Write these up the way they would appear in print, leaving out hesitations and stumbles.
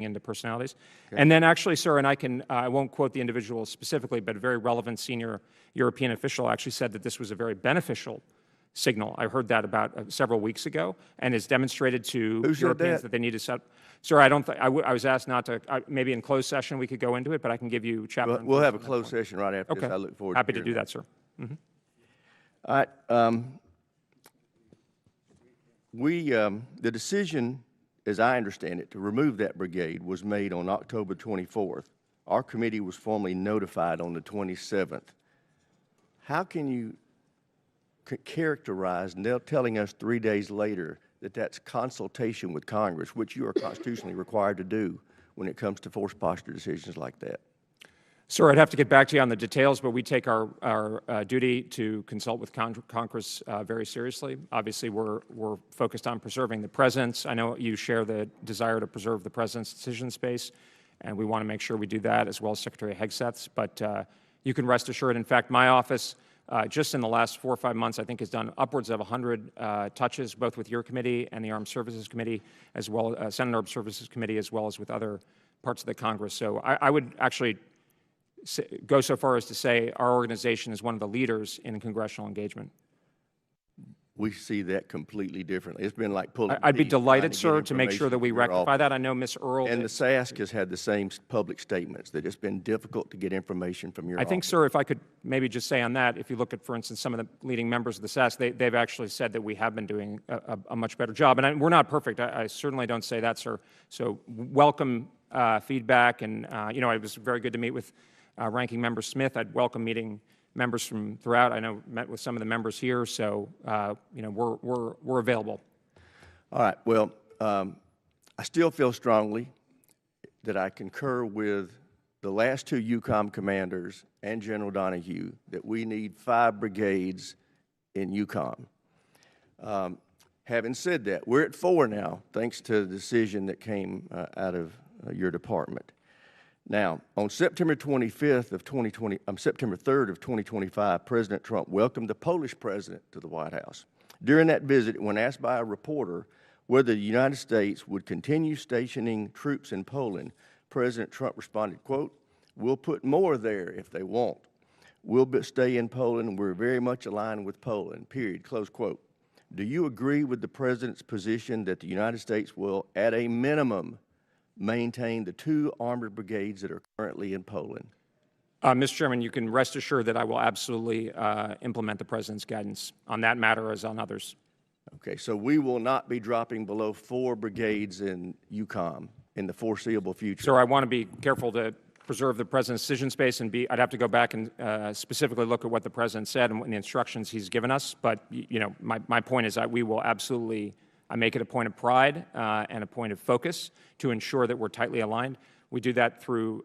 into personalities. Okay. And then actually, sir, and I won't quote the individual specifically, but a very relevant senior European official actually said that this was a very beneficial signal. I heard that about several weeks ago, and has demonstrated to Europeans that they need to set. Sir, I don't think I was asked not to. Maybe in closed session we could go into it, but I can give you chapter. We'll have a closed session right after this. I look forward. Happy to do that, sir. Mm-hmm. All right. The decision, as I understand it, to remove that brigade was made on October 24th. Our committee was formally notified on the 27th. How can you characterize telling us 3 days later that that's consultation with Congress, which you are constitutionally required to do when it comes to force posture decisions like that? Sir, I'd have to get back to you on the details, but we take our duty to consult with Congress very seriously. Obviously, we're focused on preserving the President's. I know you share the desire to preserve the President's decision space, and we want to make sure we do that, as well as Secretary Hegseth's. But you can rest assured, in fact, my office, just in the last 4 or 5 months, I think has done upwards of 100 touches, both with your committee and the Armed Services Committee, as well as Senate Armed Services Committee, as well as with other parts of the Congress. So I would actually go so far as to say our organization is one of the leaders in congressional engagement. We see that completely differently. It's been like pulling I'd be delighted, sir, to make sure that we rectify that. I know Ms. Earle. And the SASC has had the same public statements, that it's been difficult to get information from your office. I think, sir, if I could maybe just say on that, if you look at, for instance, some of the leading members of the SASC, they've actually said that we have been doing a much better job. And we're not perfect. I certainly don't say that, sir. So welcome feedback. And, you know, it was very good to meet with Ranking Member Smith. I'd welcome meeting members from throughout. I know met with some of the members here, so you know we're available. All right. Well, I still feel strongly that I concur with the last two EUCOM commanders and General Donahue that we need 5 brigades in EUCOM. Having said that, we're at 4 now, thanks to the decision that came out of your department. Now, on September 25th of 2020, September 3rd of 2025, President Trump welcomed the Polish president to the White House. During that visit, when asked by a reporter whether the United States would continue stationing troops in Poland, President Trump responded, quote, "We'll put more there if they won't. We'll stay in Poland, and we're very much aligned with Poland, period," close quote. Do you agree with the President's position that the United States will, at a minimum, maintain the 2 armored brigades that are currently in Poland? Mr. Chairman, you can rest assured that I will absolutely implement the President's guidance on that matter as on others. Okay, so we will not be dropping below 4 brigades in EUCOM in the foreseeable future. Sir, I want to be careful to preserve the President's decision space, and I'd have to go back and specifically look at what the President said and the instructions he's given us. But you know, my point is that we will absolutely. I make it a point of pride and a point of focus to ensure that we're tightly aligned. We do that through,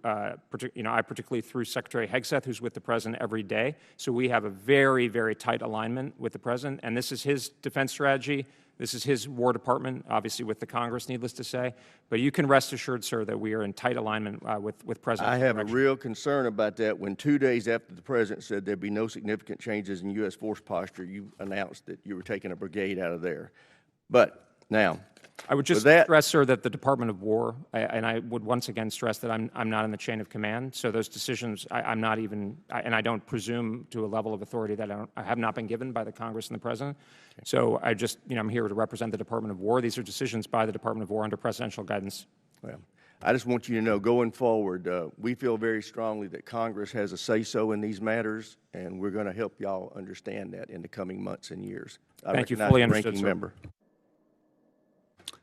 you know, I particularly through Secretary Hegseth, who's with the President every day. So we have a very, very tight alignment with the President, and this is his defense strategy. This is his War Department, obviously with the Congress, needless to say. But you can rest assured, sir, that we are in tight alignment with President. I have a real concern about that. When 2 days after the President said there'd be no significant changes in U.S. force posture, you announced that you were taking a brigade out of there. But now, I would just stress, sir, that the Department of War, and I would once again stress that I'm not in the chain of command. So those decisions, I'm not even, and I don't presume to a level of authority that I have not been given by the Congress and the President. Okay. So I just, you know, I'm here to represent the Department of War. These are decisions by the Department of War under presidential guidance. Well, I just want you to know, going forward, we feel very strongly that Congress has a say-so in these matters, and we're going to help y'all understand that in the coming months and years. Thank you. Fully understood, sir. Member.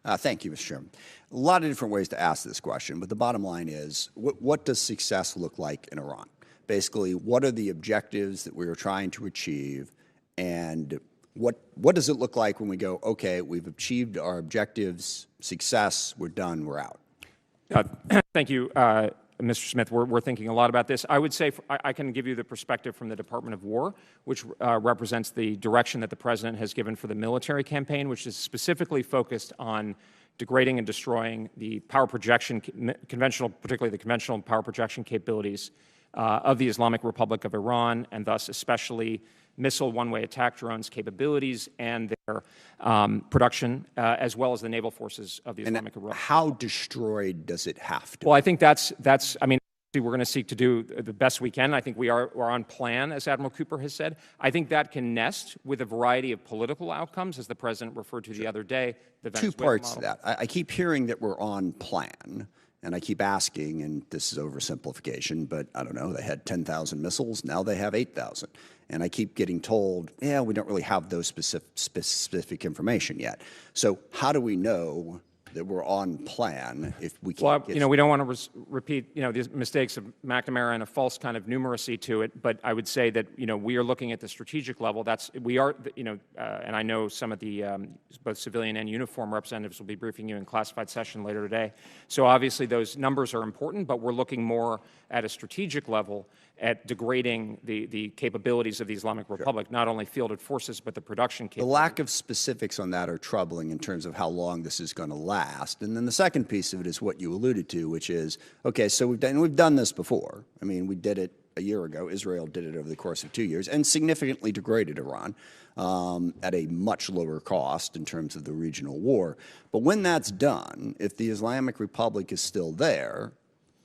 Thank you, Mr. Chairman. A lot of different ways to ask this question, but the bottom line is, what does success look like in Iran? Basically, what are the objectives that we are trying to achieve, and what does it look like when we go, okay, we've achieved our objectives, success, we're done, we're out? Thank you, Mr. Smith. We're thinking a lot about this. I would say I can give you the perspective from the Department of War, which represents the direction that the President has given for the military campaign, which is specifically focused on degrading and destroying the power projection, particularly the conventional power projection capabilities of the Islamic Republic of Iran, and thus especially missile one-way attack drones capabilities and their production, as well as the naval forces of the Islamic Republic. How destroyed does it have to? Well, I think that's I mean, we're going to seek to do the best we can. I think we're on plan, as Admiral Cooper has said. I think that can nest with a variety of political outcomes, as the President referred to the other day. The Venezuela Two parts model. to that. I keep hearing that we're on plan, and I keep asking, and this is oversimplification, but I don't know, they had 10,000 missiles, now they have 8,000. And I keep getting told, yeah, we don't really have those specific information yet. So how do we know that we're on plan if we can't get... we don't want to repeat, the mistakes of McNamara and a false kind of numeracy to it, but I would say that, we are looking at the strategic level. And I know some of the both civilian and uniform representatives will be briefing you in classified session later today. So obviously those numbers are important, but we're looking more at a strategic level at degrading the capabilities of the Islamic Republic, not only fielded forces, but the production capabilities. The lack of specifics on that are troubling in terms of how long this is going to last. And then the second piece of it is what you alluded to, which is, okay, so we've done this before. I mean, we did it a year ago. Israel did it over the course of 2 years and significantly degraded Iran at a much lower cost in terms of the regional war. But when that's done, if the Islamic Republic is still there,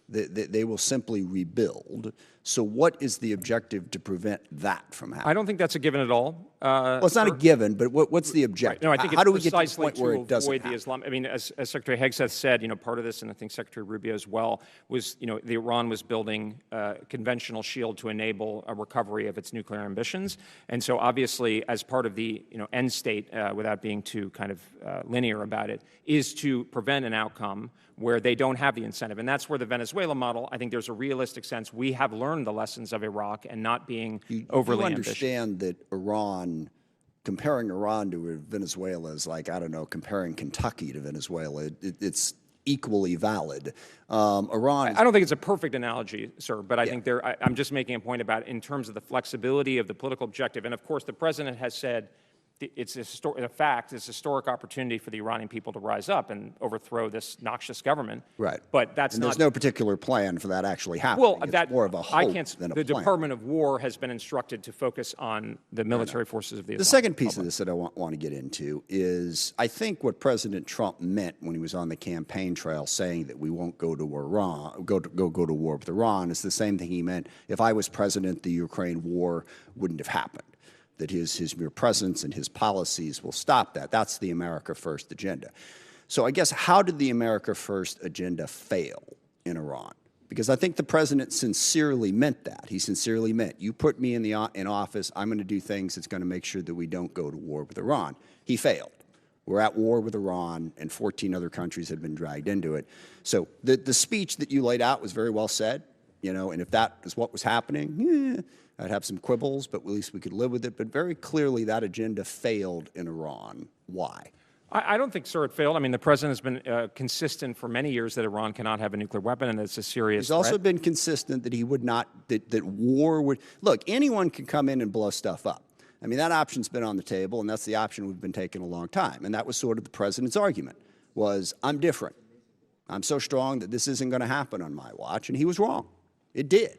they will simply rebuild. So what is the objective to prevent that from happening? I don't think that's a given at all. Well, it's not a given, but what's the objective? No, I think how do we it's get to the precisely point where it doesn't avoid the happen? Islam. I mean, as Secretary Hegseth said, part of this, and I think Secretary Rubio as well, was, the Iran was building a conventional shield to enable a recovery of its nuclear ambitions. And so obviously, as part of the, end state, without being too kind of linear about it, is to prevent an outcome where they don't have the incentive. And that's where the Venezuela model, I think there's a realistic sense. We have learned the lessons of Iraq and not being overly ambitious. You understand that comparing Iran to Venezuela is like, I don't know, comparing Kentucky to Venezuela. It's equally valid. Iran... I don't think it's a perfect analogy, sir, but I think I'm just making a point about in terms of the flexibility of the political objective. And of course, the President has said, it's a historic opportunity for the Iranian people to rise up and overthrow this noxious government. Right. But there's no particular plan for that actually happening. Well, it's more of a hope than a plan. The Department of War has been instructed to focus on the military forces of the Islamic The second piece Republic. of this that I want to get into is I think what President Trump meant when he was on the campaign trail saying that we won't go to Iran, go to war with Iran, is the same thing he meant if I was president, the Ukraine war wouldn't have happened. That his mere presence and his policies will stop that. That's the America First agenda. So I guess how did the America First agenda fail in Iran? Because I think the president sincerely meant that. He sincerely meant, you put me in office, I'm going to do things that's going to make sure that we don't go to war with Iran. He failed. We're at war with Iran, and 14 other countries have been dragged into it. So the speech that you laid out was very well said, and if that is what was happening, I'd have some quibbles, but at least we could live with it. But very clearly, that agenda failed in Iran. Why? I don't think, sir, it failed. I mean, the president has been consistent for many years that Iran cannot have a nuclear weapon, and it's a serious threat. He's also been consistent that he would not, that war would, look, anyone can come in and blow stuff up. I mean, that option's been on the table, and that's the option we've been taking a long time. And that was sort of the president's argument, was I'm different. I'm so strong that this isn't going to happen on my watch. And he was wrong. It did.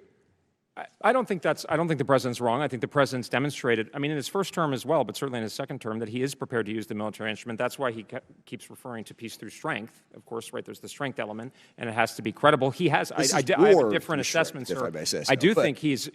I don't think the president's wrong. I think the president's demonstrated, I mean, in his first term as well, but certainly in his second term, that he is prepared to use the military instrument. That's why he keeps referring to peace through strength. Of course, right, there's the strength element, and it has to be credible. He has, I have a different assessment, sir. I do think he's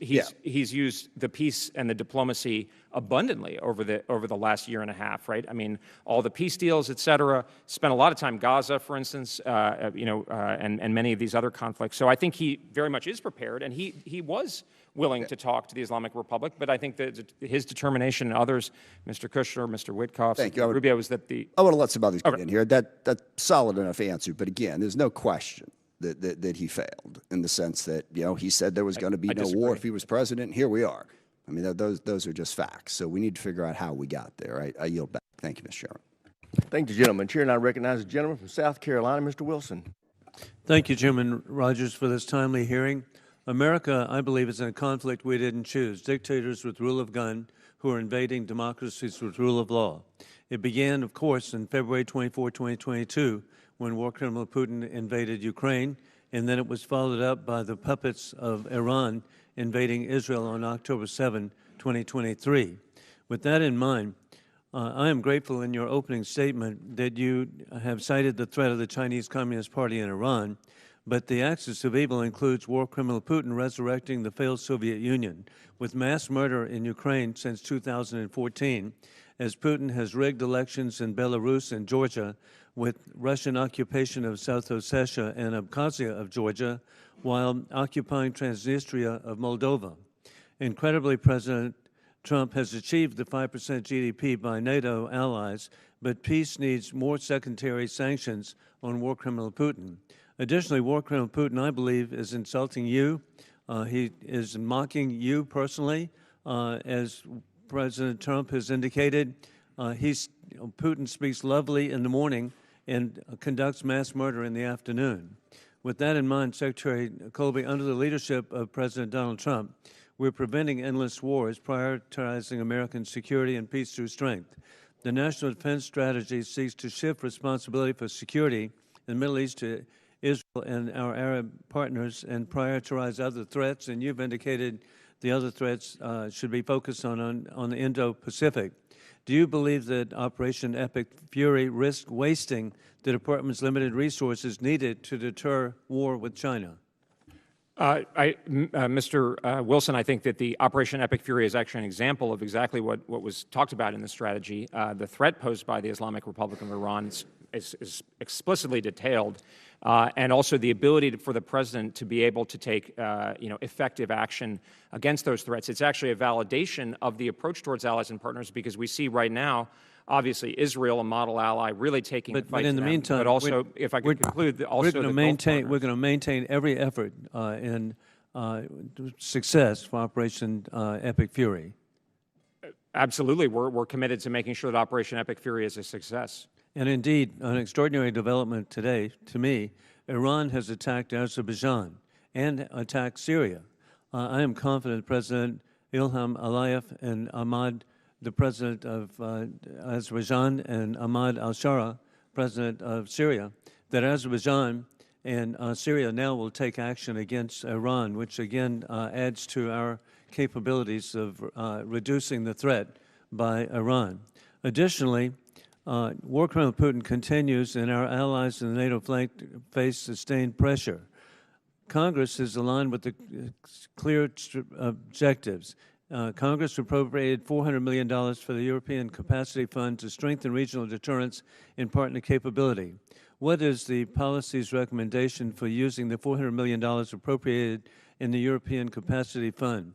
used the peace and the diplomacy abundantly over the last year and a half, right? I mean, all the peace deals, et cetera, spent a lot of time Gaza, for instance, and many of these other conflicts. So I think he very much is prepared, and he was willing to talk to the Islamic Republic, but I think that his determination and others, Mr. Kushner, Mr. Witkoff, Rubio, was that I want to let some others get in here. That's solid enough answer, but again, there's no question that he failed in the sense that, he said there was going to be no war if he was president, and here we are. I mean, those are just facts. So we need to figure out how we got there. I yield back. Thank you, Mr. Chairman. Thank you, gentlemen. Chair, and I recognize the gentleman from South Carolina, Mr. Wilson. Thank you, Chairman Rogers, for this timely hearing. America, I believe, is in a conflict we didn't choose. Dictators with rule of gun who are invading democracies with rule of law. It began, of course, in February 24, 2022, when war criminal Putin invaded Ukraine, and then it was followed up by the puppets of Iran invading Israel on October 7, 2023. With that in mind, I am grateful in your opening statement that you have cited the threat of the Chinese Communist Party in Iran, but the axis of evil includes war criminal Putin resurrecting the failed Soviet Union with mass murder in Ukraine since 2014, as Putin has rigged elections in Belarus and Georgia, with Russian occupation of South Ossetia and Abkhazia of Georgia, while occupying Transnistria of Moldova. Incredibly, President Trump has achieved the 5% GDP by NATO allies, but peace needs more secondary sanctions on war criminal Putin. Additionally, war criminal Putin, I believe, is insulting you. He is mocking you personally, as President Trump has indicated. Putin speaks lovely in the morning and conducts mass murder in the afternoon. With that in mind, Secretary Colby, under the leadership of President Donald Trump, we're preventing endless wars, prioritizing American security and peace through strength. The National Defense Strategy seeks to shift responsibility for security in the Middle East to Israel and our Arab partners and prioritize other threats, and you've indicated the other threats should be focused on the Indo-Pacific. Do you believe that Operation Epic Fury risks wasting the Department's limited resources needed to deter war with China? Mr. Wilson, I think that the Operation Epic Fury is actually an example of exactly what was talked about in the strategy. The threat posed by the Islamic Republic of Iran is explicitly detailed, and also the ability for the president to be able to take effective action against those threats. It's actually a validation of the approach towards allies and partners, because we see right now, obviously, Israel, a model ally, really taking the fight. But in the meantime, but also, if I could conclude, also we're going to maintain every effort in success for Operation Epic Fury. Absolutely, we're committed to making sure that Operation Epic Fury is a success. And indeed, an extraordinary development today, to me, Iran has attacked Azerbaijan and attacked Syria. I am confident President Ilham Aliyev and the president of Azerbaijan, and Ahmad al-Shara, president of Syria, that Azerbaijan and Syria now will take action against Iran, which again adds to our capabilities of reducing the threat by Iran. Additionally, war criminal Putin continues, and our allies in the NATO flank face sustained pressure. Congress is aligned with the clear objectives. Congress appropriated $400 million for the European Capacity Fund to strengthen regional deterrence and partner capability. What is the policy's recommendation for using the $400 million appropriated in the European Capacity Fund?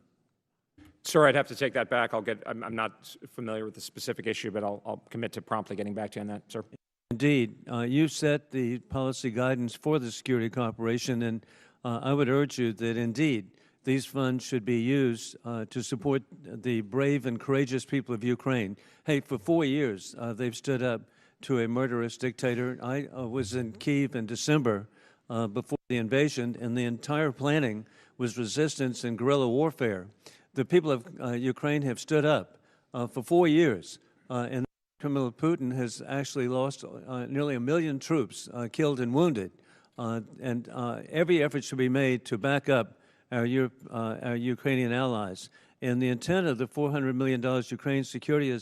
Sir, I'd have to take that back. I'm not familiar with the specific issue, but I'll commit to promptly getting back to you on that, sir. Indeed. You set the policy guidance for the security cooperation, and I would urge you that indeed these funds should be used to support the brave and courageous people of Ukraine. Hey, for 4 years, they've stood up to a murderous dictator. I was in Kyiv in December before the invasion, and the entire planning was resistance and guerrilla warfare. The people of Ukraine have stood up for 4 years, and criminal Putin has actually lost nearly 1 million troops killed and wounded. And every effort should be made to back up our Ukrainian allies. And the intent of the $400 million Ukraine Security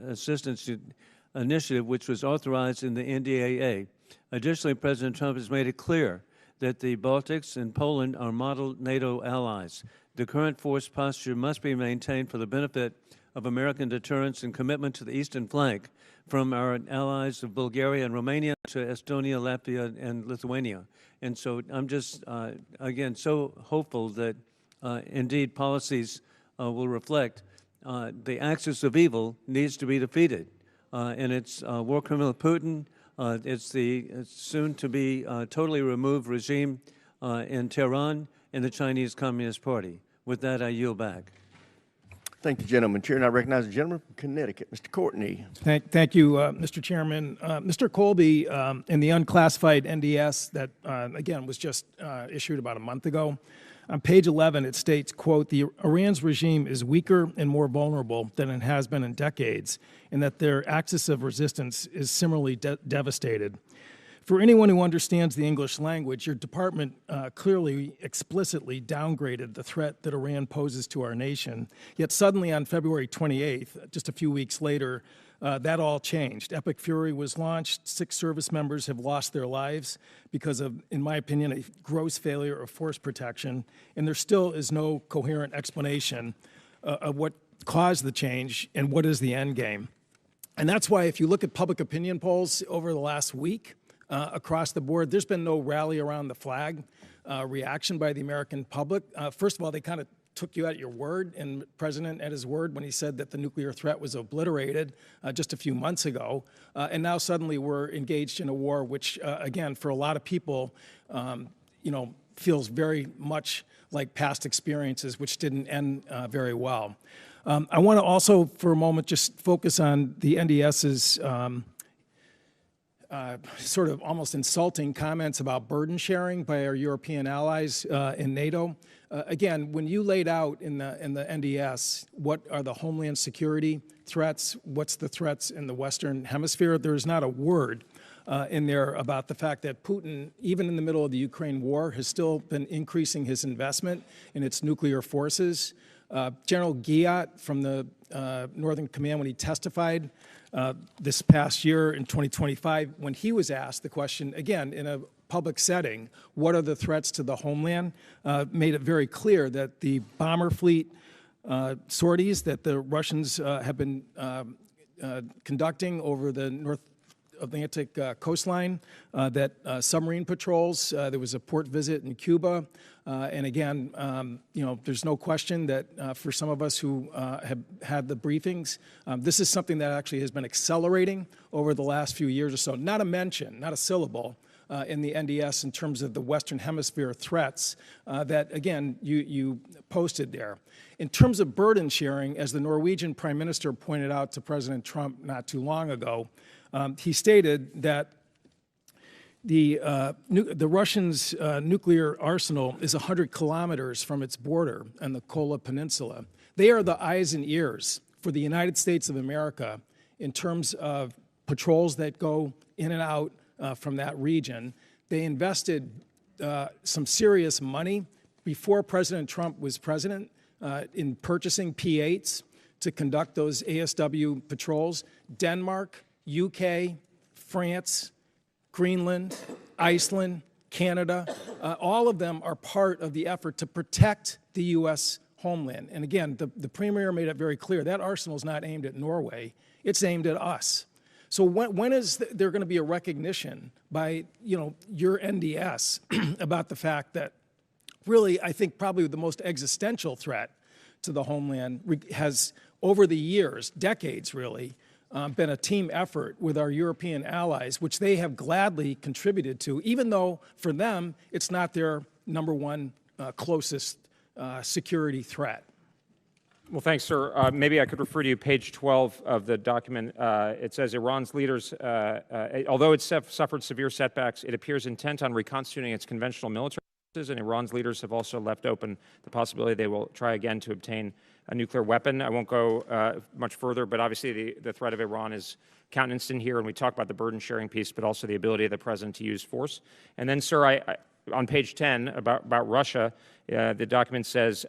Assistance Initiative, which was authorized in the NDAA. Additionally, President Trump has made it clear that the Baltics and Poland are model NATO allies. The current force posture must be maintained for the benefit of American deterrence and commitment to the eastern flank, from our allies of Bulgaria and Romania to Estonia, Latvia, and Lithuania. And so I'm just, again, so hopeful that indeed policies will reflect the axis of evil needs to be defeated. And it's war criminal Putin, it's the soon-to-be totally removed regime in Tehran, and the Chinese Communist Party. With that, I yield back. Thank you, gentleman. Chair, and I recognize the gentleman from Connecticut, Mr. Courtney. Thank you, Mr. Chairman. Mr. Colby, in the unclassified NDS that, again, was just issued about a month ago, on page 11, it states, quote, "The Iran's regime is weaker and more vulnerable than it has been in decades, and that their axis of resistance is similarly devastated. For anyone who understands the English language, your department clearly, explicitly downgraded the threat that Iran poses to our nation. Yet suddenly on February 28th, just a few weeks later, that all changed. Epic Fury was launched. 6 service members have lost their lives because of, in my opinion, a gross failure of force protection. And there still is no coherent explanation of what caused the change and what is the end game. And that's why if you look at public opinion polls over the last week across the board, there's been no rally around the flag reaction by the American public. First of all, they kind of took you at your word, and the president at his word when he said that the nuclear threat was obliterated just a few months ago. And now suddenly we're engaged in a war which, again, for a lot of people, feels very much like past experiences which didn't end very well. I want to also, for a moment, just focus on the NDS's sort of almost insulting comments about burden sharing by our European allies in NATO. Again, when you laid out in the NDS what are the homeland security threats, what's the threats in the Western Hemisphere, there's not a word in there about the fact that Putin, even in the middle of the Ukraine war, has still been increasing his investment in its nuclear forces. General Giat from the Northern Command, when he testified this past year in 2025, when he was asked the question, again, in a public setting, what are the threats to the homeland, made it very clear that the bomber fleet sorties that the Russians have been conducting over the North Atlantic coastline, that submarine patrols, there was a port visit in Cuba, and again, there's no question that for some of us who have had the briefings, this is something that actually has been accelerating over the last few years or so. Not a mention, not a syllable in the NDS in terms of the Western Hemisphere threats that, again, you posted there. In terms of burden sharing, as the Norwegian Prime Minister pointed out to President Trump not too long ago, he stated that the Russians' nuclear arsenal is 100 kilometers from its border on the Kola Peninsula. They are the eyes and ears for the United States of America in terms of patrols that go in and out from that region. They invested some serious money before President Trump was president in purchasing P-8s to conduct those ASW patrols. Denmark, UK, France, Greenland, Iceland, Canada, all of them are part of the effort to protect the U.S. homeland. And again, the Premier made it very clear, that arsenal is not aimed at Norway, it's aimed at us. So when is there going to be a recognition by your NDS about the fact that really, I think probably the most existential threat to the homeland has, over the years, decades really, been a team effort with our European allies, which they have gladly contributed to, even though for them it's not their number one closest security threat. Well, thanks, sir. Maybe I could refer to you page 12 of the document. It says Iran's leaders, although it's suffered severe setbacks, it appears intent on reconstituting its conventional military forces, and Iran's leaders have also left open the possibility they will try again to obtain a nuclear weapon. I won't go much further, but obviously the threat of Iran is countenanced in here, and we talk about the burden sharing piece, but also the ability of the president to use force. And then, sir, on page 10 about Russia, the document says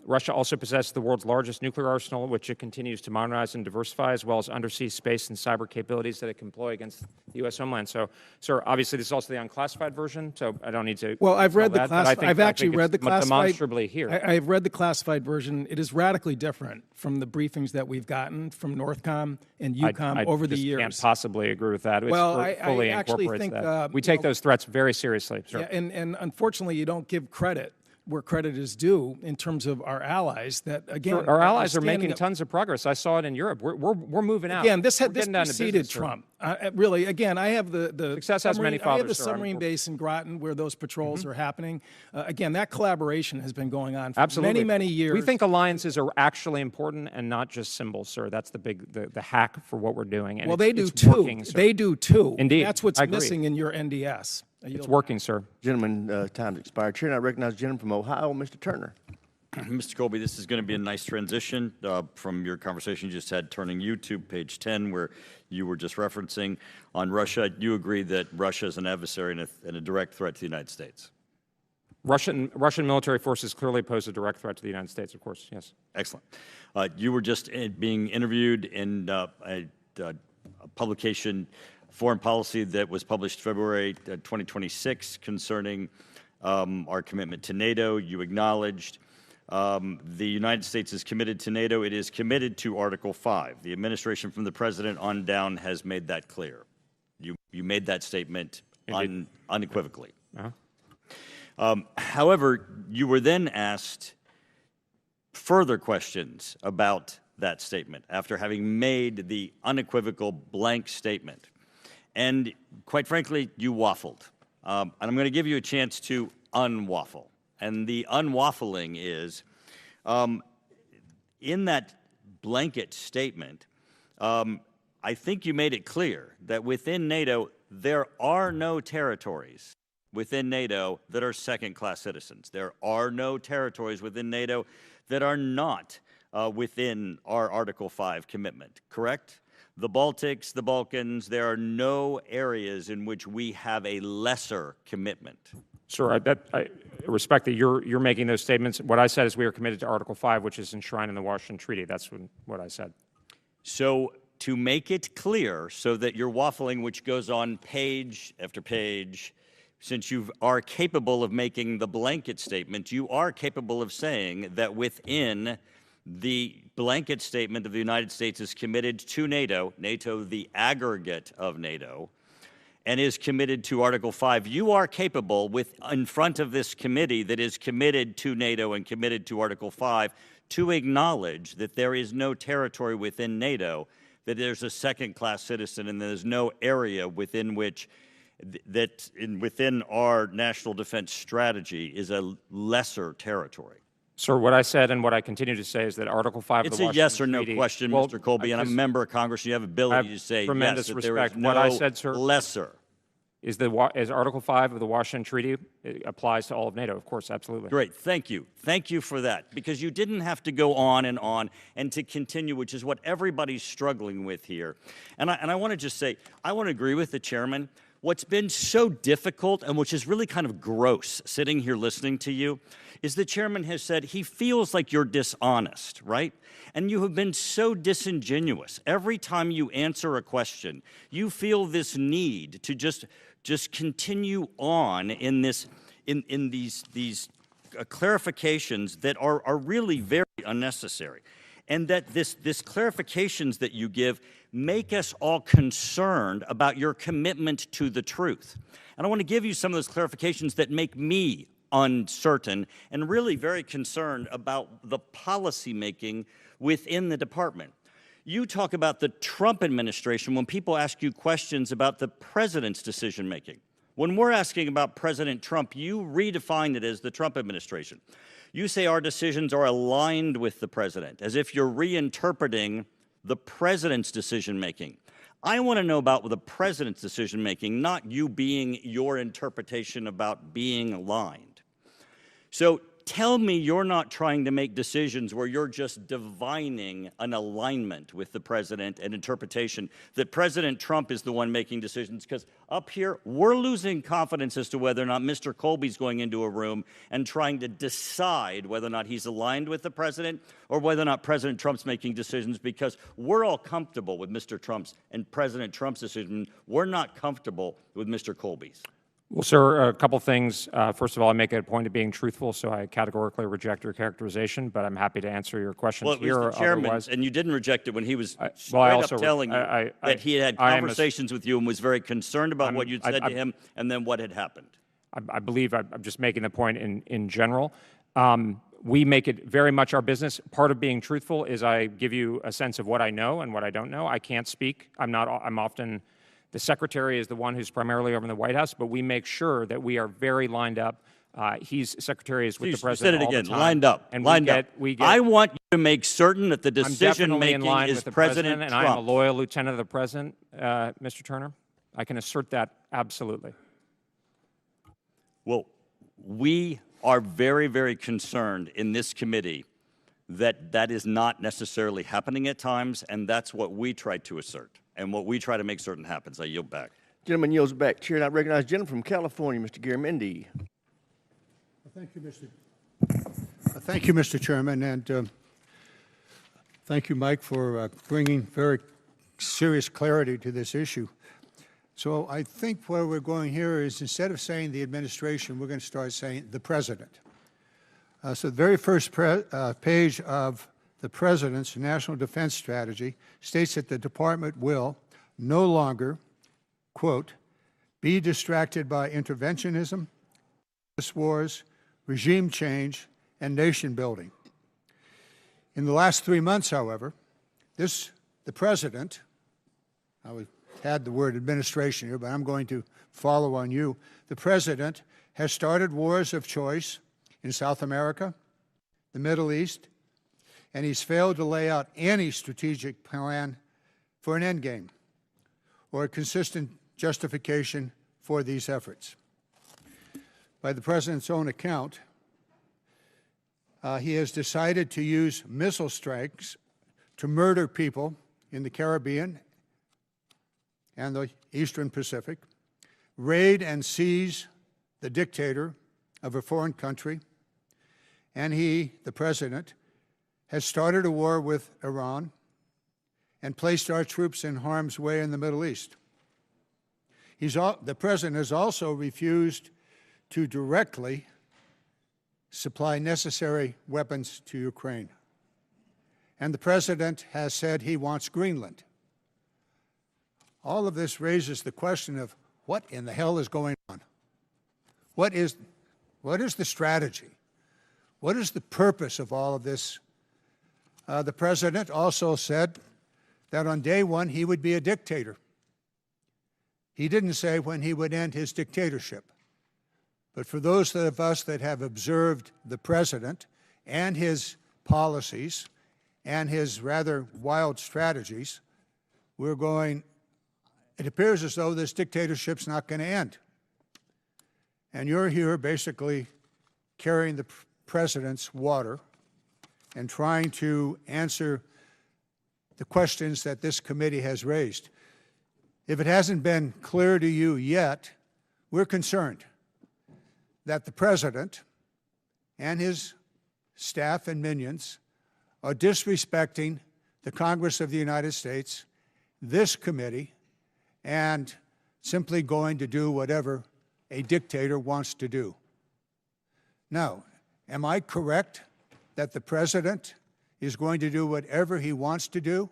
Russia also possesses the world's largest nuclear arsenal, which it continues to modernize and diversify, as well as undersea space and cyber capabilities that it can employ against the U.S. homeland. So, sir, obviously this is also the unclassified version, so I don't need to. Well, I've read the classified. I've actually read the classified. Demonstrably here. I've read the classified version. It is radically different from the briefings that we've gotten from Northcom and EUCOM over the years. I can't possibly agree with that. Well, I fully actually incorporates think that. We take those threats very seriously, sir. Yeah, and unfortunately, you don't give credit where credit is due in terms of our allies. That again, sure, our allies are making tons of progress. I saw it in Europe. We're moving out. Again, this preceded Trump. Really, again, I have the success has many fathers. I have the submarine base in Groton where those patrols are happening. Again, that collaboration has been going on for many years. We think alliances are actually important and not just symbols, sir. That's the hack for what we're doing. And well, they do too. Working, they do too. Indeed, that's what's missing in your NDS. It's working, sir. Gentlemen, time's expired. Chair, I recognize the gentleman from Ohio, Mr. Turner. Mr. Colby, this is going to be a nice transition from your conversation you just had, turning you to page 10, where you were just referencing on Russia. You agree that Russia is an adversary and a direct threat to the United States? Russian military forces clearly pose a direct threat to the United States, of course, yes. Excellent. You were just being interviewed in a publication, Foreign Policy, that was published February 2026 concerning our commitment to NATO. You acknowledged the United States is committed to NATO. It is committed to Article 5. The administration from the president on down has made that clear. You made that statement unequivocally. However, you were then asked further questions about that statement after having made the unequivocal blank statement. And quite frankly, you waffled. And I'm going to give you a chance to unwaffle. And the unwaffling is, in that blanket statement, I think you made it clear that within NATO, there are no territories within NATO that are second-class citizens. There are no territories within NATO that are not within our Article 5 commitment, correct? The Baltics, the Balkans, there are no areas in which we have a lesser commitment. Sir, I respect that you're making those statements. What I said is we are committed to Article 5, which is enshrined in the Washington Treaty. That's what I said. So to make it clear so that you're waffling, which goes on page after page, since you are capable of making the blanket statement, you are capable of saying that within the blanket statement of the United States is committed to NATO, NATO the aggregate of NATO, and is committed to Article 5. You are capable, in front of this committee that is committed to NATO and committed to Article 5, to acknowledge that there is no territory within NATO, that there's a second-class citizen, and there's no area within which within our national defense strategy is a lesser territory. Sir, what I said and what I continue to say is that Article 5 of the Washington Treaty... It's a yes or no question, Mr. Colby, and I'm a member of Congress. You have ability to say yes, that there is no what I said, sir, lesser. Is Article 5 of the Washington Treaty applies to all of NATO? Of course, absolutely. Great, thank you. Thank you for that, because you didn't have to go on and to continue, which is what everybody's struggling with here. And I want to just say, I want to agree with the chairman. What's been so difficult, and which is really kind of gross sitting here listening to you, is the chairman has said he feels like you're dishonest, right? And you have been so disingenuous. Every time you answer a question, you feel this need to just continue on in these clarifications that are really very unnecessary. And that this clarifications that you give make us all concerned about your commitment to the truth. And I want to give you some of those clarifications that make me uncertain and really very concerned about the policy making within the department. You talk about the Trump administration when people ask you questions about the president's decision making. When we're asking about President Trump, you redefine it as the Trump administration. You say our decisions are aligned with the president, as if you're reinterpreting the president's decision-making. I want to know about the president's decision-making, not you being your interpretation about being aligned. So tell me you're not trying to make decisions where you're just divining an alignment with the president and interpretation that President Trump is the one making decisions, because up here, we're losing confidence as to whether or not Mr. Colby's going into a room and trying to decide whether or not he's aligned with the president or whether or not President Trump's making decisions, because we're all comfortable with Mr. Trump's and President Trump's decision. We're not comfortable with Mr. Colby's. Well, sir, a couple things. First of all, I make it a point of being truthful, so I categorically reject your characterization, but I'm happy to answer your questions here. Well, it was the chairman, and you didn't reject it when he was straight up telling you that he had conversations with you and was very concerned about what you'd said to him and then what had happened. I believe I'm just making the point in general. We make it very much our business. Part of being truthful is I give you a sense of what I know and what I don't know. I can't speak. I'm often... The secretary is the one who's primarily over in the White House, but we make sure that we are very lined up. Secretary is with the president all the time. You said it again, lined up, and lined up. I want you to make certain that the decision-making is President Trump. And I am a loyal lieutenant of the president, Mr. Turner. I can assert that absolutely. Well, we are very, very concerned in this committee that that is not necessarily happening at times, and that's what we try to assert and what we try to make certain happens. I yield back. Gentleman yields back. Chair, and I recognize the gentleman from California, Mr. Garamendi. Thank you, Mr. Chairman, and thank you, Mike, for bringing very serious clarity to this issue. So I think where we're going here is, instead of saying the administration, we're going to start saying the president. So the very first page of the president's national defense strategy states that the department will no longer, quote, be distracted by interventionism, wars, regime change, and nation building. In the last 3 months, however, the president, I had the word administration here, but I'm going to follow on you. The president has started wars of choice in South America, the Middle East, and he's failed to lay out any strategic plan for an endgame or a consistent justification for these efforts. By the president's own account, he has decided to use missile strikes to murder people in the Caribbean and the Eastern Pacific, raid and seize the dictator of a foreign country, and he, the president, has started a war with Iran and placed our troops in harm's way in the Middle East. The president has also refused to directly supply necessary weapons to Ukraine. And the president has said he wants Greenland. All of this raises the question of what in the hell is going on? What is the strategy? What is the purpose of all of this? The president also said that on day one he would be a dictator. He didn't say when he would end his dictatorship. But for those of us that have observed the president and his policies and his rather wild strategies, we're going, it appears as though this dictatorship's not going to end. And you're here basically carrying the president's water and trying to answer the questions that this committee has raised. If it hasn't been clear to you yet, we're concerned that the president and his staff and minions are disrespecting the Congress of the United States, this committee, and simply going to do whatever a dictator wants to do. Now, am I correct that the president is going to do whatever he wants to do,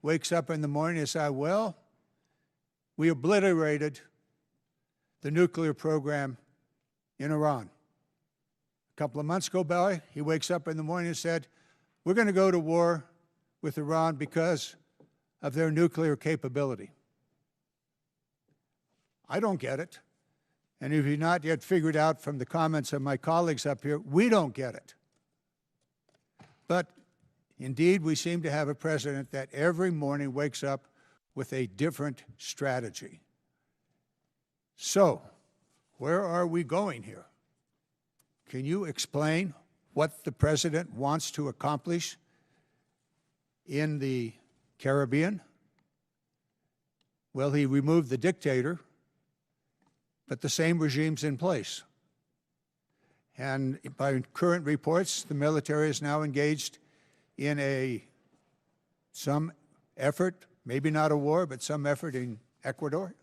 wakes up in the morning and says, well, we obliterated the nuclear program in Iran. A couple of months go by, he wakes up in the morning and said, we're going to go to war with Iran because of their nuclear capability. I don't get it. And if you've not yet figured out from the comments of my colleagues up here, we don't get it. But indeed, we seem to have a president that every morning wakes up with a different strategy. So, where are we going here? Can you explain what the president wants to accomplish in the Caribbean? Well, he removed the dictator, but the same regime's in place. And by current reports, the military is now engaged in some effort, maybe not a war, but some effort in Ecuador.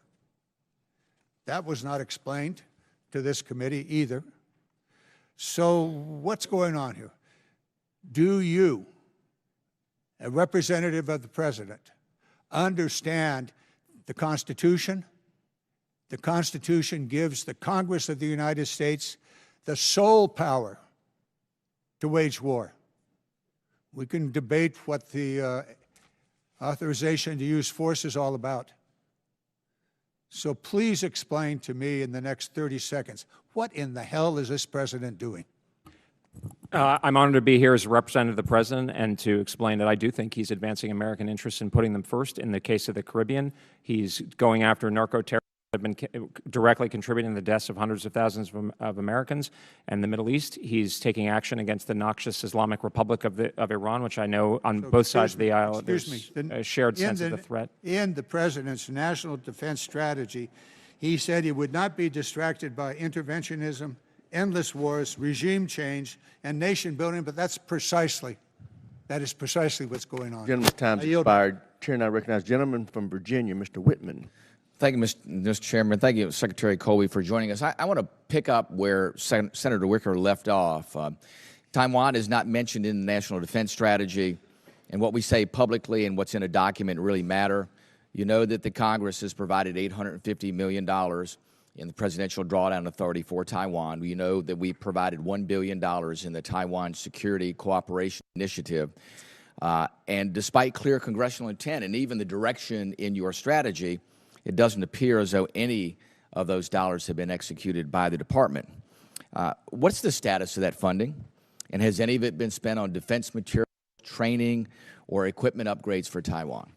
That was not explained to this committee either. So what's going on here? Do you, a representative of the president, understand the Constitution? The Constitution gives the Congress of the United States the sole power to wage war. We can debate what the authorization to use force is all about. So please explain to me in the next 30 seconds, what in the hell is this president doing? I'm honored to be here as a representative of the president and to explain that I do think he's advancing American interests and putting them first. In the case of the Caribbean, he's going after narco-terrorism have been directly contributing to the deaths of hundreds of thousands of Americans. And in the Middle East, he's taking action against the noxious Islamic Republic of Iran, which I know on both sides of the aisle there's a shared sense of the threat. In the President's national defense strategy, he said he would not be distracted by interventionism, endless wars, regime change, and nation building, but that is precisely what's going on. Gentleman's time's expired. Chair now recognizes gentleman from Virginia, Mr. Whitman. Thank you, Mr. Chairman. Thank you, Secretary Colby, for joining us. I want to pick up where Senator Wicker left off. Taiwan is not mentioned in the National Defense Strategy, and what we say publicly and what's in a document really matter. You know that the Congress has provided $850 million in the Presidential Drawdown Authority for Taiwan. You know that we provided $1 billion in the Taiwan Security Cooperation Initiative. And despite clear congressional intent and even the direction in your strategy, it doesn't appear as though any of those dollars have been executed by the department. What's the status of that funding? And has any of it been spent on defense material, training, or equipment upgrades for Taiwan?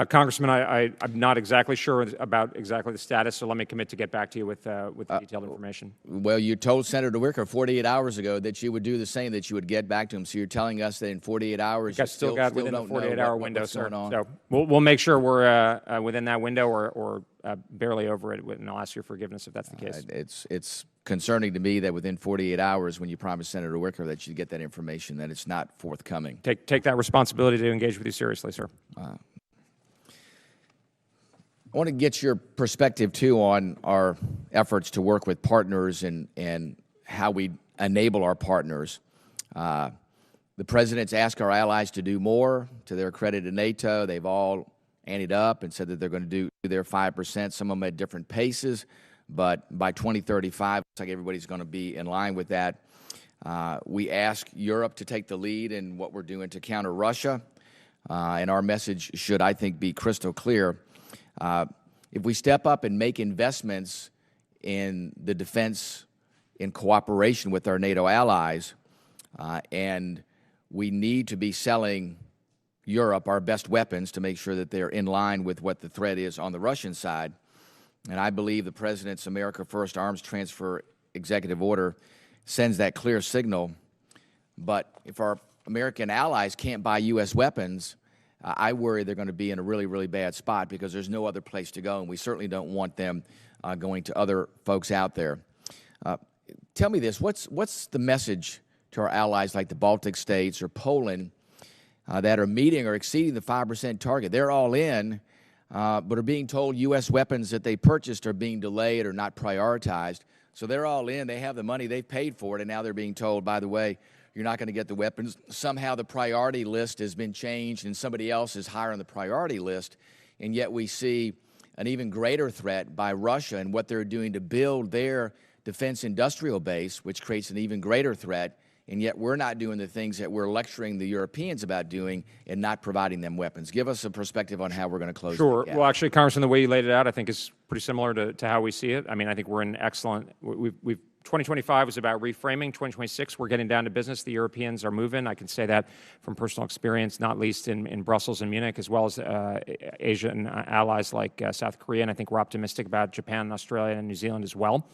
Congressman, I'm not exactly sure about exactly the status, so let me commit to get back to you with detailed information. Well, you told Senator Wicker 48 hours ago that you would do the same, that you would get back to him. So you're telling us that in 48 hours you still got within the 48-hour window, sir. So we'll make sure we're within that window or barely over it, and I'll ask your forgiveness if that's the case. It's concerning to me that within 48 hours, when you promised Senator Wicker that you'd get that information, that it's not forthcoming. Take that responsibility to engage with you seriously, sir. I want to get your perspective, too, on our efforts to work with partners and how we enable our partners. The President's asked our allies to do more. To their credit in NATO, they've all anteed up and said that they're going to do their 5%, some of them at different paces. But by 2035, it looks like everybody's going to be in line with that. We ask Europe to take the lead in what we're doing to counter Russia. And our message should, I think, be crystal clear. If we step up and make investments in the defense in cooperation with our NATO allies, and we need to be selling Europe our best weapons to make sure that they're in line with what the threat is on the Russian side, and I believe the President's America First arms transfer executive order sends that clear signal. But if our American allies can't buy U.S. weapons, I worry they're going to be in a really, really bad spot because there's no other place to go, and we certainly don't want them going to other folks out there. Tell me this, what's the message to our allies like the Baltic states or Poland that are meeting or exceeding the 5% target? They're all in, but are being told U.S. weapons that they purchased are being delayed or not prioritized. So they're all in, they have the money, they've paid for it, and now they're being told, by the way, you're not going to get the weapons. Somehow the priority list has been changed and somebody else is higher on the priority list, and yet we see an even greater threat by Russia and what they're doing to build their defense industrial base, which creates an even greater threat, and yet we're not doing the things that we're lecturing the Europeans about doing and not providing them weapons. Give us a perspective on how we're going to close Sure. that gap. Well, actually, Congressman, the way you laid it out, I think is pretty similar to how we see it. I mean, I think we're in excellent, 2025 was about reframing. 2026, we're getting down to business. The Europeans are moving. I can say that from personal experience, not least in Brussels and Munich, as well as Asian allies like South Korea. And I think we're optimistic about Japan, Australia, and New Zealand as well.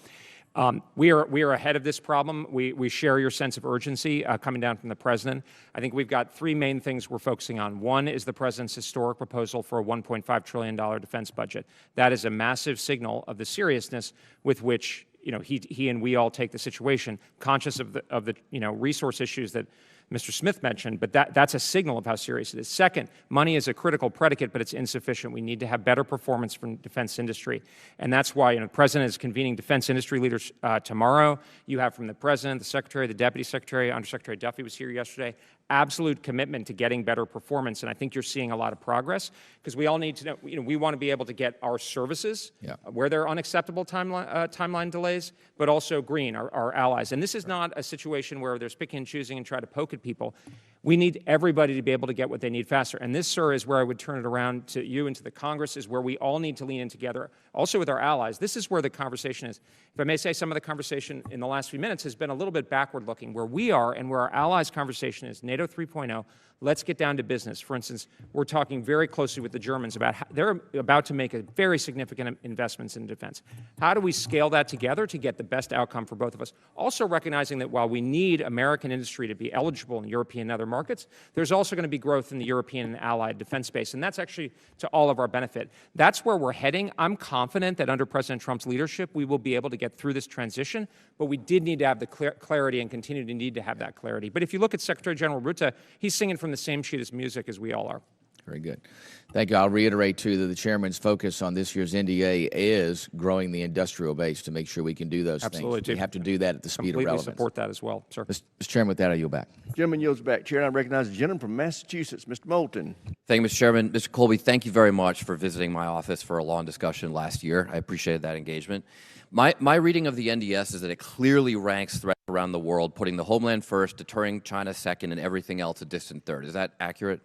We are ahead of this problem. We share your sense of urgency coming down from the President. I think we've got three main things we're focusing on. One is the President's historic proposal for a $1.5 trillion defense budget. That is a massive signal of the seriousness with which he and we all take the situation, conscious of the resource issues that Mr. Smith mentioned, but that's a signal of how serious it is. Second, money is a critical predicate, but it's insufficient. We need to have better performance from defense industry, and that's why the President is convening defense industry leaders tomorrow. You have from the President, the Secretary, the Deputy Secretary, Undersecretary Duffy was here yesterday, absolute commitment to getting better performance, and I think you're seeing a lot of progress because we all need to know, we want to be able to get our services where there are unacceptable timeline delays, but also green, our allies. And this is not a situation where there's picking and choosing and try to poke at people. We need everybody to be able to get what they need faster. And this, sir, is where I would turn it around to you and to the Congress, is where we all need to lean in together, also with our allies. This is where the conversation is. If I may say, some of the conversation in the last few minutes has been a little bit backward-looking. Where we are and where our allies' conversation is NATO 3.0, let's get down to business. For instance, we're talking very closely with the Germans about how they're about to make a very significant investments in defense. How do we scale that together to get the best outcome for both of us? Also recognizing that while we need American industry to be eligible in European and other markets, there's also going to be growth in the European and allied defense space, and that's actually to all of our benefit. That's where we're heading. I'm confident that under President Trump's leadership, we will be able to get through this transition, but we did need to have the clarity and continue to need to have that clarity. But if you look at Secretary General Rutte, he's singing from the same sheet of music as we all are. Very good. Thank you. I'll reiterate, too, that the chairman's focus on this year's NDA is growing the industrial base to make sure we can do those Absolutely, things. We have to do that at the speed of relevance. Completely support that as well, sir. Mr. Chairman, with that, I yield back. Gentleman yields back. Chair, and I recognize the gentleman from Massachusetts, Mr. Moulton. Thank you, Mr. Chairman. Mr. Colby, thank you very much for visiting my office for a long discussion last year. I appreciated that engagement. My reading of the NDS is that it clearly ranks threats around the world, putting the homeland first, deterring China second, and everything else a distant third. Is that accurate?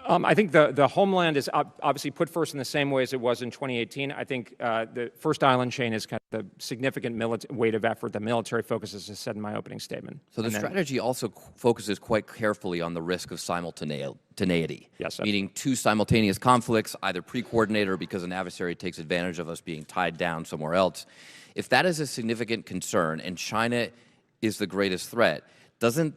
I think the homeland is obviously put first in the same way as it was in 2018. I think the first island chain is kind of the significant weight of effort the military focuses, as I said in my opening statement. So the strategy also focuses quite carefully on the risk of simultaneity, yes, meaning two simultaneous conflicts, either pre-coordinated or because an adversary takes advantage of us being tied down somewhere else. If that is a significant concern and China is the greatest threat, doesn't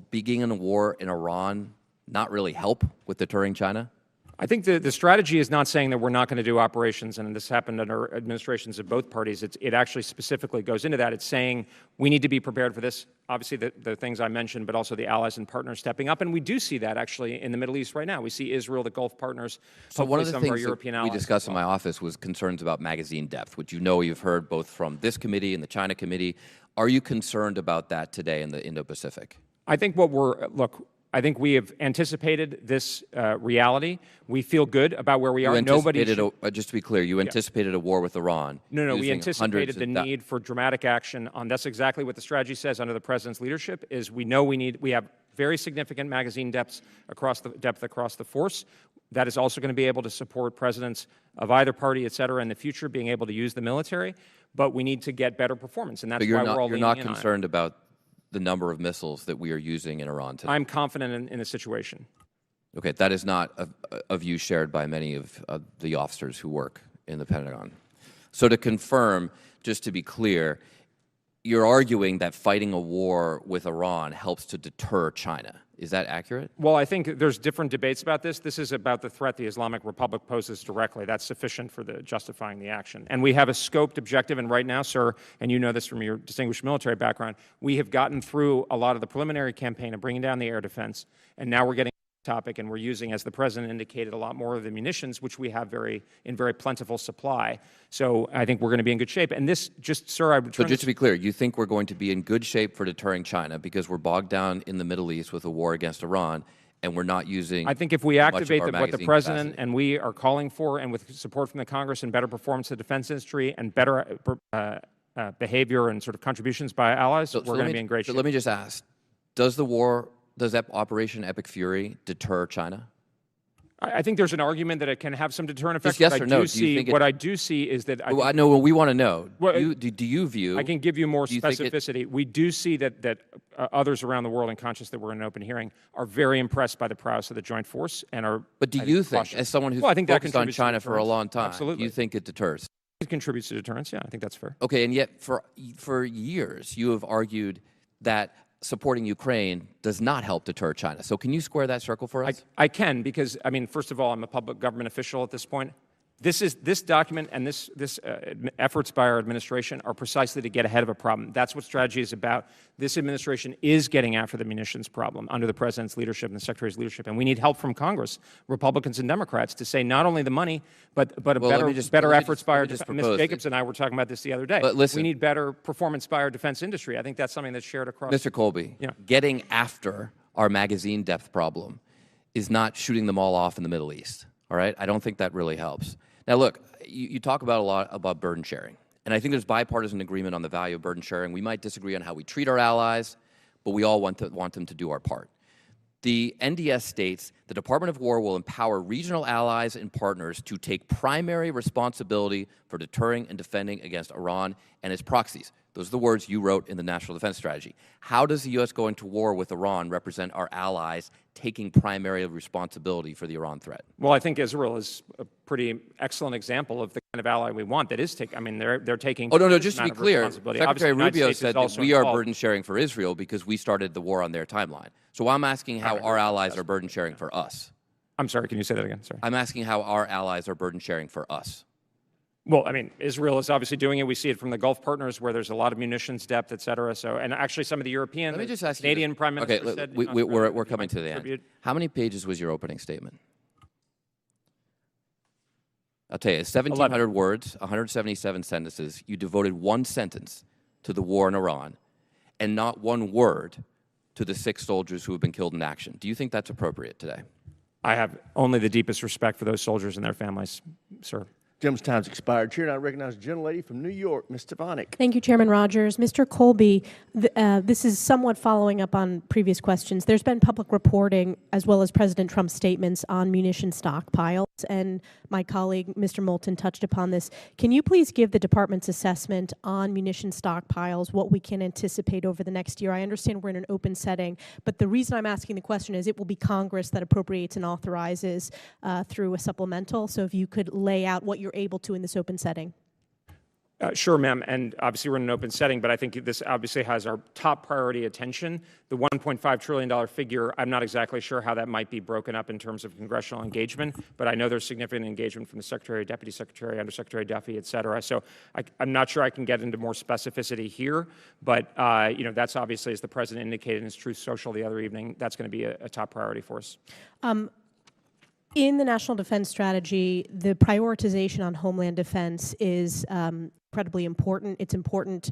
beginning a war in Iran not really help with deterring China? I think the strategy is not saying that we're not going to do operations, and this happened under administrations of both parties. It actually specifically goes into that. It's saying we need to be prepared for this. Obviously, the things I mentioned, but also the allies and partners stepping up. And we do see that actually in the Middle East right now. We see Israel, the Gulf partners, so one of the some things of our European that allies. We discussed in my office was concerns about magazine depth, which you've heard both from this committee and the China committee. Are you concerned about that today in the Indo-Pacific? I think I think we have anticipated this reality. We feel good about where we are. Just to be clear, you anticipated a war with Iran. No, we anticipated the need for dramatic action on. That's exactly what the strategy says under the president's leadership. Is we know we have very significant magazine depth across the force. That is also going to be able to support presidents of either party, et cetera, in the future, being able to use the military. But we need to get better performance, and that's why we're all leaning in on it. You're not concerned about the number of missiles that we are using in Iran today? I'm confident in the situation. Okay, that is not a view shared by many of the officers who work in the Pentagon. So to confirm, just to be clear, you're arguing that fighting a war with Iran helps to deter China. Is that accurate? Well, I think there's different debates about this. This is about the threat the Islamic Republic poses directly. That's sufficient for justifying the action. And we have a scoped objective, and right now, sir, and you know this from your distinguished military background, we have gotten through a lot of the preliminary campaign of bringing down the air defense, and now we're getting topic, and we're using, as the president indicated, a lot more of the munitions, which we have in very plentiful supply. So I think we're going to be in good shape. And this, sir, I would. So just to be clear, you think we're going to be in good shape for deterring China because we're bogged down in the Middle East with a war against Iran, and we're not using. I think if we activate what the president and we are calling for, and with support from the Congress and better performance of the defense industry and better behavior and sort of contributions by allies, we're going to be in great shape. So let me just ask: Does that Operation Epic Fury deter China? I think there's an argument that it can have some deterrent effects. Just yes or no? What I do see is that I know. Well, we want to know. Do you view? I can give you more specificity. We do see that others around the world, and conscious that we're in an open hearing, are very impressed by the prowess of the joint force and are. But do you think, as someone who's focused on China for a long time, absolutely, you think it deters? It contributes to deterrence. Yeah, I think that's fair. Okay, and yet for years you have argued that supporting Ukraine does not help deter China. So can you square that circle for us? I can, because, I mean, first of all, I'm a public government official at this point. This document and this efforts by our administration are precisely to get ahead of a problem. That's what strategy is about. This administration is getting after the munitions problem under the president's leadership and the secretary's leadership, and we need help from Congress, Republicans and Democrats, to say not only the money, but better efforts by our defense. Ms. Jacobs and I were talking about this the other day. But listen, we need better performance by our defense industry. I think that's something that's shared across. Mr. Colby, getting after our magazine depth problem is not shooting them all off in the Middle East. All right, I don't think that really helps. Now, look, you talk about a lot about burden sharing, and I think there's bipartisan agreement on the value of burden sharing. We might disagree on how we treat our allies, but we all want them to do our part. The NDS states the Department of War will empower regional allies and partners to take primary responsibility for deterring and defending against Iran and its proxies. Those are the words you wrote in the National Defense Strategy. How does the U.S. going to war with Iran represent our allies taking primary responsibility for the Iran threat? Well, I think Israel is a pretty excellent example of the kind of ally we want that is taking, I mean, they're taking. Oh, no, just to be clear, responsibility. Secretary Obviously, the Rubio United States said is that also we are involved. burden sharing for Israel because we started the war on their timeline. So I'm asking how our allies are burden sharing for us. I'm sorry, can you say that again? Sorry. I'm asking how our allies are burden sharing for us. Well, I mean, Israel is obviously doing it. We see it from the Gulf partners where there's a lot of munitions depth, et cetera. So, and actually some of the European, Let me just ask Canadian you this. Prime Minister Okay, said. we're coming to the end. How many pages was your opening statement? I'll tell you, 1,700 words, 177 sentences. You devoted one sentence to the war in Iran and not one word to the 6 soldiers who have been killed in action. Do you think that's appropriate today? I have only the deepest respect for those soldiers and their families, sir. Gentleman's time's expired. Chair, and I recognize the gentlelady from New York, Ms. Stefanik. Thank you, Chairman Rogers. Mr. Colby, this is somewhat following up on previous questions. There's been public reporting, as well as President Trump's statements on munition stockpiles, and my colleague, Mr. Moulton, touched upon this. Can you please give the department's assessment on munition stockpiles, what we can anticipate over the next year? I understand we're in an open setting, but the reason I'm asking the question is it will be Congress that appropriates and authorizes through a supplemental. So if you could lay out what you're able to in this open setting. Sure, ma'am, and obviously we're in an open setting, but I think this obviously has our top priority attention. The $1.5 trillion figure, I'm not exactly sure how that might be broken up in terms of congressional engagement, but I know there's significant engagement from the Secretary, Deputy Secretary, Undersecretary Duffy, et cetera. So I'm not sure I can get into more specificity here, but you know, that's obviously, as the President indicated in his Truth Social the other evening, that's going to be a top priority for us. In the National Defense Strategy, the prioritization on Homeland Defense is incredibly important. It's important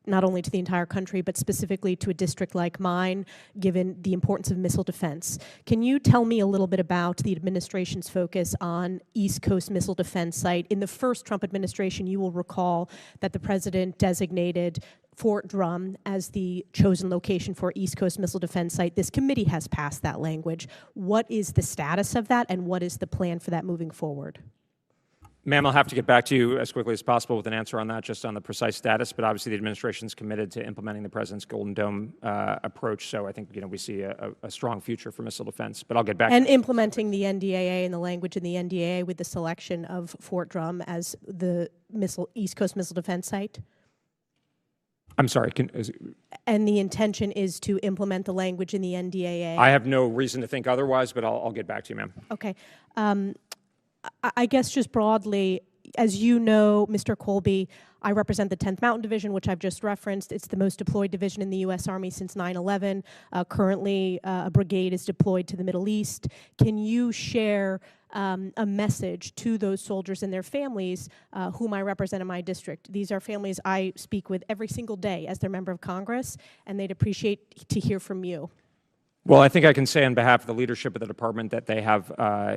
not only to the entire country, but specifically to a district like mine, given the importance of missile defense. Can you tell me a little bit about the administration's focus on East Coast Missile Defense Site? In the first Trump administration, you will recall that the President designated Fort Drum as the chosen location for East Coast Missile Defense Site. This committee has passed that language. What is the status of that, and what is the plan for that moving forward? Ma'am, I'll have to get back to you as quickly as possible with an answer on that, just on the precise status, but obviously the administration is committed to implementing the President's Golden Dome approach, so I think, you know, we see a strong future for missile defense, but I'll get back to you. And implementing the NDAA and the language in the NDAA with the selection of Fort Drum as the East Coast Missile Defense Site? I'm sorry. And the intention is to implement the language in the NDAA? I have no reason to think otherwise, but I'll get back to you, ma'am. Okay. I guess just broadly, as you know, Mr. Colby, I represent the 10th Mountain Division, which I've just referenced. It's the most deployed division in the U.S. Army since 9/11. Currently, a brigade is deployed to the Middle East. Can you share a message to those soldiers and their families whom I represent in my district? These are families I speak with every single day as their member of Congress, and they'd appreciate to hear from you. Well, I think I can say on behalf of the leadership of the department that they have,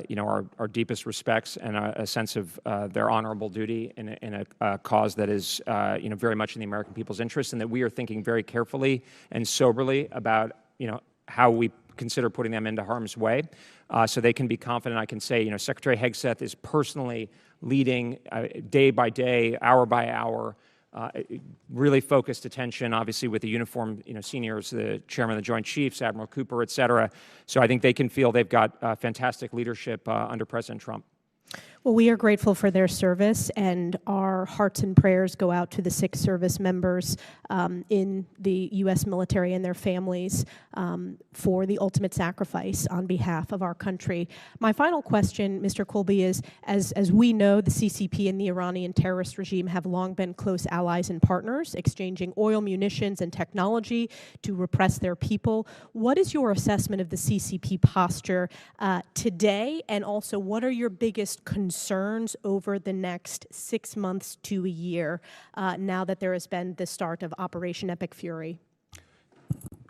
you know, our deepest respects and a sense of their honorable duty in a cause that is, you know, very much in the American people's interest, and that we are thinking very carefully and soberly about, you know, how we consider putting them into harm's way, so they can be confident. I can say, you know, Secretary Hegseth is personally leading day by day, hour by hour, really focused attention, obviously, with the uniformed, you know, seniors, the chairman of the Joint Chiefs, Admiral Cooper, et cetera. So I think they can feel they've got fantastic leadership under President Trump. Well, we are grateful for their service, and our hearts and prayers go out to the 6 service members in the U.S. military and their families for the ultimate sacrifice on behalf of our country. My final question, Mr. Colby, is, as we know, the CCP and the Iranian terrorist regime have long been close allies and partners, exchanging oil, munitions, and technology to repress their people. What is your assessment of the CCP posture today, and also what are your biggest concerns over the next 6 months to a year now that there has been the start of Operation Epic Fury?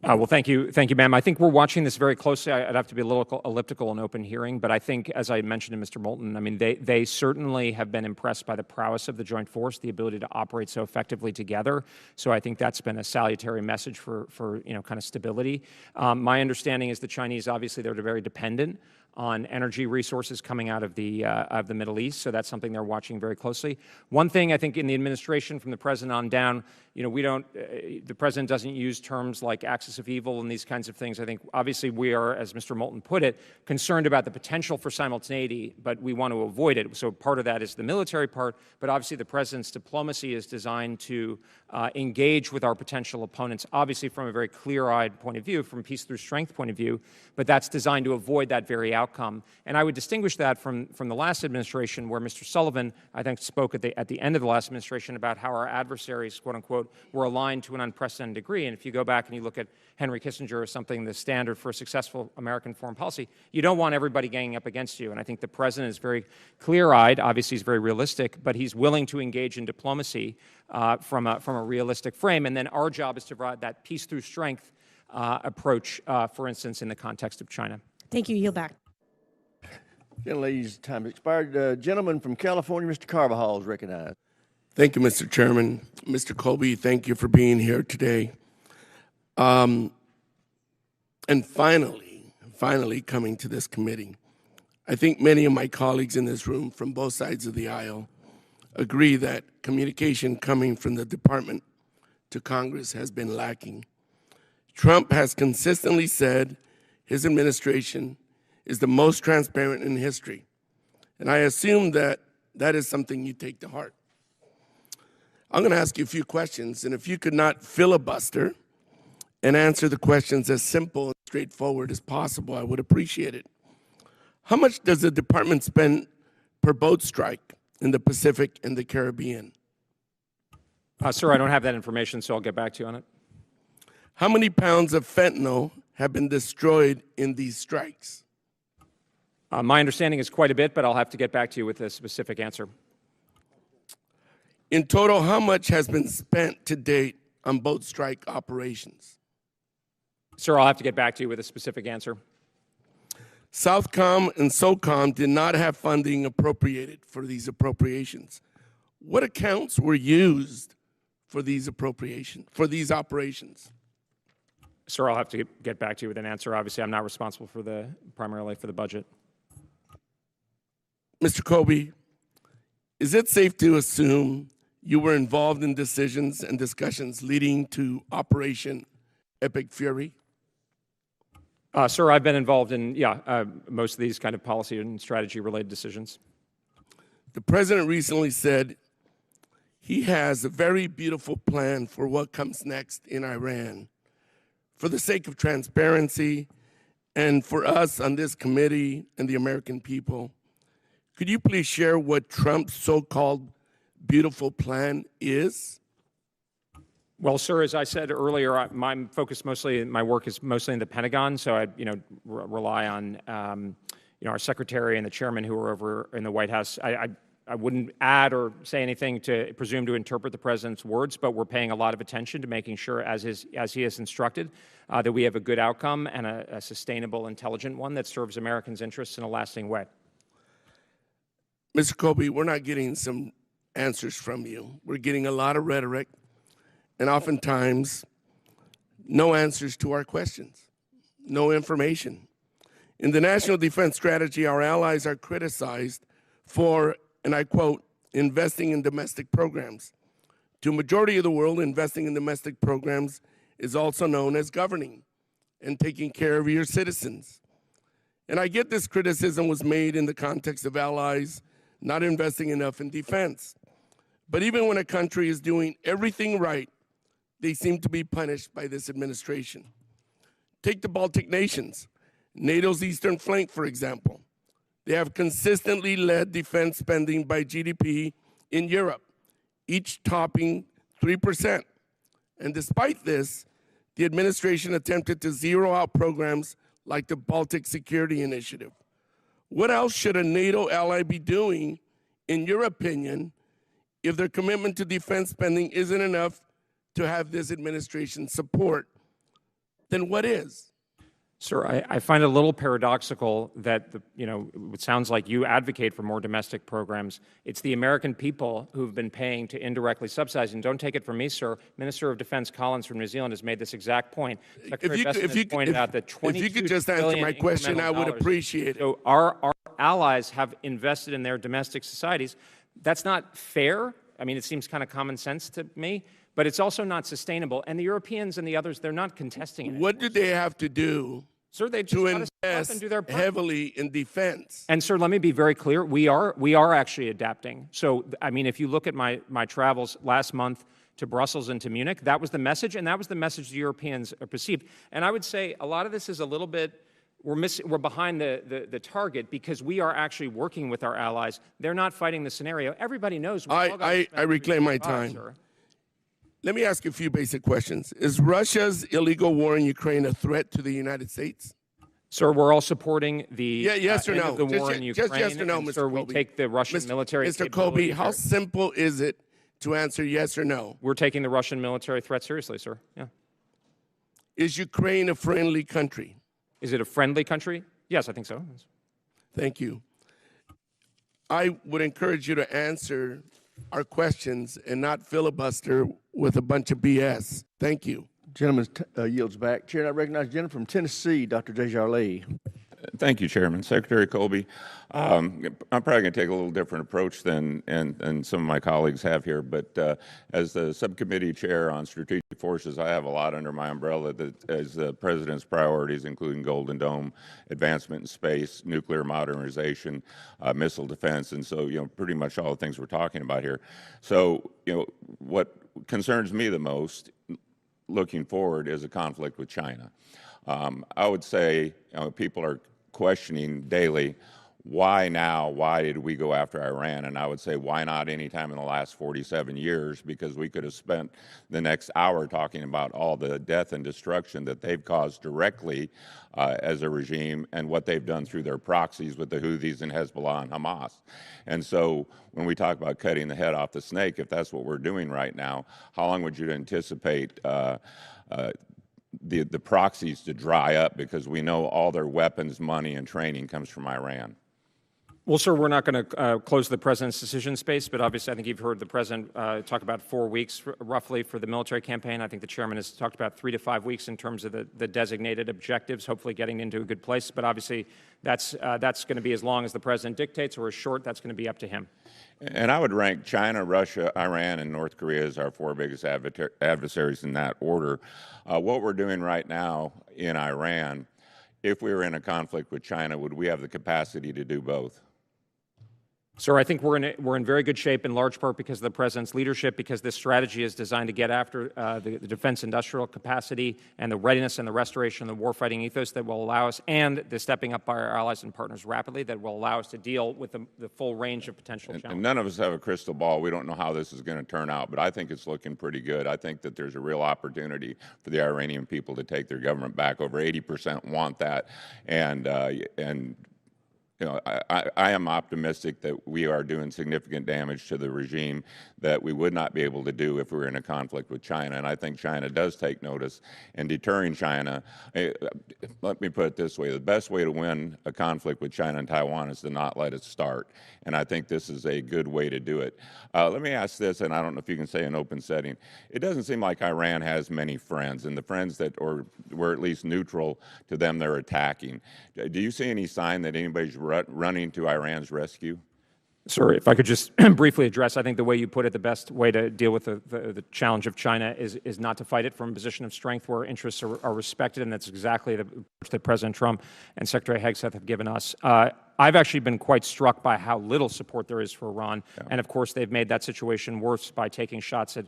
Well, thank you, ma'am. I think we're watching this very closely. I'd have to be a little elliptical in open hearing, but I think, as I mentioned to Mr. Moulton, I mean, they certainly have been impressed by the prowess of the joint force, the ability to operate so effectively together. So I think that's been a salutary message for kind of stability. My understanding is the Chinese, obviously, they're very dependent on energy resources coming out of the Middle East, so that's something they're watching very closely. One thing I think in the administration, from the president on down, the president doesn't use terms like axis of evil and these kinds of things. I think obviously we are, as Mr. Moulton put it, concerned about the potential for simultaneity, but we want to avoid it. So part of that is the military part, but obviously the president's diplomacy is designed to engage with our potential opponents, obviously from a very clear-eyed point of view, from peace through strength point of view, but that's designed to avoid that very outcome. And I would distinguish that from the last administration, where Mr. Sullivan, I think, spoke at the end of the last administration about how our adversaries, quote unquote, were aligned to an unprecedented degree. And if you go back and you look at Henry Kissinger as something, the standard for a successful American foreign policy, you don't want everybody ganging up against you. And I think the president is very clear-eyed. Obviously, he's very realistic, but he's willing to engage in diplomacy from a realistic frame. And then our job is to provide that peace through strength approach, for instance, in the context of China. Thank you. Yield back. Again, ladies, time has expired. Gentleman from California, Mr. Carvajal, is recognized. Thank you, Mr. Chairman. Mr. Colby, thank you for being here today. And finally coming to this committee. I think many of my colleagues in this room from both sides of the aisle agree that communication coming from the department to Congress has been lacking. Trump has consistently said his administration is the most transparent in history. And I assume that that is something you take to heart. I'm going to ask you a few questions, and if you could not filibuster and answer the questions as simple and straightforward as possible, I would appreciate it. How much does the department spend per boat strike in the Pacific and the Caribbean? Sir, I don't have that information, so I'll get back to you on it. How many pounds of fentanyl have been destroyed in these strikes? My understanding is quite a bit, but I'll have to get back to you with a specific answer. In total, how much has been spent to date on boat strike operations? Sir, I'll have to get back to you with a specific answer. Southcom and SOCOM did not have funding appropriated for these appropriations. What accounts were used for these operations? Sir, I'll have to get back to you with an answer. Obviously, I'm not responsible primarily for the budget. Mr. Colby, is it safe to assume you were involved in decisions and discussions leading to Operation Epic Fury? Sir, I've been involved in, most of these kind of policy and strategy-related decisions. The president recently said he has a very beautiful plan for what comes next in Iran. For the sake of transparency and for us on this committee and the American people, could you please share what Trump's so-called beautiful plan is? Well, sir, as I said earlier, my work is mostly in the Pentagon, so I, rely on, our secretary and the chairman who are over in the White House. I wouldn't add or say anything to presume to interpret the president's words, but we're paying a lot of attention to making sure, as he has instructed, that we have a good outcome and a sustainable, intelligent one that serves Americans' interests in a lasting way. Mr. Colby, we're not getting some answers from you. We're getting a lot of rhetoric and oftentimes no answers to our questions, no information. In the National Defense Strategy, our allies are criticized for, and I quote, investing in domestic programs. To a majority of the world, investing in domestic programs is also known as governing and taking care of your citizens. And I get this criticism was made in the context of allies not investing enough in defense. But even when a country is doing everything right, they seem to be punished by this administration. Take the Baltic nations, NATO's eastern flank, for example. They have consistently led defense spending by GDP in Europe, each topping 3%. And despite this, the administration attempted to zero out programs like the Baltic Security Initiative. What else should a NATO ally be doing, in your opinion, if their commitment to defense spending isn't enough to have this administration's support? then what is? Sir, I find it a little paradoxical that, it sounds like you advocate for more domestic programs. It's the American people who've been paying to indirectly subsidize. And don't take it from me, sir. Minister of Defense Collins from New Zealand has made this exact point. Secretary Bessent has pointed out that $22 if you could just answer my question, I would appreciate it. So our allies have invested in their domestic societies. That's not fair. I mean, it seems kind of common sense to me. But it's also not sustainable. And the Europeans and the others, they're not contesting it. What do they have to do sir, they to invest heavily in defense? And sir, let me be very clear. We are actually adapting. So, I mean, if you look at my travels last month to Brussels and to Munich, that was the message, and that was the message the Europeans perceived. And I would say a lot of this is a little bit, we're behind the target because we are actually working with our allies. They're not fighting the scenario. Everybody knows. I reclaim my time. Sir. Let me ask you a few basic questions. Is Russia's illegal war in Ukraine a threat to the United States? Sir, we're all supporting the yes or end no? of the war in Ukraine. Just yes or no, and, Mr. sir, Colby. We take the Russian military Mr. Colby, how simple is it to answer yes or no? We're taking the Russian military threat seriously, sir. Yeah. Is Ukraine a friendly country? Is it a friendly country? Yes, I think so. Thank you. I would encourage you to answer our questions and not filibuster with a bunch of BS. Thank you. Gentleman yields back. Chair, I recognize the gentleman from Tennessee, Dr. Desjardins. Thank you, Chairman. Secretary Colby, I'm probably going to take a little different approach than some of my colleagues have here, but as the subcommittee chair on strategic forces, I have a lot under my umbrella that as the President's priorities, including Golden Dome, advancement in space, nuclear modernization, missile defense, and so, pretty much all the things we're talking about here. So, what concerns me the most looking forward is a conflict with China. I would say people are questioning daily, why now? Why did we go after Iran? And I would say, why not any time in the last 47 years? Because we could have spent the next hour talking about all the death and destruction that they've caused directly as a regime and what they've done through their proxies with the Houthis and Hezbollah and Hamas. And so when we talk about cutting the head off the snake, if that's what we're doing right now, how long would you anticipate the proxies to dry up, because we know all their weapons, money, and training comes from Iran? Well, sir, we're not going to close the President's decision space, but obviously I think you've heard the President talk about 4 weeks roughly for the military campaign. I think the Chairman has talked about 3 to 5 weeks in terms of the designated objectives, hopefully getting into a good place. But obviously that's going to be as long as the President dictates, or as short, that's going to be up to him. And I would rank China, Russia, Iran, and North Korea as our 4 biggest adversaries in that order. What we're doing right now in Iran, if we were in a conflict with China, would we have the capacity to do both? Sir, I think we're in very good shape, in large part because of the President's leadership, because this strategy is designed to get after the defense industrial capacity and the readiness and the restoration of the warfighting ethos that will allow us, and the stepping up by our allies and partners rapidly that will allow us to deal with the full range of potential challenges. And none of us have a crystal ball. We don't know how this is going to turn out, but I think it's looking pretty good. I think that there's a real opportunity for the Iranian people to take their government back. Over 80% want that, and I am optimistic that we are doing significant damage to the regime that we would not be able to do if we were in a conflict with China. And I think China does take notice. And deterring China, let me put it this way, the best way to win a conflict with China and Taiwan is to not let it start. And I think this is a good way to do it. Let me ask this, and I don't know if you can say in open setting. It doesn't seem like Iran has many friends, and the friends that were at least neutral to them they're attacking. Do you see any sign that anybody's running to Iran's rescue? Sir, if I could just briefly address, I think the way you put it, the best way to deal with the challenge of China is not to fight it from a position of strength where interests are respected, and that's exactly the approach that President Trump and Secretary Hegseth have given us. I've actually been quite struck by how little support there is for Iran, and of course they've made that situation worse by taking shots at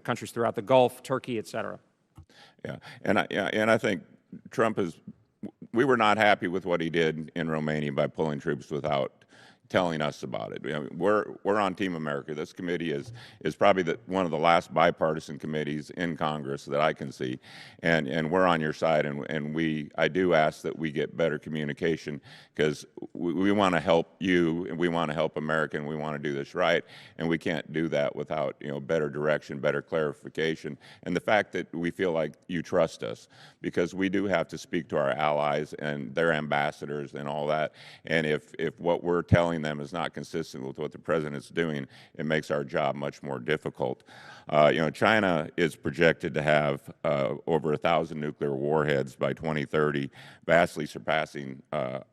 countries throughout the Gulf, Turkey, et cetera. Yeah, and I think Trump we were not happy with what he did in Romania by pulling troops without telling us about it. We're on Team America. This committee is probably one of the last bipartisan committees in Congress that I can see, and we're on your side. And I do ask that we get better communication, because we want to help you, and we want to help America, and we want to do this right, and we can't do that without better direction, better clarification, and the fact that we feel like you trust us, because we do have to speak to our allies and their ambassadors and all that. And if what we're telling them is not consistent with what the president's doing, it makes our job much more difficult. China is projected to have over 1,000 nuclear warheads by 2030, vastly surpassing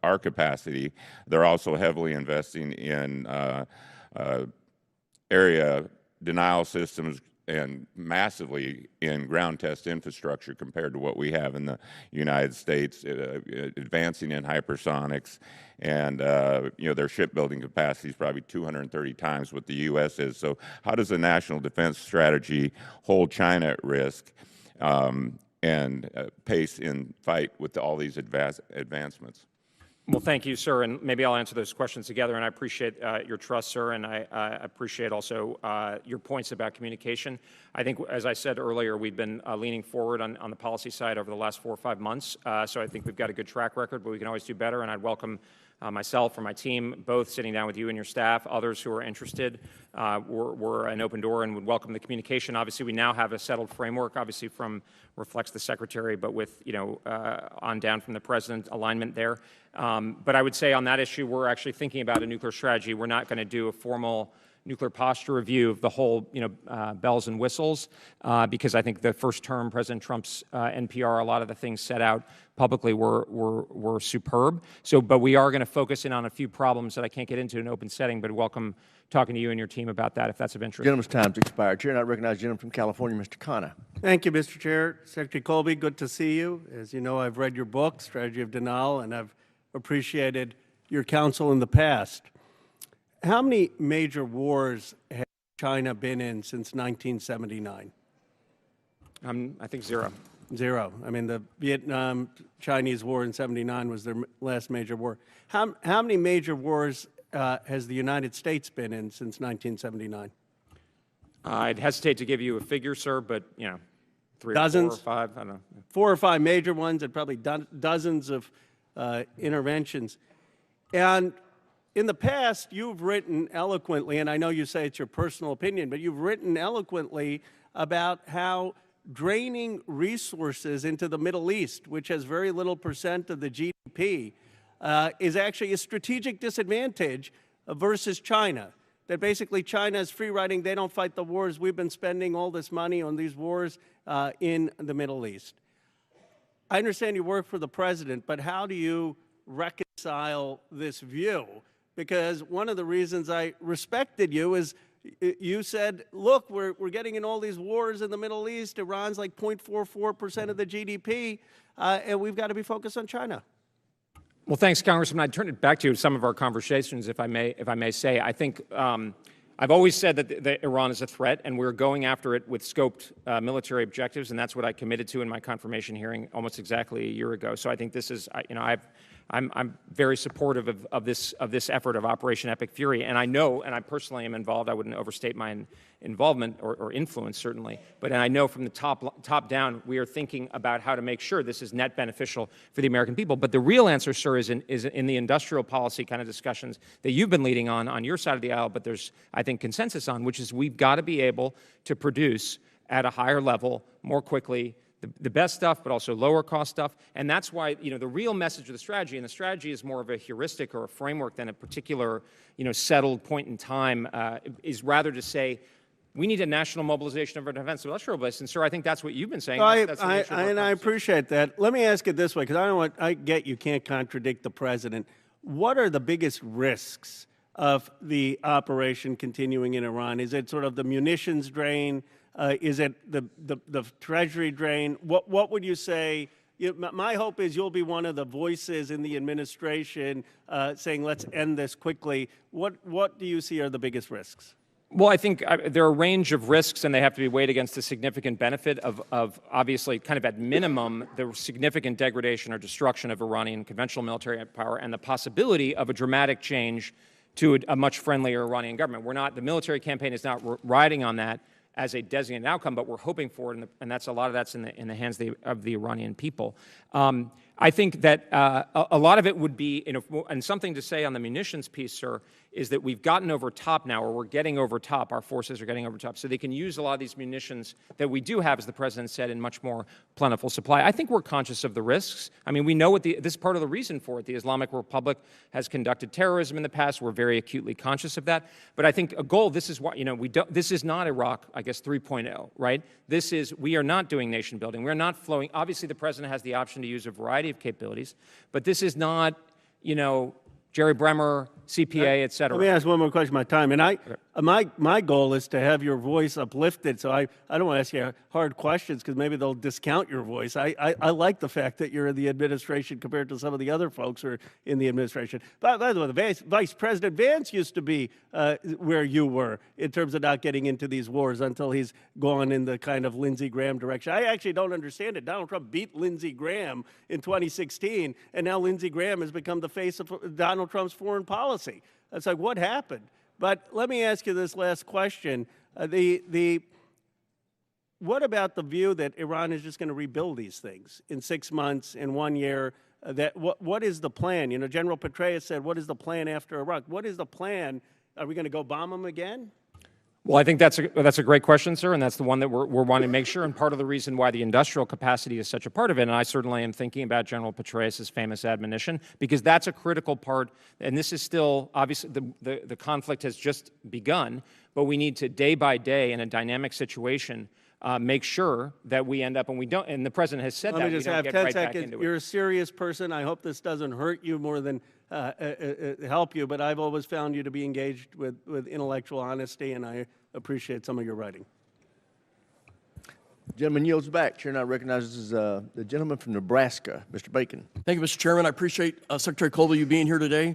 our capacity. They're also heavily investing in area denial systems and massively in ground test infrastructure compared to what we have in the United States, advancing in hypersonics, and their shipbuilding capacity is probably 230 times what the U.S. is. So how does the national defense strategy hold China at risk and pace in fight with all these advancements? Well, thank you, sir, and maybe I'll answer those questions together, and I appreciate your trust, sir, and I appreciate also your points about communication. I think, as I said earlier, we've been leaning forward on the policy side over the last 4 or 5 months, so I think we've got a good track record, but we can always do better, and I'd welcome myself or my team both sitting down with you and your staff, others who are interested. We're an open door and would welcome the communication. Obviously, we now have a settled framework, obviously reflects the Secretary, but with, on down from the President, alignment there. But I would say on that issue, we're actually thinking about a nuclear strategy. We're not going to do a formal nuclear posture review of the whole, bells and whistles, because I think the first term, President Trump's NPR, a lot of the things set out publicly were superb. But we are going to focus in on a few problems that I can't get into in an open setting, but welcome talking to you and your team about that if that's of interest. Gentleman's time's expired. Chair, and I recognize the gentleman from California, Mr. Khanna. Thank you, Mr. Chair. Secretary Colby, good to see you. As you know, I've read your book, Strategy of Denial, and I've appreciated your counsel in the past. How many major wars has China been in since 1979? I think zero. Zero. I mean, the Vietnam-Chinese War in '79 was their last major war. How many major wars has the United States been in since 1979? I'd hesitate to give you a figure, sir, but, 3 Dozens? or 4 or 5, I don't know. 4 or 5 major ones and probably dozens of interventions. And in the past, you've written eloquently, and I know you say it's your personal opinion, but you've written eloquently about how draining resources into the Middle East, which has very little % of the GDP, is actually a strategic disadvantage versus China. That basically China is free riding, they don't fight the wars. We've been spending all this money on these wars in the Middle East. I understand you work for the president, but how do you reconcile this view? Because one of the reasons I respected you is you said, look, we're getting in all these wars in the Middle East. Iran's like 0.44% of the GDP, and we've got to be focused on China. Well, thanks, Congressman. I'd turn it back to some of our conversations, if I may say. I think I've always said that Iran is a threat, and we're going after it with scoped military objectives, and that's what I committed to in my confirmation hearing almost exactly a year ago. So I think this is, I'm very supportive of this effort of Operation Epic Fury, and I know, and I personally am involved. I wouldn't overstate my involvement or influence, certainly, but I know from the top down, we are thinking about how to make sure this is net beneficial for the American people. But the real answer, sir, is in the industrial policy kind of discussions that you've been leading on your side of the aisle, but there's, I think, consensus on, which is we've got to be able to produce at a higher level more quickly the best stuff, but also lower cost stuff. And that's why, the real message of the strategy, and the strategy is more of a heuristic or a framework than a particular, settled point in time, is rather to say, we need a national mobilization of our defense industrial base. And, sir, I think that's what you've been saying. I appreciate that. Let me ask it this way, because I get you can't contradict the president. What are the biggest risks of the operation continuing in Iran? Is it sort of the munitions drain? Is it the treasury drain? What would you say? My hope is you'll be one of the voices in the administration saying, let's end this quickly. What do you see are the biggest risks? Well, I think there are a range of risks, and they have to be weighed against the significant benefit of obviously, kind of at minimum, the significant degradation or destruction of Iranian conventional military power and the possibility of a dramatic change to a much friendlier Iranian government. The military campaign is not riding on that as a designated outcome, but we're hoping for it, and that's a lot of that's in the hands of the Iranian people. I think that a lot of it would be, and something to say on the munitions piece, sir, is that we've gotten over top now, or we're getting over top, our forces are getting over top, so they can use a lot of these munitions that we do have, as the President said, in much more plentiful supply. I think we're conscious of the risks. I mean, we know this is part of the reason for it. The Islamic Republic has conducted terrorism in the past. We're very acutely conscious of that. But I think a goal, this is what, this is not Iraq, I guess, 3.0, right? We are not doing nation building. We're not flowing. Obviously, the President has the option to use a variety of capabilities, but this is not, Jerry Bremer, CPA, et cetera. Let me ask one more question, my time. And my goal is to have your voice uplifted, so I don't want to ask you hard questions because maybe they'll discount your voice. I like the fact that you're in the administration compared to some of the other folks who are in the administration. By the way, Vice President Vance used to be where you were in terms of not getting into these wars until he's gone in the kind of Lindsey Graham direction. I actually don't understand it. Donald Trump beat Lindsey Graham in 2016, and now Lindsey Graham has become the face of Donald Trump's foreign policy. It's like, what happened? But let me ask you this last question. What about the view that Iran is just going to rebuild these things in 6 months, in 1 year? What is the plan? General Petraeus said, what is the plan after Iraq? What is the plan? Are we going to go bomb them again? Well, I think that's a great question, sir, and that's the one that we're wanting to make sure, and part of the reason why the industrial capacity is such a part of it, and I certainly am thinking about General Petraeus' famous admonition, because that's a critical part, and this is still, obviously, the conflict has just begun, but we need to, day by day, in a dynamic situation, make sure that we end up, and we don't, and the President has said that, we don't get right back into it. You're a serious person. I hope this doesn't hurt you more than help you, but I've always found you to be engaged with intellectual honesty, and I appreciate some of your writing. Gentleman yields back. Chair now recognizes the gentleman from Nebraska, Mr. Bacon. Thank you, Mr. Chairman. I appreciate Secretary Colby, you being here today.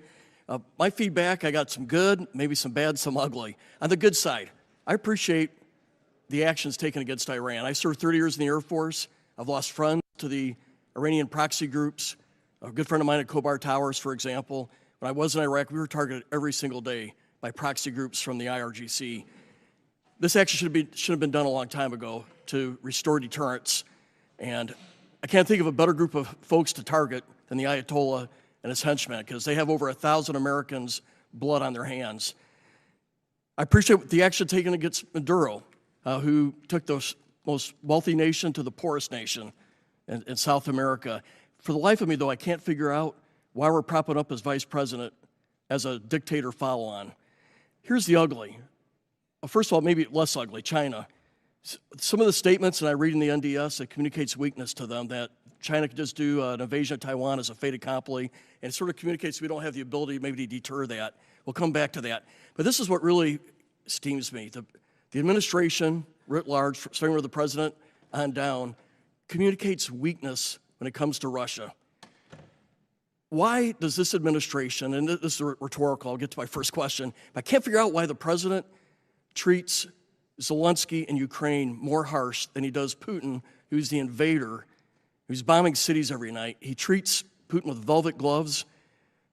My feedback, I got some good, maybe some bad, some ugly. On the good side, I appreciate the actions taken against Iran. I served 30 years in the Air Force. I've lost friends to the Iranian proxy groups. A good friend of mine at Khobar Towers, for example. When I was in Iraq, we were targeted every single day by proxy groups from the IRGC. This action should have been done a long time ago to restore deterrence. And I can't think of a better group of folks to target than the Ayatollah and his henchmen, because they have over 1,000 Americans' blood on their hands. I appreciate the action taken against Maduro, who took the most wealthy nation to the poorest nation in South America. For the life of me, though, I can't figure out why we're propping up his vice president as a dictator follow-on. Here's the ugly. First of all, maybe less ugly, China. Some of the statements that I read in the NDS, it communicates weakness to them, that China could just do an invasion of Taiwan as a fait accompli, and it sort of communicates we don't have the ability maybe to deter that. We'll come back to that. But this is what really steams me. The administration, writ large, starting with the president on down, communicates weakness when it comes to Russia. Why does this administration, and this is rhetorical, I'll get to my first question, but I can't figure out why the president treats Zelensky in Ukraine more harsh than he does Putin, who's the invader, who's bombing cities every night. He treats Putin with velvet gloves,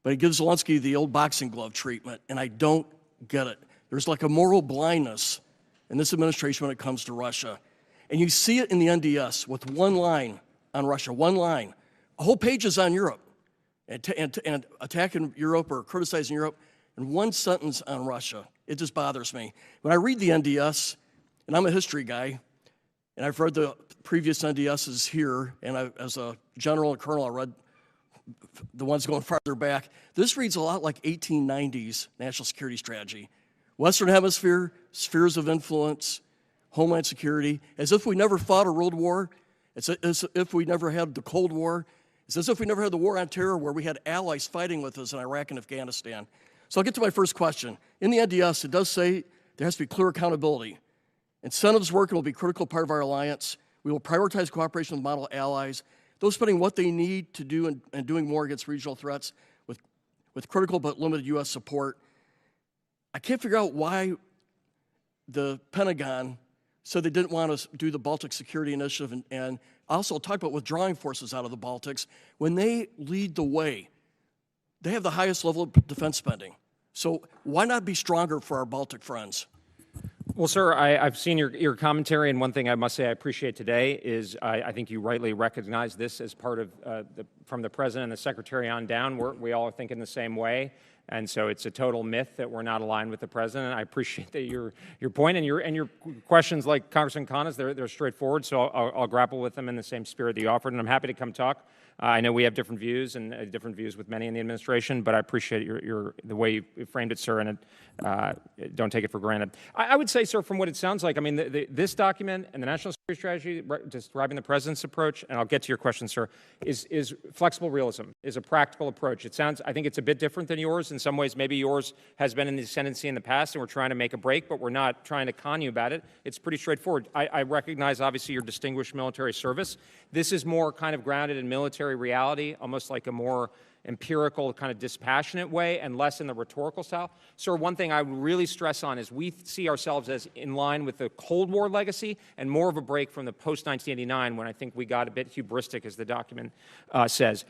but he gives Zelensky the old boxing glove treatment, and I don't get it. There's like a moral blindness in this administration when it comes to Russia. And you see it in the NDS with one line on Russia, one line. A whole page is on Europe, and attacking Europe or criticizing Europe, and one sentence on Russia. It just bothers me. When I read the NDS, and I'm a history guy, and I've read the previous NDSs here, and as a general and colonel, I read the ones going farther back. This reads a lot like 1890s national security strategy. Western Hemisphere, spheres of influence, homeland security, as if we never fought a world war. It's as if we never had the Cold War. It's as if we never had the war on terror where we had allies fighting with us in Iraq and Afghanistan. So I'll get to my first question. In the NDS, it does say there has to be clear accountability. Incentives work will be a critical part of our alliance. We will prioritize cooperation with model allies, those spending what they need to do and doing more against regional threats with critical but limited U.S. support. I can't figure out why the Pentagon said they didn't want to do the Baltic Security Initiative and also talk about withdrawing forces out of the Baltics when they lead the way. They have the highest level of defense spending. So why not be stronger for our Baltic friends? Well, sir, I've seen your commentary, and one thing I must say I appreciate today is I think you rightly recognize this as part of from the President and the Secretary on down. We all are thinking the same way, and so it's a total myth that we're not aligned with the President. I appreciate that your point and your questions, like Congressman Khanna's, they're straightforward. So I'll grapple with them in the same spirit that you offered, and I'm happy to come talk. I know we have different views and different views with many in the administration, but I appreciate the way you framed it, sir, and don't take it for granted. I would say, sir, from what it sounds like, I mean, this document and the National Security Strategy describing the President's approach, and I'll get to your question, sir, is flexible realism, is a practical approach. It sounds, I think it's a bit different than yours. In some ways, maybe yours has been in the ascendancy in the past, and we're trying to make a break, but we're not trying to con you about it. It's pretty straightforward. I recognize, obviously, your distinguished military service. This is more kind of grounded in military reality, almost like a more empirical, kind of dispassionate way, and less in the rhetorical style. Sir, one thing I would really stress on is we see ourselves as in line with the Cold War legacy and more of a break from the post-1989, when I think we got a bit hubristic, as the document says.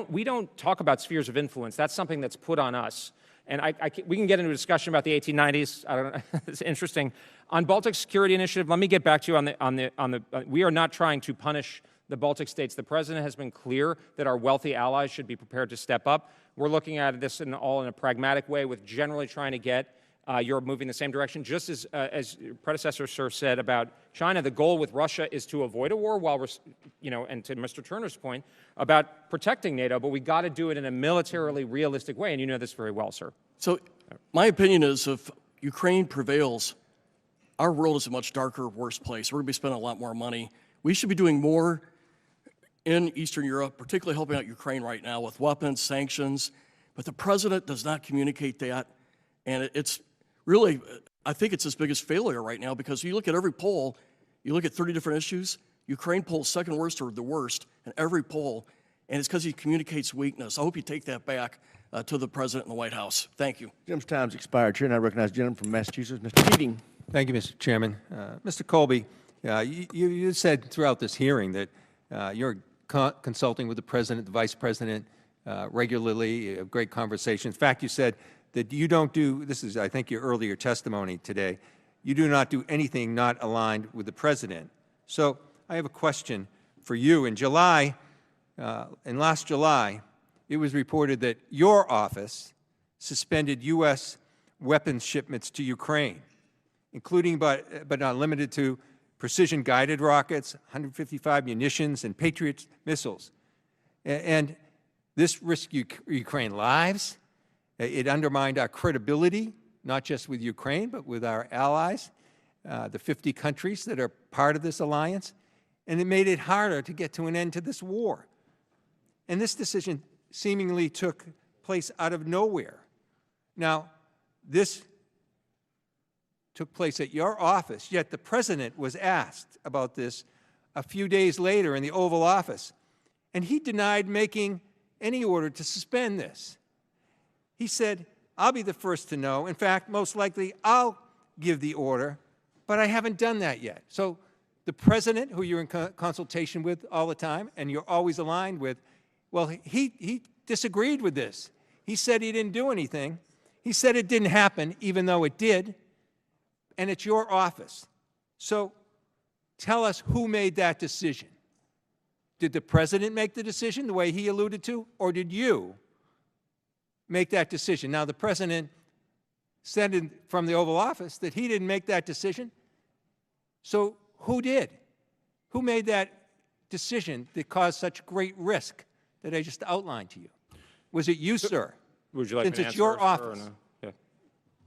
We don't talk about spheres of influence. That's something that's put on us. And we can get into a discussion about the 1890s. I don't know. It's interesting. On Baltic Security Initiative, let me get back to you we are not trying to punish the Baltic states. The President has been clear that our wealthy allies should be prepared to step up. We're looking at this all in a pragmatic way, with generally trying to get Europe moving in the same direction. Just as your predecessor, sir, said about China, the goal with Russia is to avoid a war, while we're, and to Mr. Turner's point about protecting NATO, but we got to do it in a militarily realistic way, and you know this very well, sir. So my opinion is, if Ukraine prevails, our world is a much darker, worse place. We're going to be spending a lot more money. We should be doing more in Eastern Europe, particularly helping out Ukraine right now with weapons, sanctions, but the President does not communicate that, and it's really, I think it's his biggest failure right now, because you look at every poll, you look at 30 different issues, Ukraine polls second worst or the worst in every poll, and it's because he communicates weakness. I hope you take that back to the President and the White House. Thank you. Jim's time's expired. Chair, and I recognize the gentleman from Massachusetts, Mr. Keating. Thank you, Mr. Chairman. Mr. Colby, you said throughout this hearing that you're consulting with the President, the Vice President regularly, great conversations. In fact, you said that you don't do, this is, I think, your earlier testimony today, you do not do anything not aligned with the President. So I have a question for you. In last July, it was reported that your office suspended U.S. weapons shipments to Ukraine, including but not limited to precision-guided rockets, 155 munitions, and Patriot missiles. And this risked Ukraine lives. It undermined our credibility, not just with Ukraine, but with our allies, the 50 countries that are part of this alliance. And it made it harder to get to an end to this war. And this decision seemingly took place out of nowhere. Now, this took place at your office, yet the President was asked about this a few days later in the Oval Office, and he denied making any order to suspend this. He said, I'll be the first to know. In fact, most likely I'll give the order, but I haven't done that yet. So the President, who you're in consultation with all the time and you're always aligned with, well, he disagreed with this. He said he didn't do anything. He said it didn't happen, even though it did. And it's your office. So tell us who made that decision. Did the President make the decision the way he alluded to, or did you make that decision? Now, the President said from the Oval Office that he didn't make that decision. So who did? Who made that decision that caused such great risk that I just outlined to you? Was it you, sir? Would you like me to answer? Since it's your office. Or no?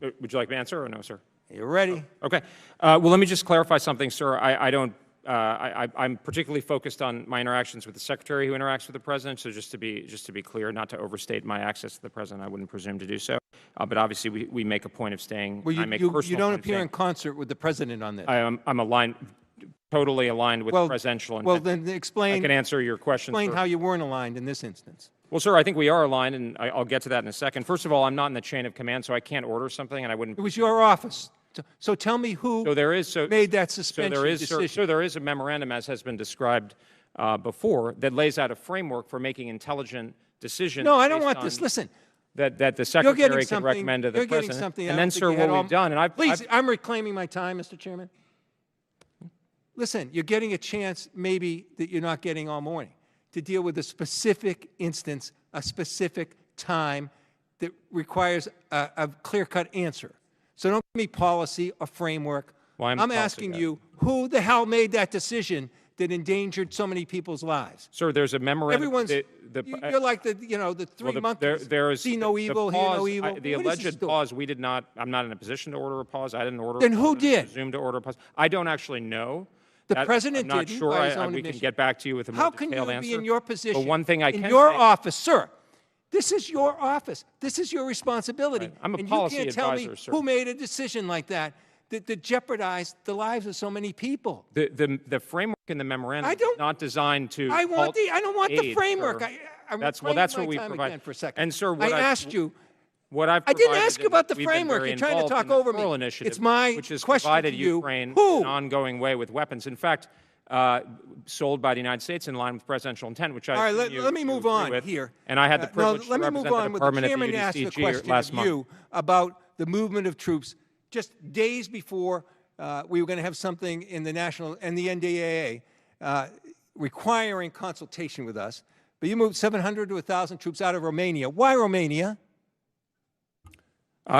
Yeah. Would you like me to answer or no, sir? You're ready. Okay. Well, let me just clarify something, sir. I'm particularly focused on my interactions with the Secretary who interacts with the President. So just to be clear, not to overstate my access to the President, I wouldn't presume to do so. But obviously, we make a point of staying. Well, you don't appear in concert with the President on this. I'm aligned, totally aligned with the presidential. Well, then explain. I can answer your question. Explain how you weren't aligned in this instance. Well, sir, I think we are aligned, and I'll get to that in a second. First of all, I'm not in the chain of command, so I can't order something, and I wouldn't. It was your office. So tell me who made that suspension decision. So there is a memorandum, as has been described before, that lays out a framework for making intelligent decisions. No, I don't want this. Listen, that the You're secretary getting could something. recommend to the You're getting president. something. And then, sir, what we've done, and Please, I'm reclaiming my time, Mr. Chairman. Listen, you're getting a chance maybe that you're not getting all morning to deal with a specific instance, a specific time that requires a clear-cut answer. So don't give me policy or framework. Well, I'm asking you, who the hell made that decision that endangered so many people's lives? Sir, there's a memorandum. Everyone's, you're like the three monkeys. See no evil, hear no evil. The What is this alleged story? pause, we did not, I'm not in a position to order a pause. I didn't order Then a who pause. did? Presumed to order a pause. I don't actually know. The That- president I'm not didn't sure. by his own we can admission. get back to you with a more How can detailed you answer. be in your position, But one thing I in can your say- office, sir? This is your office. This is your responsibility. Right. I'm a and policy you can't tell advisor, me sir. who made a decision like that that jeopardized the lives of so many people. The framework in the memorandum I don't- is not designed to. I halt don't want the aid, framework. sir. I'm that's reclaiming that's my what we time provide. again for a second. And sir, I asked you. What I've I didn't provided, ask you about the we've been framework. very You're trying to involved talk in the over me. Pearl Initiative, It's my which has question provided to you. Ukraine Who? in an ongoing way with weapons. In fact, sold by the United States in line with presidential intent, which I All right, assume let me you move agree on with. here. And I had the privilege let to me move represent on the with department the at the chairman asked a UDCG question last of month. you about the movement of troops just days before we were going to have something in the national and the NDAA requiring consultation with us. But you moved 700 to 1,000 troops out of Romania. Why Romania?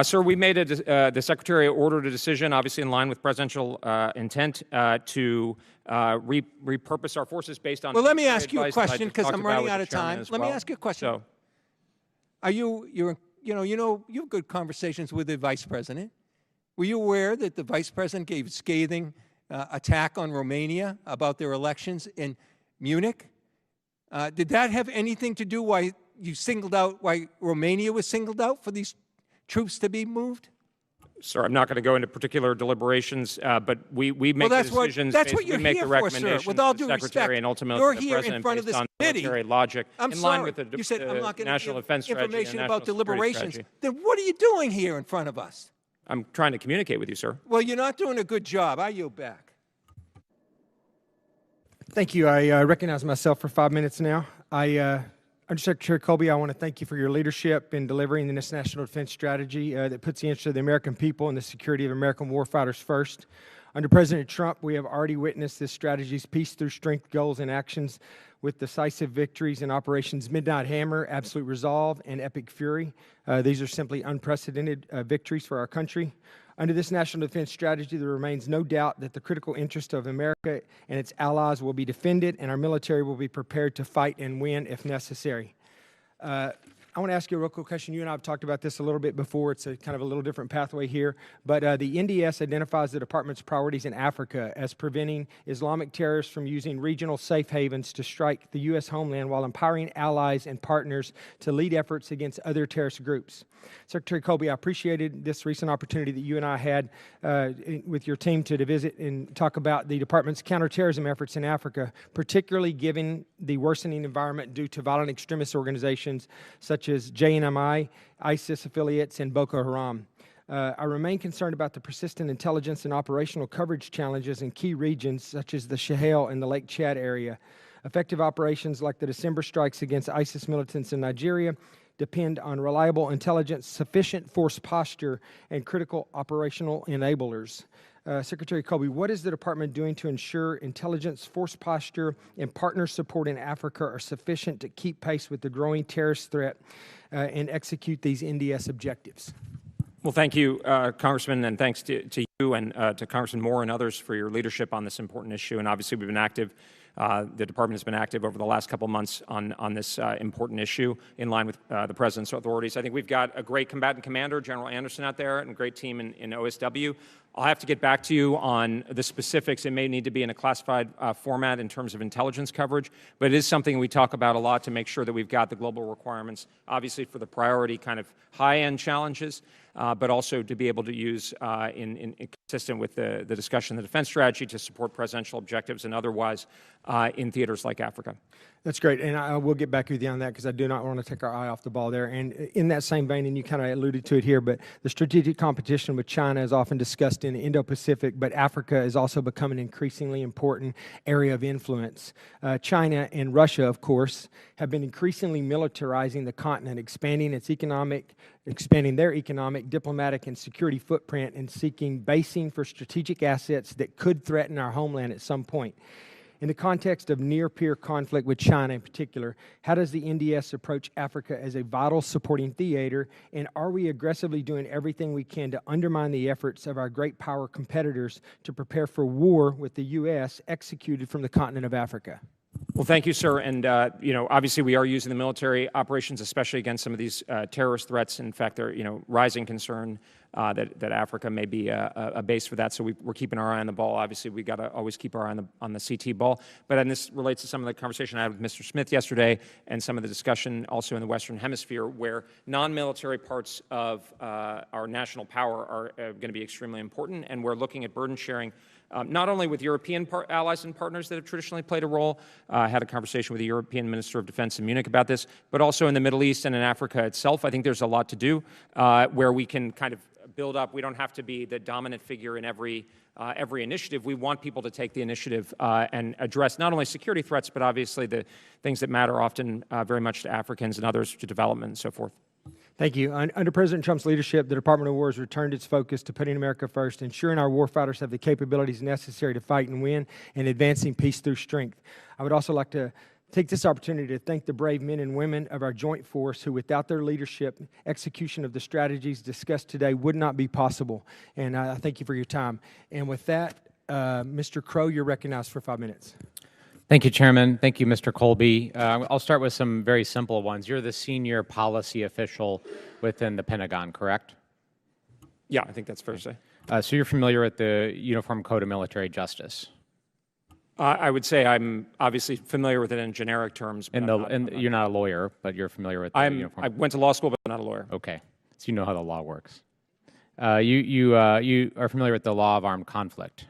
Sir, we made the Secretary ordered a decision, obviously in line with presidential intent, to repurpose our forces based on. Well, let me ask you a advice that I question just because talked I'm about running with out the of chairman time. as Let me well. ask you a question. So, Are you have good conversations with the vice president? Were you aware that the vice president gave scathing attack on Romania about their elections in Munich? Did that have anything to do why Romania was singled out for these troops to be moved? Sir, I'm not going to go into particular deliberations, but we make the decisions. That's what you're we make here the for, sir. recommendations With all to due the Secretary respect, and ultimately you're to the here President in front of based this on committee. military logic I'm in sorry. line with the You said I'm not going to national give defense strategy information and about national security deliberations. strategy. Then what are you doing here in front of us? I'm trying to communicate with you, sir. Well, you're not doing a good job. I yield back. Thank you. I recognize myself for 5 minutes now. Undersecretary Colby, I want to thank you for your leadership in delivering this national defense strategy that puts the interests of the American people and the security of American warfighters first. Under President Trump, we have already witnessed this strategy's peace through strength goals and actions with decisive victories in Operations Midnight Hammer, Absolute Resolve, and Epic Fury. These are simply unprecedented victories for our country. Under this national defense strategy, there remains no doubt that the critical interest of America and its allies will be defended, and our military will be prepared to fight and win if necessary. I want to ask you a real quick question. You and I have talked about this a little bit before. It's a kind of a little different pathway here. But the NDS identifies the department's priorities in Africa as preventing Islamic terrorists from using regional safe havens to strike the U.S. homeland while empowering allies and partners to lead efforts against other terrorist groups. Secretary Colby, I appreciated this recent opportunity that you and I had with your team to visit and talk about the department's counterterrorism efforts in Africa, particularly given the worsening environment due to violent extremist organizations such as JNMI, ISIS affiliates, and Boko Haram. I remain concerned about the persistent intelligence and operational coverage challenges in key regions such as the Sahel and the Lake Chad area. Effective operations like the December strikes against ISIS militants in Nigeria depend on reliable intelligence, sufficient force posture, and critical operational enablers. Secretary Colby, what is the department doing to ensure intelligence, force posture, and partner support in Africa are sufficient to keep pace with the growing terrorist threat and execute these NDS objectives? Well, thank you, Congressman, and thanks to you and to Congressman Moore and others for your leadership on this important issue. And obviously, we've been active. The department has been active over the last couple months on this important issue in line with the President's authorities. I think we've got a great combatant commander, General Anderson, out there, and a great team in OSW. I'll have to get back to you on the specifics. It may need to be in a classified format in terms of intelligence coverage, but it is something we talk about a lot to make sure that we've got the global requirements, obviously for the priority kind of high-end challenges, but also to be able to use consistent with the discussion of the defense strategy to support presidential objectives and otherwise in theaters like Africa. That's great, and I will get back with you on that because I do not want to take our eye off the ball there. And in that same vein, and you kind of alluded to it here, but the strategic competition with China is often discussed in the Indo-Pacific, but Africa is also becoming an increasingly important area of influence. China and Russia, of course, have been increasingly militarizing the continent, expanding their economic, diplomatic, and security footprint, and seeking basing for strategic assets that could threaten our homeland at some point. In the context of near-peer conflict with China in particular, how does the NDS approach Africa as a vital supporting theater, and are we aggressively doing everything we can to undermine the efforts of our great power competitors to prepare for war with the U.S. executed from the continent of Africa? Well, thank you, sir. And, obviously we are using the military operations, especially against some of these terrorist threats. In fact, there are, rising concern that Africa may be a base for that. So we're keeping our eye on the ball. Obviously, we've got to always keep our eye on the CT ball. But and this relates to some of the conversation I had with Mr. Smith yesterday and some of the discussion also in the Western Hemisphere, where non-military parts of our national power are going to be extremely important. And we're looking at burden sharing not only with European allies and partners that have traditionally played a role. I had a conversation with the European Minister of Defense in Munich about this, but also in the Middle East and in Africa itself. I think there's a lot to do where we can kind of build up. We don't have to be the dominant figure in every initiative. We want people to take the initiative and address not only security threats, but obviously the things that matter often very much to Africans and others, to development and so forth. Thank you. Under President Trump's leadership, the Department of War has returned its focus to putting America first, ensuring our warfighters have the capabilities necessary to fight and win, and advancing peace through strength. I would also like to take this opportunity to thank the brave men and women of our joint force who, without their leadership, execution of the strategies discussed today would not be possible. And I thank you for your time. And with that, Mr. Crow, you're recognized for 5 minutes. Thank you, Chairman. Thank you, Mr. Colby. I'll start with some very simple ones. You're the senior policy official within the Pentagon, correct? Yeah, I think that's fair to say. So you're familiar with the Uniform Code of Military Justice? I would say I'm obviously familiar with it in generic terms. But you're not a lawyer, but you're familiar with the Uniform. I went to law school, but I'm not a lawyer. Okay, so you know how the law works. You are familiar with the law of armed conflict?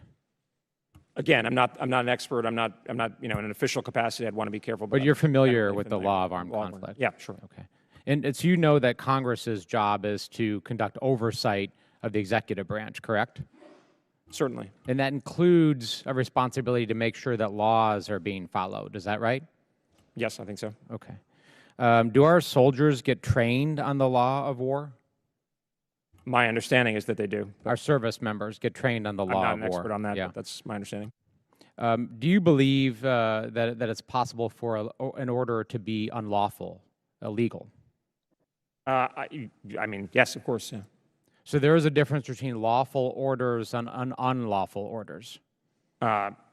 Again, I'm not an expert. I'm not in an official capacity. I'd want to be careful. But you're familiar with the law of armed conflict? Yeah, sure. Okay. And so you know that Congress's job is to conduct oversight of the executive branch, correct? Certainly. And that includes a responsibility to make sure that laws are being followed. Is that right? Yes, I think so. Okay. Do our soldiers get trained on the law of war? My understanding is that they do. Our service members get trained on the law of war. I'm not an expert on that, but that's my understanding. Do you believe that it's possible for an order to be unlawful, illegal? I mean, yes, of course. Yeah. So there is a difference between lawful orders and unlawful orders?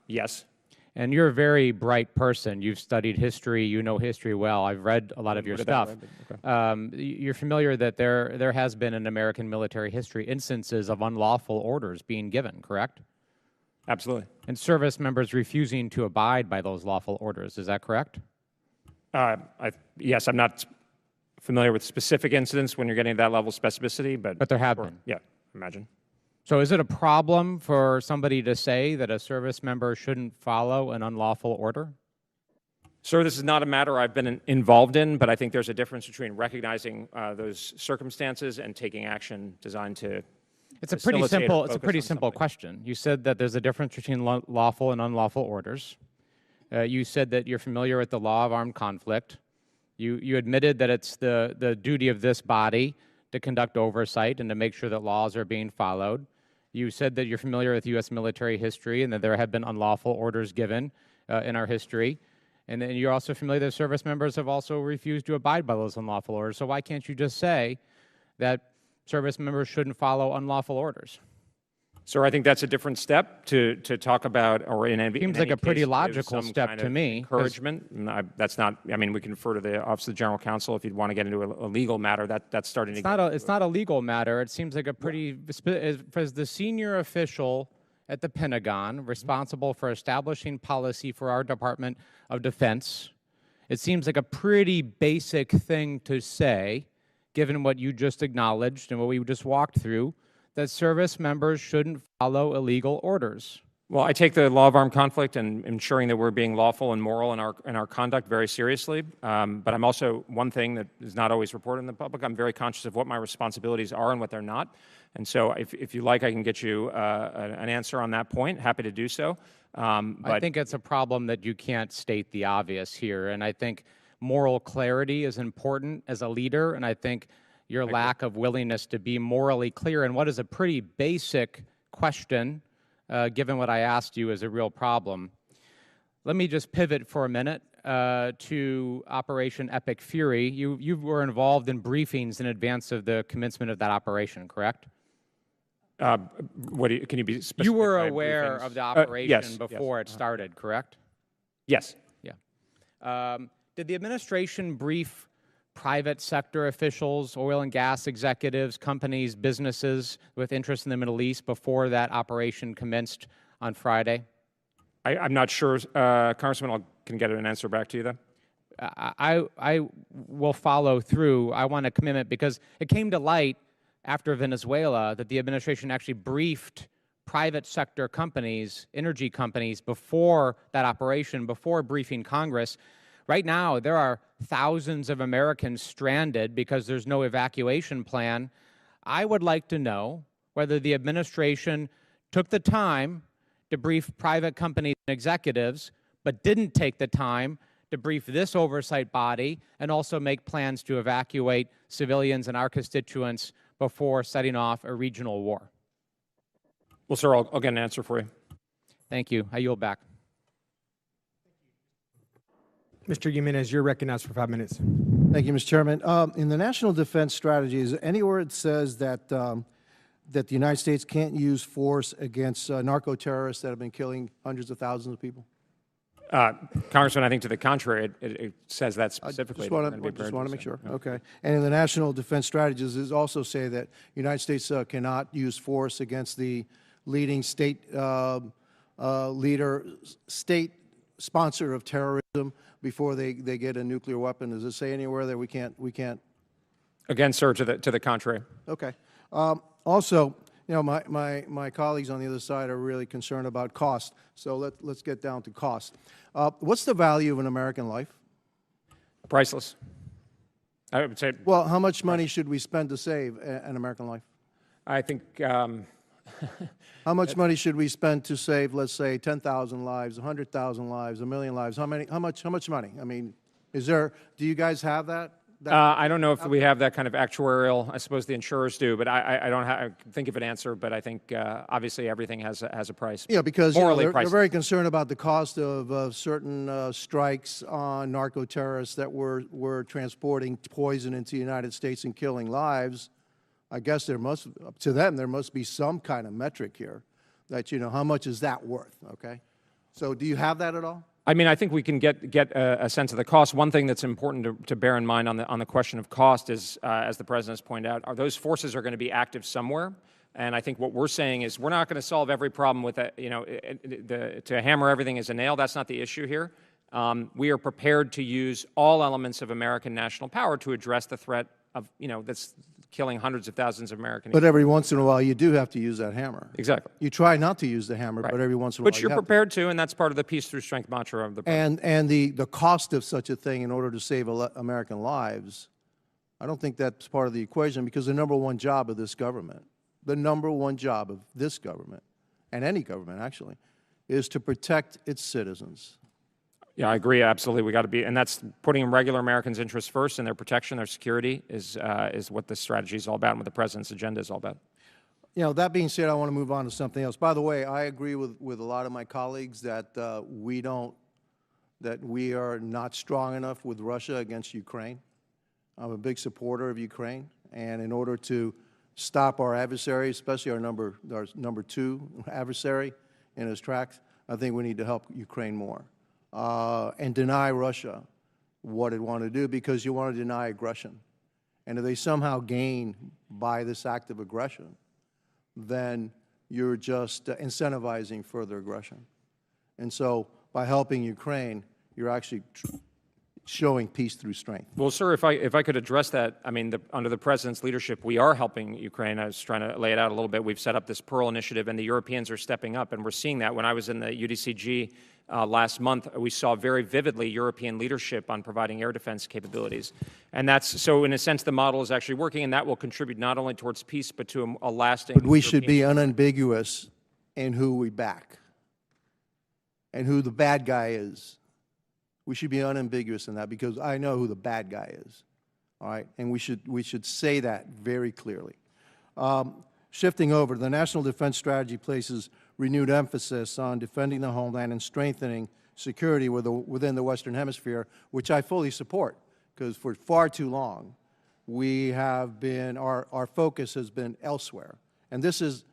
Yes. And you're a very bright person. You've studied history. You know history well. I've read a lot of your stuff. You're familiar that there has been in American military history instances of unlawful orders being given, correct? Absolutely. And service members refusing to abide by those lawful orders. Is that correct? Yes, I'm not familiar with specific incidents when you're getting to that level of specificity, but there have been. Yeah, imagine. So is it a problem for somebody to say that a service member shouldn't follow an unlawful order? Sir, this is not a matter I've been involved in, but I think there's a difference between recognizing those circumstances and taking action designed to It's a pretty simple question. You said that there's a difference between lawful and unlawful orders. You said that you're familiar with the law of armed conflict. You admitted that it's the duty of this body to conduct oversight and to make sure that laws are being followed. You said that you're familiar with U.S. military history and that there have been unlawful orders given in our history. And then you're also familiar that service members have also refused to abide by those unlawful orders. So why can't you just say that service members shouldn't follow unlawful orders? Sir, I think that's a different step to talk about, or in any seems like a pretty logical step to me. Encouragement. That's not. I mean, we can refer to the Office of the General Counsel if you'd want to get into a legal matter. That's starting to. It's not a legal matter. It seems like a pretty. As the senior official at the Pentagon, responsible for establishing policy for our Department of Defense, it seems like a pretty basic thing to say, given what you just acknowledged and what we just walked through, that service members shouldn't follow illegal orders. Well, I take the law of armed conflict and ensuring that we're being lawful and moral in our conduct very seriously. But I'm also, one thing that is not always reported in the public, I'm very conscious of what my responsibilities are and what they're not. And so if you like, I can get you an answer on that point. Happy to do so. I think it's a problem that you can't state the obvious here. And I think moral clarity is important as a leader. And I think your lack of willingness to be morally clear in what is a pretty basic question, given what I asked you, is a real problem. Let me just pivot for a minute to Operation Epic Fury. You were involved in briefings in advance of the commencement of that operation, correct? Can you be specific? You were aware of the operation yes, before it started, correct? Yes. Yeah. Did the administration brief private sector officials, oil and gas executives, companies, businesses with interest in the Middle East before that operation commenced on Friday? I'm not sure, Congressman. I can get an answer back to you, though. I will follow through. I want a commitment because it came to light after Venezuela that the administration actually briefed private sector companies, energy companies, before that operation, before briefing Congress. Right now, there are thousands of Americans stranded because there's no evacuation plan. I would like to know whether the administration took the time to brief private companies and executives, but didn't take the time to brief this oversight body and also make plans to evacuate civilians and our constituents before setting off a regional war. Well, sir, I'll get an answer for you. Thank you. I yield back. Mr. Jimenez, you're recognized for 5 minutes. Thank you, Mr. Chairman. In the National Defense Strategy, is there anywhere it says that that the United States can't use force against narco-terrorists that have been killing hundreds of thousands of people? Congressman, I think to the contrary, it says that specifically. I just want to make sure. Okay. And in the National Defense Strategies, it also say that the United States cannot use force against the leading state state sponsor of terrorism before they get a nuclear weapon. Does it say anywhere that we can't? Again, sir, to the contrary. Okay. Also, you know, my colleagues on the other side are really concerned about cost. So let's get down to cost. What's the value of an American life? Priceless. I would say. Well, how much money should we spend to save an American life? I think. How much money should we spend to save, let's say, 10,000 lives, 100,000 lives, 1 million lives? How much money? I mean, do you guys have that? I don't know if we have that kind of actuarial. I suppose the insurers do, but I don't think of an answer. But I think obviously everything has a price. Yeah, because they're very concerned about the cost of certain strikes on narco-terrorists that were transporting poison into the United States and killing lives. I guess to them, there must be some kind of metric here that, you know, how much is that worth, okay? So do you have that at all? I mean, I think we can get a sense of the cost. One thing that's important to bear in mind on the question of cost is, as the President has pointed out, those forces are going to be active somewhere. And I think what we're saying is we're not going to solve every problem with to hammer everything as a nail. That's not the issue here. We are prepared to use all elements of American national power to address the threat of, that's killing hundreds of thousands of Americans. But every once in a while, you do have to use that hammer. Exactly. You try not to use the hammer, right. But every once in a while, which you're prepared to, and that's part of the peace through strength mantra of the President. And the cost of such a thing in order to save American lives, I don't think that's part of the equation, because the number one job of this government, and any government actually, is to protect its citizens. Yeah, I agree. Absolutely, we got to be, and that's putting regular Americans' interests first, and their protection, their security is what this strategy is all about, and what the President's agenda is all about. You know, that being said, I want to move on to something else. By the way, I agree with a lot of my colleagues that we are not strong enough with Russia against Ukraine. I'm a big supporter of Ukraine, and in order to stop our adversary, especially our number two adversary in his tracks, I think we need to help Ukraine more. And deny Russia what it wanted to do, because you want to deny aggression. And if they somehow gain by this act of aggression, then you're just incentivizing further aggression. And so by helping Ukraine, you're actually showing peace through strength. Well, sir, if I could address that, I mean, under the President's leadership, we are helping Ukraine. I was trying to lay it out a little bit. We've set up this Pearl initiative, and the Europeans are stepping up, and we're seeing that. When I was in the UDCG last month, we saw very vividly European leadership on providing air defense capabilities. And that's, so in a sense, the model is actually working, and that will contribute not only towards peace, but to a lasting... But we should be unambiguous in who we back and who the bad guy is. We should be unambiguous in that, because I know who the bad guy is, all right? And we should say that very clearly. Shifting over, the National Defense Strategy places renewed emphasis on defending the homeland and strengthening security within the Western Hemisphere, which I fully support, because for far too long, we have been, our focus has been elsewhere. And this is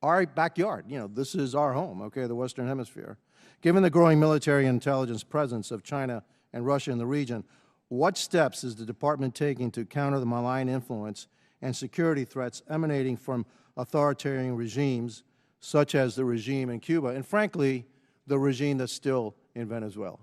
our backyard. You know, this is our home, okay, the Western Hemisphere. Given the growing military and intelligence presence of China and Russia in the region, what steps is the Department taking to counter the malign influence and security threats emanating from authoritarian regimes, such as the regime in Cuba, and frankly, the regime that's still in Venezuela?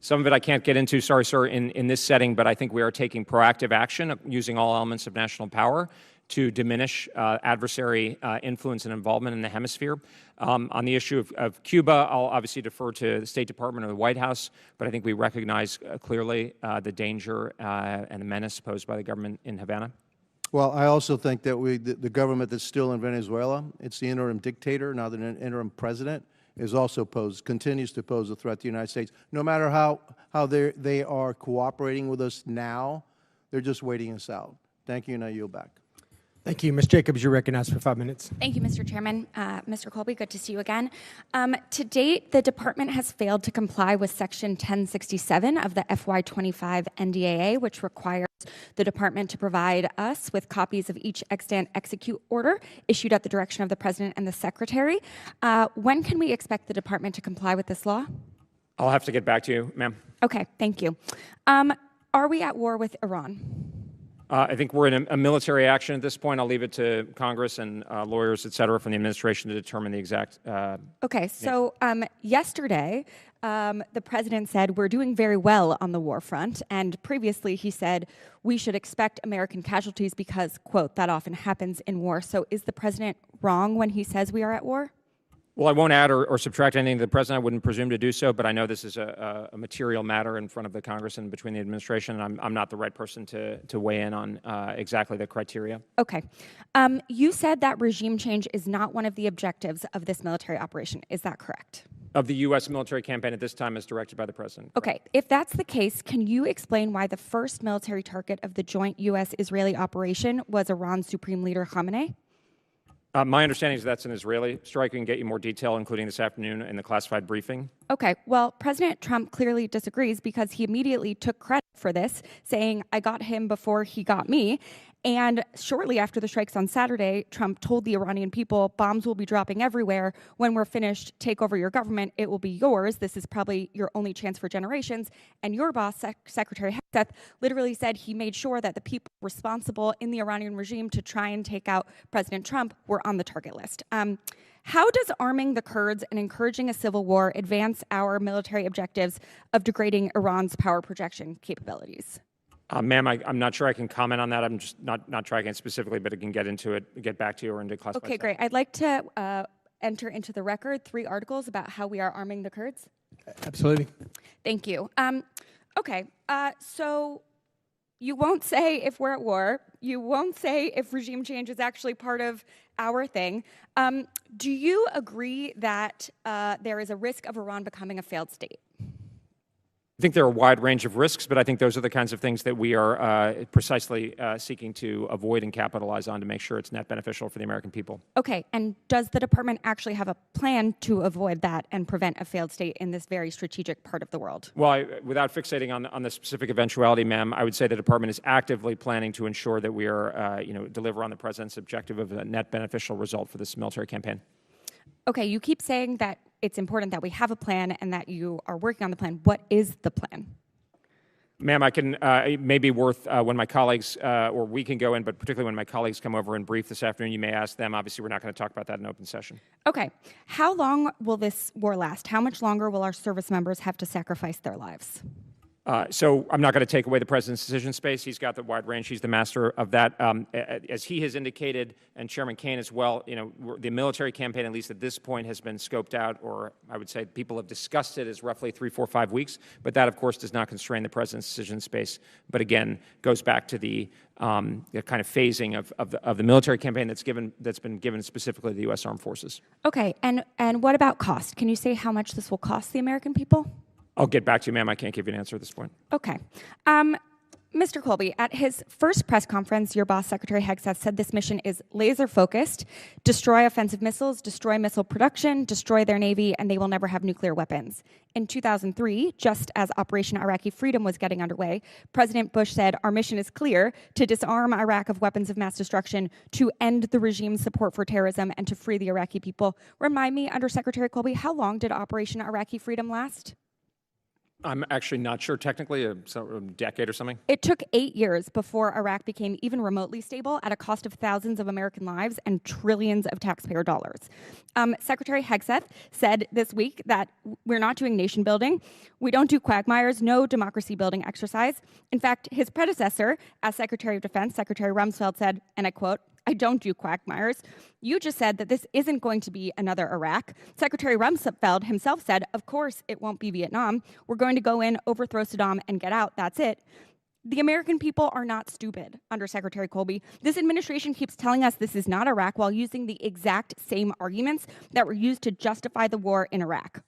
Some of it I can't get into, sorry, sir, in this setting, but I think we are taking proactive action using all elements of national power to diminish adversary influence and involvement in the hemisphere. On the issue of Cuba, I'll obviously defer to the State Department or the White House, but I think we recognize clearly the danger and the menace posed by the government in Havana. Well, I also think that the government that's still in Venezuela, it's the interim dictator, now the interim president, is also continues to pose a threat to the United States. No matter how they are cooperating with us now, they're just waiting us out. Thank you, and I yield back. Thank you. Ms. Jacobs, you're recognized for 5 minutes. Thank you, Mr. Chairman. Mr. Colby, good to see you again. To date, the Department has failed to comply with Section 1067 of the FY25 NDAA, which requires the Department to provide us with copies of each extant execute order issued at the direction of the President and the Secretary. When can we expect the Department to comply with this law? I'll have to get back to you, ma'am. Okay, thank you. Are we at war with Iran? I think we're in a military action at this point. I'll leave it to Congress and lawyers, et cetera, from the administration to determine the exact. Okay, so yesterday, the President said we're doing very well on the war front, and previously he said we should expect American casualties because, quote, that often happens in war. So is the President wrong when he says we are at war? Well, I won't add or subtract anything to the President. I wouldn't presume to do so, but I know this is a material matter in front of the Congress and between the administration, and I'm not the right person to weigh in on exactly the criteria. Okay. You said that regime change is not one of the objectives of this military operation. Is that correct? Of the U.S. military campaign at this time as directed by the President. Okay. If that's the case, can you explain why the first military target of the joint U.S.-Israeli operation was Iran's Supreme Leader Khamenei? My understanding is that's an Israeli strike. We can get you more detail, including this afternoon in the classified briefing. Okay, well, President Trump clearly disagrees because he immediately took credit for this, saying, I got him before he got me. And shortly after the strikes on Saturday, Trump told the Iranian people, bombs will be dropping everywhere. When we're finished, take over your government. It will be yours. This is probably your only chance for generations. And your boss, Secretary Hegseth, literally said he made sure that the people responsible in the Iranian regime to try and take out President Trump were on the target list. How does arming the Kurds and encouraging a civil war advance our military objectives of degrading Iran's power projection capabilities? Ma'am, I'm not sure I can comment on that. I'm just not tracking it specifically, but I can get into it, get back to you or into classified. Okay, great. I'd like to enter into the record 3 articles about how we are arming the Kurds. Absolutely. Thank you. Okay, so you won't say if we're at war. You won't say if regime change is actually part of our thing. Do you agree that there is a risk of Iran becoming a failed state? I think there are a wide range of risks, but I think those are the kinds of things that we are precisely seeking to avoid and capitalize on to make sure it's net beneficial for the American people. Okay, and does the department actually have a plan to avoid that and prevent a failed state in this very strategic part of the world? Well, without fixating on the specific eventuality, ma'am, I would say the department is actively planning to ensure that we are, deliver on the president's objective of a net beneficial result for this military campaign. Okay, you keep saying that it's important that we have a plan and that you are working on the plan. What is the plan? Ma'am, I can, it may be worth when my colleagues, or we can go in, but particularly when my colleagues come over and brief this afternoon, you may ask them. Obviously, we're not going to talk about that in open session. Okay. How long will this war last? How much longer will our service members have to sacrifice their lives? So I'm not going to take away the president's decision space. He's got the wide range. He's the master of that. As he has indicated, and Chairman Kaine as well, you know, the military campaign, at least at this point, has been scoped out, or I would say people have discussed it as roughly 3, 4, 5 weeks. But that, of course, does not constrain the president's decision space. But again, goes back to the kind of phasing of the military campaign that's been given specifically to the U.S. Armed Forces. Okay. And what about cost? Can you say how much this will cost the American people? I'll get back to you, ma'am. I can't give you an answer at this point. Okay. Mr. Colby, at his first press conference, your boss, Secretary Hegseth, said this mission is laser-focused, destroy offensive missiles, destroy missile production, destroy their Navy, and they will never have nuclear weapons. In 2003, just as Operation Iraqi Freedom was getting underway, President Bush said, our mission is clear, to disarm Iraq of weapons of mass destruction, to end the regime's support for terrorism, and to free the Iraqi people. Remind me, Under Secretary Colby, how long did Operation Iraqi Freedom last? I'm actually not sure technically, a decade or something. It took 8 years before Iraq became even remotely stable at a cost of thousands of American lives and trillions of taxpayer dollars. Secretary Hegseth said this week that we're not doing nation building. We don't do quagmires, no democracy building exercise. In fact, his predecessor as Secretary of Defense, Secretary Rumsfeld, said, and I quote, I don't do quagmires. You just said that this isn't going to be another Iraq. Secretary Rumsfeld himself said, of course it won't be Vietnam. We're going to go in, overthrow Saddam, and get out. That's it. The American people are not stupid, Under Secretary Colby. This administration keeps telling us this is not Iraq while using the exact same arguments that were used to justify the war in Iraq.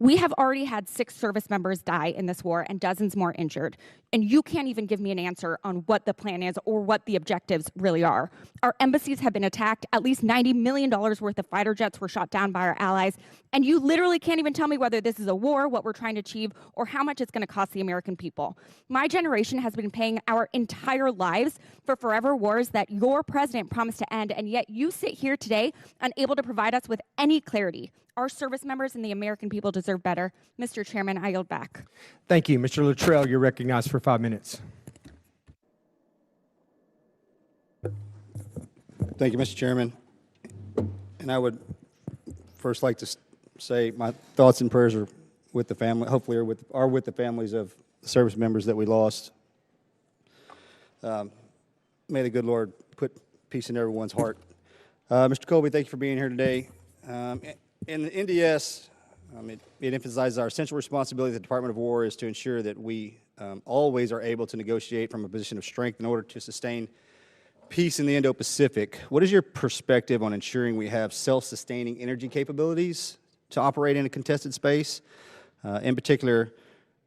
We have already had 6 service members die in this war and dozens more injured. And you can't even give me an answer on what the plan is or what the objectives really are. Our embassies have been attacked. At least $90 million worth of fighter jets were shot down by our allies. And you literally can't even tell me whether this is a war, what we're trying to achieve, or how much it's going to cost the American people. My generation has been paying our entire lives for forever wars that your president promised to end, and yet you sit here today unable to provide us with any clarity. Our service members and the American people deserve better. Mr. Chairman, I yield back. Thank you. Mr. Luttrell, you're recognized for 5 minutes. Thank you, Mr. Chairman. And I would first like to say my thoughts and prayers are with the family, hopefully are with the families of the service members that we lost. May the good Lord put peace in everyone's heart. Mr. Colby, thank you for being here today. In the NDS, it emphasizes our essential responsibility at the Department of War is to ensure that we always are able to negotiate from a position of strength in order to sustain peace in the Indo-Pacific. What is your perspective on ensuring we have self-sustaining energy capabilities to operate in a contested space? In particular,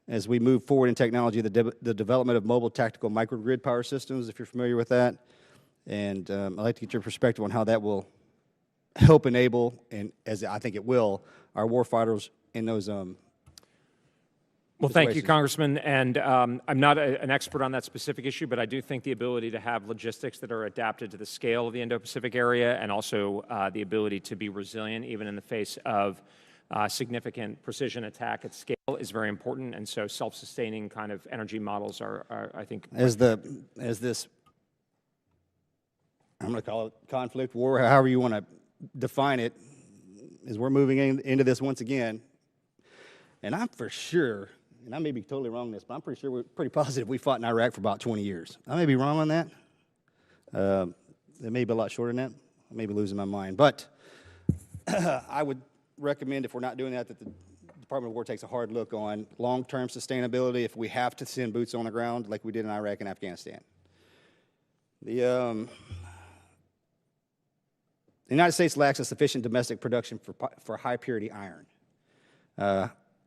as we move forward in technology, the development of mobile tactical microgrid power systems, if you're familiar with that. And I'd like to get your perspective on how that will help enable, and as I think it will, our warfighters in those Well, thank you, Congressman. And I'm not an expert on that specific issue, but I do think the ability to have logistics that are adapted to the scale of the Indo-Pacific area, and also the ability to be resilient even in the face of significant precision attack at scale is very important. And so self-sustaining kind of energy models are I think... As this, I'm going to call it conflict, war, however you want to define it, as we're moving into this once again, and I'm for sure, and I may be totally wrong on this, but I'm pretty sure we're pretty positive we fought in Iraq for about 20 years. I may be wrong on that. It may be a lot shorter than that. I may be losing my mind. But I would recommend, if we're not doing that, that the Department of War takes a hard look on long-term sustainability if we have to send boots on the ground like we did in Iraq and Afghanistan. The United States lacks a sufficient domestic production for high-purity iron.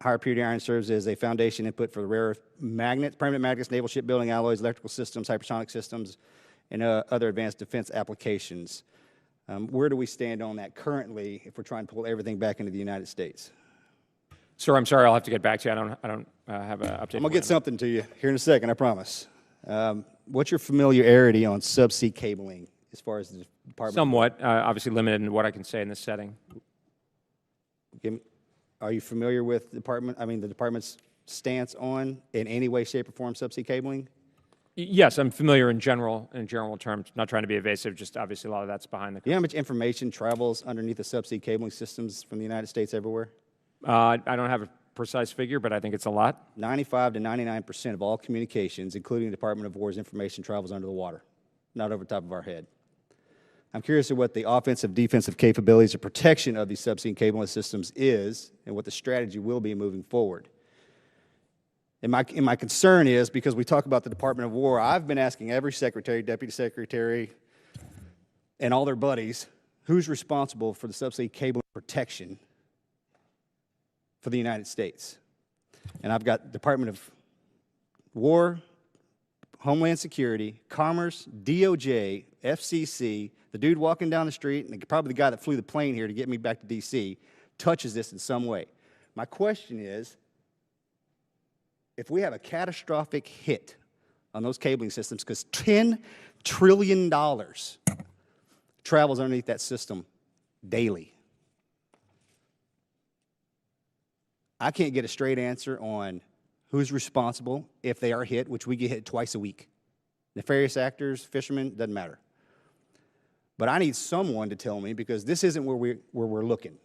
High-purity iron serves as a foundation input for the rare earth magnets, permanent magnets, naval shipbuilding alloys, electrical systems, hypersonic systems, and other advanced defense applications. Where do we stand on that currently if we're trying to pull everything back into the United States? Sir, I'm sorry, I'll have to get back to you. I don't have an update. I'm going to get something to you here in a second, I promise. What's your familiarity on subsea cabling as far as the Department? Somewhat, obviously limited in what I can say in this setting. Are you familiar with the department's stance on, in any way, shape, or form, subsea cabling? Yes, I'm familiar in general terms, not trying to be evasive, just obviously a lot of that's behind the Do you know how much information travels underneath the subsea cabling systems from the United States everywhere? I don't have a precise figure, but I think it's a lot. 95 to 99% of all communications, including the Department of War's information, travels under the water, not over top of our head. I'm curious of what the offensive, defensive capabilities of protection of these subsea cabling systems is and what the strategy will be moving forward. And my concern is, because we talk about the Department of War, I've been asking every secretary, deputy secretary, and all their buddies, who's responsible for the subsea cable protection for the United States? And I've got Department of War, Homeland Security, Commerce, DOJ, FCC, the dude walking down the street, and probably the guy that flew the plane here to get me back to D.C., touches this in some way. My question is, if we have a catastrophic hit on those cabling systems, because $10 trillion travels underneath that system daily, I can't get a straight answer on who's responsible if they are hit, which we get hit twice a week. Nefarious actors, fishermen, doesn't matter. But I need someone to tell me, because this isn't where we're looking.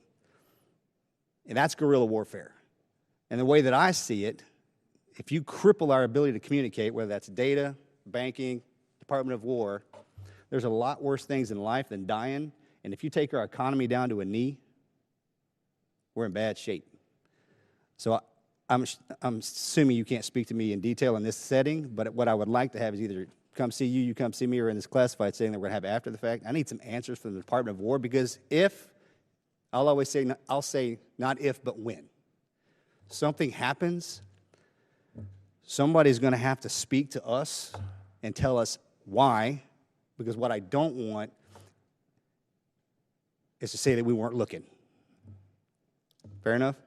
And that's guerrilla warfare. And the way that I see it, if you cripple our ability to communicate, whether that's data, banking, Department of War, there's a lot worse things in life than dying. And if you take our economy down to a knee, we're in bad shape. So I'm assuming you can't speak to me in detail in this setting, but what I would like to have is either come see you, you come see me, or in this classified setting that we're going to have after the fact. I need some answers from the Department of War, because I'll say not if, but when something happens, somebody's going to have to speak to us and tell us why, because what I don't want is to say that we weren't looking. Fair enough?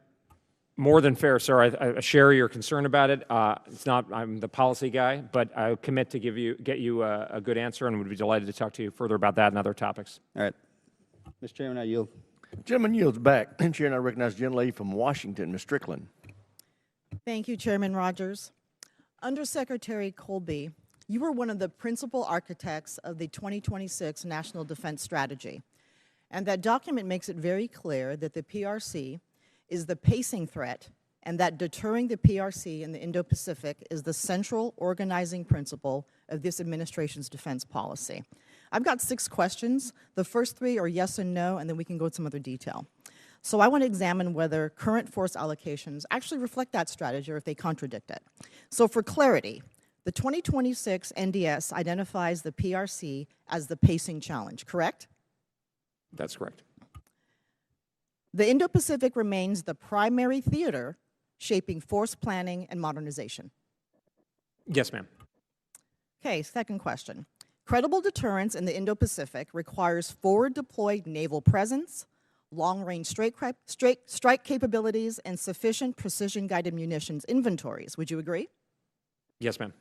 More than fair, sir. I share your concern about it. It's not, I'm the policy guy, but I commit to get you a good answer, and would be delighted to talk to you further about that and other topics. All right. Mr. Chairman, I yield. Gentleman yields back. Chair, and I recognize the gentlelady from Washington, Ms. Strickland. Thank you, Chairman Rogers. Undersecretary Colby, you were one of the principal architects of the 2026 National Defense Strategy, and that document makes it very clear that the PRC is the pacing threat, and that deterring the PRC in the Indo-Pacific is the central organizing principle of this administration's defense policy. I've got 6 questions. The first 3 are yes and no, and then we can go into some other detail. So I want to examine whether current force allocations actually reflect that strategy or if they contradict it. So for clarity, the 2026 NDS identifies the PRC as the pacing challenge, correct? That's correct. The Indo-Pacific remains the primary theater shaping force planning and modernization. Yes, ma'am. Okay, second question. Credible deterrence in the Indo-Pacific requires forward-deployed naval presence, long-range strike capabilities, and sufficient precision-guided munitions inventories. Would you agree? Yes, ma'am.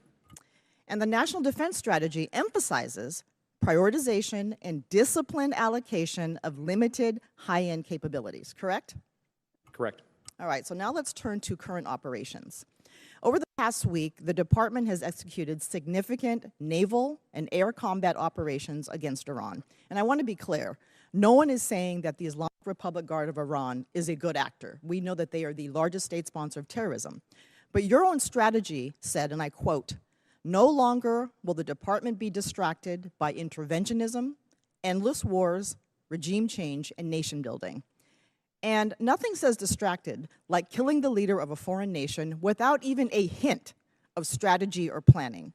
And the National Defense Strategy emphasizes prioritization and disciplined allocation of limited high-end capabilities, correct? Correct. All right, so now let's turn to current operations. Over the past week, the department has executed significant naval and air combat operations against Iran. And I want to be clear, no one is saying that the Islamic Republic Guard of Iran is a good actor. We know that they are the largest state sponsor of terrorism. But your own strategy said, and I quote, "No longer will the department be distracted by interventionism, endless wars, regime change, and nation building." And nothing says distracted like killing the leader of a foreign nation without even a hint of strategy or planning.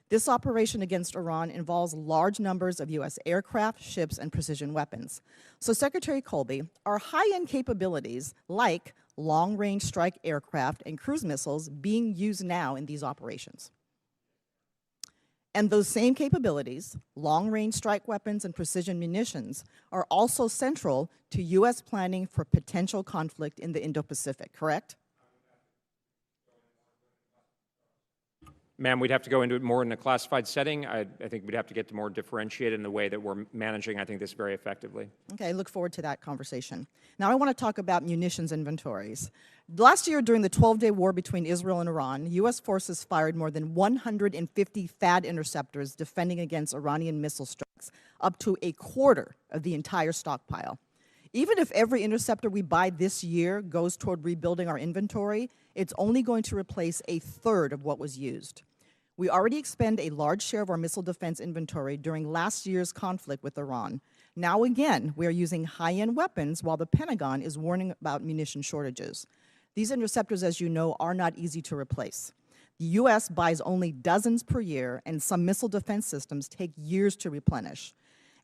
This operation against Iran involves large numbers of U.S. aircraft, ships, and precision weapons. So, Secretary Colby, are high-end capabilities like long-range strike aircraft and cruise missiles being used now in these operations? And those same capabilities, long-range strike weapons and precision munitions, are also central to U.S. planning for potential conflict in the Indo-Pacific, correct? Ma'am, we'd have to go into it more in a classified setting. I think we'd have to get to more differentiated in the way that we're managing, I think, this very effectively. Okay, I look forward to that conversation. Now I want to talk about munitions inventories. Last year, during the 12-day war between Israel and Iran, U.S. forces fired more than 150 THAAD interceptors defending against Iranian missile strikes, up to a quarter of the entire stockpile. Even if every interceptor we buy this year goes toward rebuilding our inventory, it's only going to replace a third of what was used. We already expend a large share of our missile defense inventory during last year's conflict with Iran. Now again, we are using high-end weapons while the Pentagon is warning about munition shortages. These interceptors, as you know, are not easy to replace. The U.S. buys only dozens per year, and some missile defense systems take years to replenish.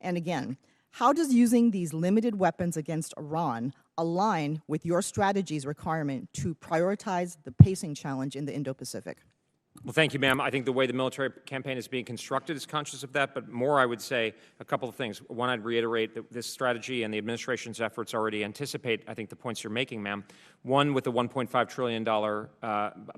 And again, how does using these limited weapons against Iran align with your strategy's requirement to prioritize the pacing challenge in the Indo-Pacific? Well, thank you, ma'am. I think the way the military campaign is being constructed is conscious of that, but more I would say a couple of things. One, I'd reiterate that this strategy and the administration's efforts already anticipate, I think, the points you're making, ma'am. One, with the $1.5 trillion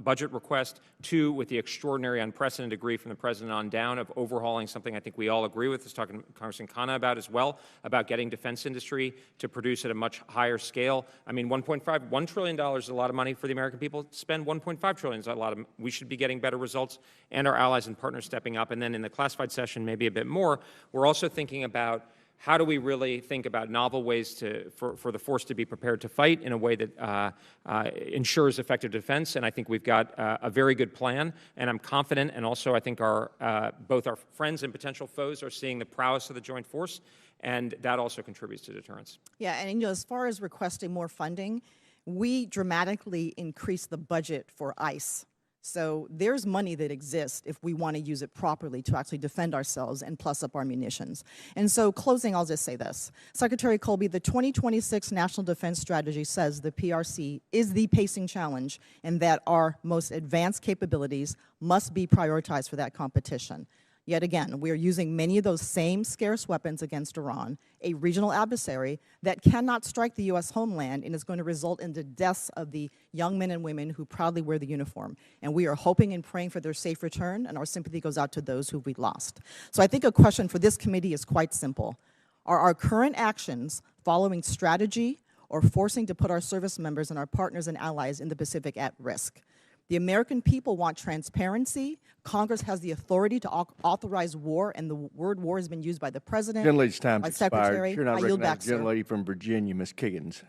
budget request. Two, with the extraordinary, unprecedented degree from the president on down of overhauling something I think we all agree with, was talking to Congressman Khanna about as well, about getting defense industry to produce at a much higher scale. I mean, $1 trillion is a lot of money for the American people. Spend $1.5 trillion is a lot of, we should be getting better results, and our allies and partners stepping up. And then in the classified session, maybe a bit more, we're also thinking about how do we really think about novel ways for the force to be prepared to fight in a way that ensures effective defense. And I think we've got a very good plan, and I'm confident, and also I think both our friends and potential foes are seeing the prowess of the joint force, and that also contributes to deterrence. Yeah, and as far as requesting more funding, we dramatically increased the budget for ICE. So there's money that exists if we want to use it properly to actually defend ourselves and plus up our munitions. And so closing, I'll just say this. Secretary Colby, the 2026 National Defense Strategy says the PRC is the pacing challenge and that our most advanced capabilities must be prioritized for that competition. Yet again, we are using many of those same scarce weapons against Iran, a regional adversary that cannot strike the U.S. homeland and is going to result in the deaths of the young men and women who proudly wear the uniform. And we are hoping and praying for their safe return, and our sympathy goes out to those who we've lost. So I think a question for this committee is quite simple. Are our current actions following strategy or forcing to put our service members and our partners and allies in the Pacific at risk? The American people want transparency. Congress has the authority to authorize war, and the word war has been used by the president, Gentlelady's time's by expired. Secretary. You're not I yield back, recognized. sir. Gentlelady from Virginia, Ms. Kiggins.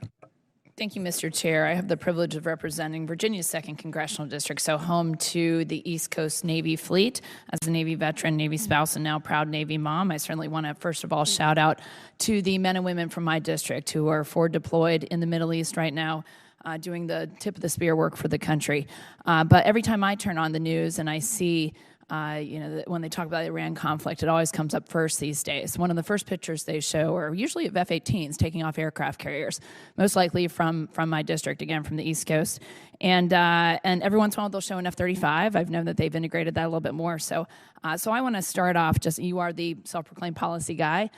Thank you, Mr. Chair. I have the privilege of representing Virginia's 2nd Congressional District, so home to the East Coast Navy fleet. As a Navy veteran, Navy spouse, and now proud Navy mom, I certainly want to, first of all, shout out to the men and women from my district who are forward deployed in the Middle East right now, doing the tip of the spear work for the country. But every time I turn on the news and I see when they talk about the Iran conflict, it always comes up first these days. One of the first pictures they show are usually of F-18s taking off aircraft carriers, most likely from my district, again, from the East Coast. And every once in a while they'll show an F-35. I've known that they've integrated that a little bit more. So I want to start off you are the self-proclaimed policy guy.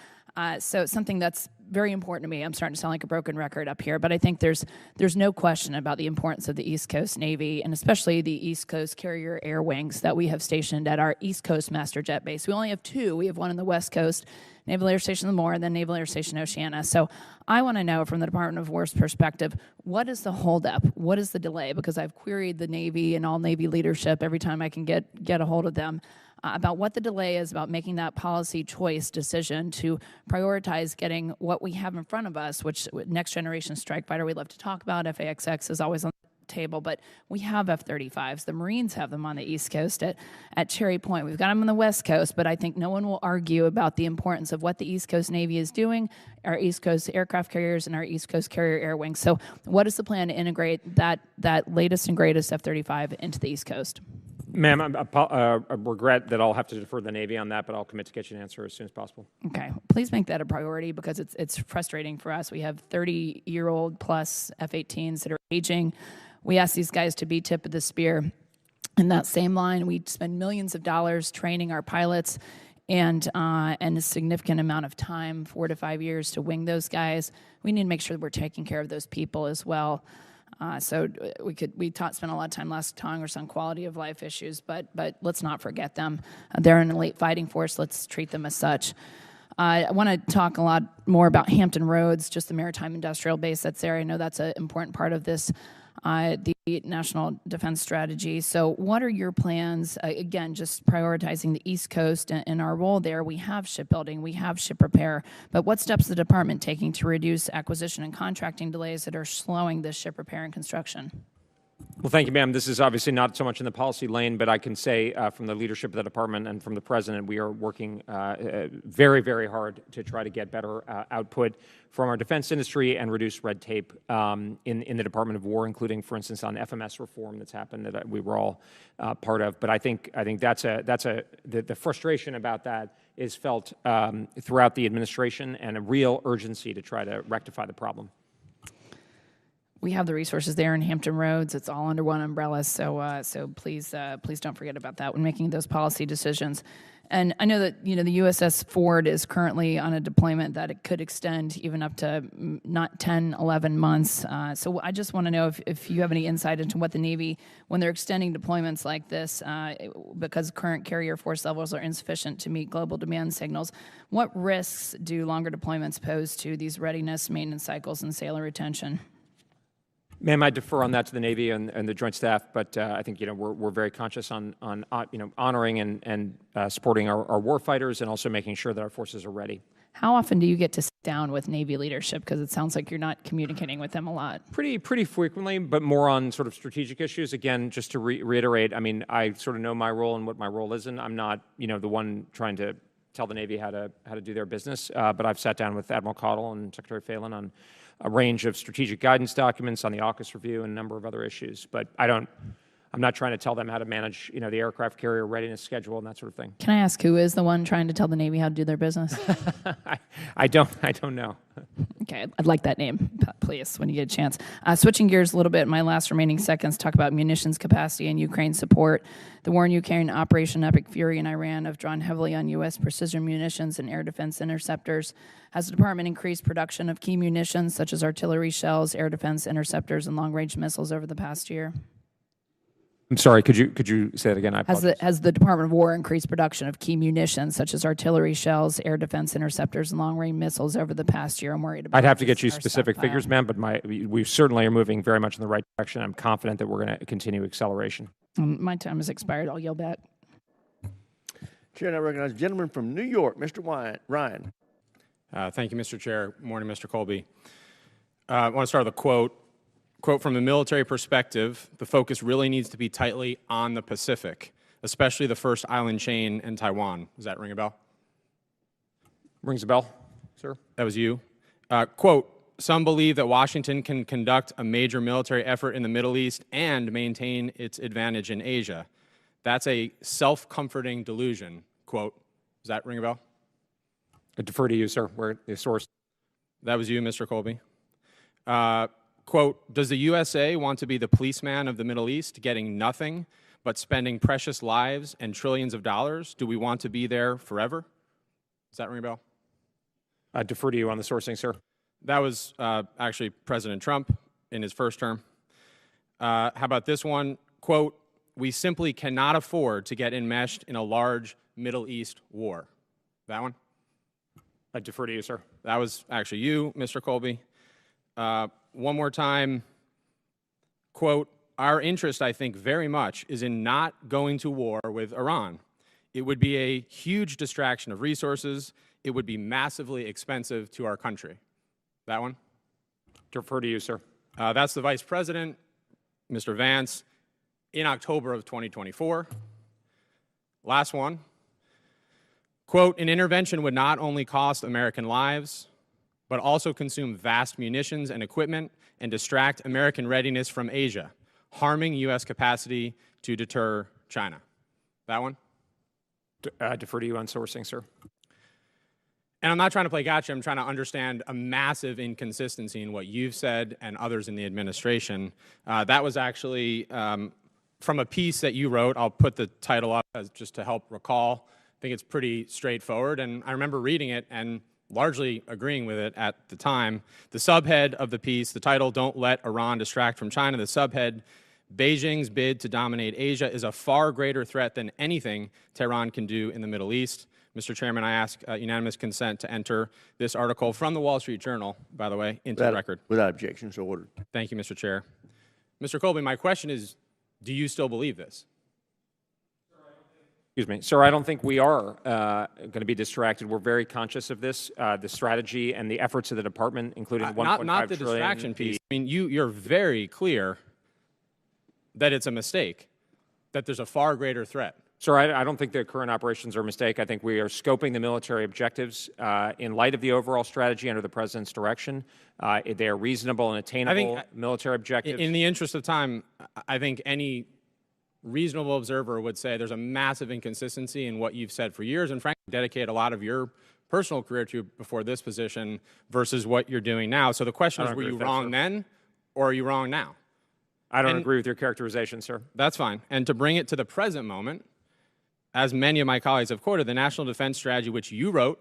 So something that's very important to me. I'm starting to sound like a broken record up here, but I think there's no question about the importance of the East Coast Navy, and especially the East Coast Carrier Air Wings that we have stationed at our East Coast Master Jet Base. We only have 2. We have one on the West Coast, Naval Air Station Lemoore, and then Naval Air Station Oceana. So I want to know from the Department of War's perspective, what is the holdup? What is the delay? Because I've queried the Navy and all Navy leadership every time I can get a hold of them about what the delay is about making that policy choice decision to prioritize getting what we have in front of us, which next generation strike fighter we love to talk about. FAXX is always on the table, but we have F-35s. The Marines have them on the East Coast at Cherry Point. We've got them on the West Coast, but I think no one will argue about the importance of what the East Coast Navy is doing, our East Coast aircraft carriers and our East Coast Carrier Air Wings. So what is the plan to integrate that latest and greatest F-35 into the East Coast? Ma'am, I regret that I'll have to defer the Navy on that, but I'll commit to get you an answer as soon as possible. Okay. Please make that a priority because it's frustrating for us. We have 30-year-old plus F-18s that are aging. We ask these guys to be tip of the spear. In that same line, we spend millions of dollars training our pilots and a significant amount of time, 4 to 5 years, to wing those guys. We need to make sure that we're taking care of those people as well. So we spent a lot of time last Congress on quality of life issues, but let's not forget them. They're an elite fighting force. Let's treat them as such. I want to talk a lot more about Hampton Roads, just the maritime industrial base that's there. I know that's an important part of this, the national defense strategy. So what are your plans? Again, just prioritizing the East Coast and our role there. We have shipbuilding, we have ship repair, but what steps is the department taking to reduce acquisition and contracting delays that are slowing this ship repair and construction? Well, thank you, ma'am. This is obviously not so much in the policy lane, but I can say from the leadership of the department and from the president, we are working very, very hard to try to get better output from our defense industry and reduce red tape in the Department of War, including, for instance, on FMS reform that's happened that we were all part of. But I think the frustration about that is felt throughout the administration, and a real urgency to try to rectify the problem. We have the resources there in Hampton Roads. It's all under one umbrella, so please don't forget about that when making those policy decisions. And I know that the USS Ford is currently on a deployment that it could extend even up to not 10, 11 months. So I just want to know if you have any insight into what the Navy, when they're extending deployments like this, because current carrier force levels are insufficient to meet global demand signals, what risks do longer deployments pose to these readiness, maintenance cycles, and sailor retention? Ma'am, I defer on that to the Navy and the Joint Staff, but I think we're very conscious on honoring and supporting our war fighters, and also making sure that our forces are ready. How often do you get to sit down with Navy leadership? Because it sounds like you're not communicating with them a lot. Pretty frequently, but more on sort of strategic issues. Again, just to reiterate, I mean, I sort of know my role and what my role isn't. I'm not the one trying to tell the Navy how to do their business, but I've sat down with Admiral Cottle and Secretary Phelan on a range of strategic guidance documents, on the AUKUS review, and a number of other issues. But I'm not trying to tell them how to manage, the aircraft carrier readiness schedule and that sort of thing. Can I ask who is the one trying to tell the Navy how to do their business? I don't know. Okay, I'd like that name, please, when you get a chance. Switching gears a little bit, in my last remaining seconds, talk about munitions capacity and Ukraine support. The war in Ukraine, Operation Epic Fury in Iran have drawn heavily on U.S. precision munitions and air defense interceptors. Has the department increased production of key munitions such as artillery shells, air defense interceptors, and long-range missiles over the past year? I'm sorry, could you say that again? I apologize. Has the Department of War increased production of key munitions such as artillery shells, air defense interceptors, and long-range missiles over the past year? I'm worried about. I'd have to get you specific figures, ma'am, but we certainly are moving very much in the right direction. I'm confident that we're going to continue acceleration. My time has expired. I'll yield back. Chair, I recognize the gentleman from New York, Mr. Ryan. Thank you, Mr. Chair. Morning, Mr. Colby. I want to start with a quote. Quote, from a military perspective, the focus really needs to be tightly on the Pacific, especially the first island chain in Taiwan. Does that ring a bell? Rings a bell, sir. That was you. Quote, some believe that Washington can conduct a major military effort in the Middle East and maintain its advantage in Asia. That's a self-comforting delusion. Quote, does that ring a bell? I defer to you, sir. Where the source? That was you, Mr. Colby. Quote, does the USA want to be the policeman of the Middle East, getting nothing but spending precious lives and trillions of dollars? Do we want to be there forever? Does that ring a bell? I defer to you on the sourcing, sir. That was actually President Trump in his first term. How about this one? Quote, we simply cannot afford to get enmeshed in a large Middle East war. That one? I defer to you, sir. That was actually you, Mr. Colby. One more time, quote, our interest, I think, very much is in not going to war with Iran. It would be a huge distraction of resources. It would be massively expensive to our country. That one? Defer to you, sir. That's the Vice President, Mr. Vance, in October of 2024. Last one. Quote, an intervention would not only cost American lives, but also consume vast munitions and equipment and distract American readiness from Asia, harming U.S. capacity to deter China. That one? Defer to you on sourcing, sir. And I'm not trying to play gotcha. I'm trying to understand a massive inconsistency in what you've said and others in the administration. That was actually from a piece that you wrote. I'll put the title up just to help recall. I think it's pretty straightforward. And I remember reading it, and largely agreeing with it at the time. The subhead of the piece, the title, "Don't Let Iran Distract from China," the subhead, "Beijing's bid to dominate Asia is a far greater threat than anything Tehran can do in the Middle East." Mr. Chairman, I ask unanimous consent to enter this article from the Wall Street Journal, by the way, into the record. Without objection, so ordered. Thank you, Mr. Chair. Mr. Colby, my question is, do you still believe this? Excuse me. Sir, I don't think we are going to be distracted. We're very conscious of this, the strategy and the efforts of the department, including $1.5 trillion. Not the distraction piece. I mean, you're very clear that it's a mistake, that there's a far greater threat. Sir, I don't think the current operations are a mistake. I think we are scoping the military objectives in light of the overall strategy under the President's direction. They are reasonable and attainable military objectives. In the interest of time, I think any reasonable observer would say there's a massive inconsistency in what you've said for years and frankly dedicate a lot of your personal career to before this position versus what you're doing now. So the question is, were you wrong then or are you wrong now? I don't agree with your characterization, sir. That's fine. And to bring it to the present moment, as many of my colleagues have quoted, the National Defense Strategy, which you wrote,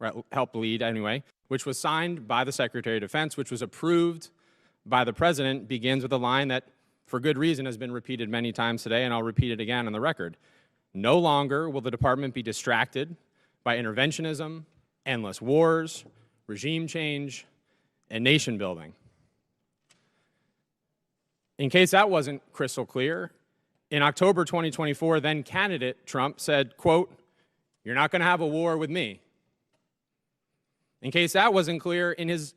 or helped lead anyway, which was signed by the Secretary of Defense, which was approved by the President, begins with a line that, for good reason, has been repeated many times today, and I'll repeat it again on the record. No longer will the Department be distracted by interventionism, endless wars, regime change, and nation building. In case that wasn't crystal clear, in October 2024, then candidate Trump said, quote, "You're not going to have a war with me." In case that wasn't clear, in his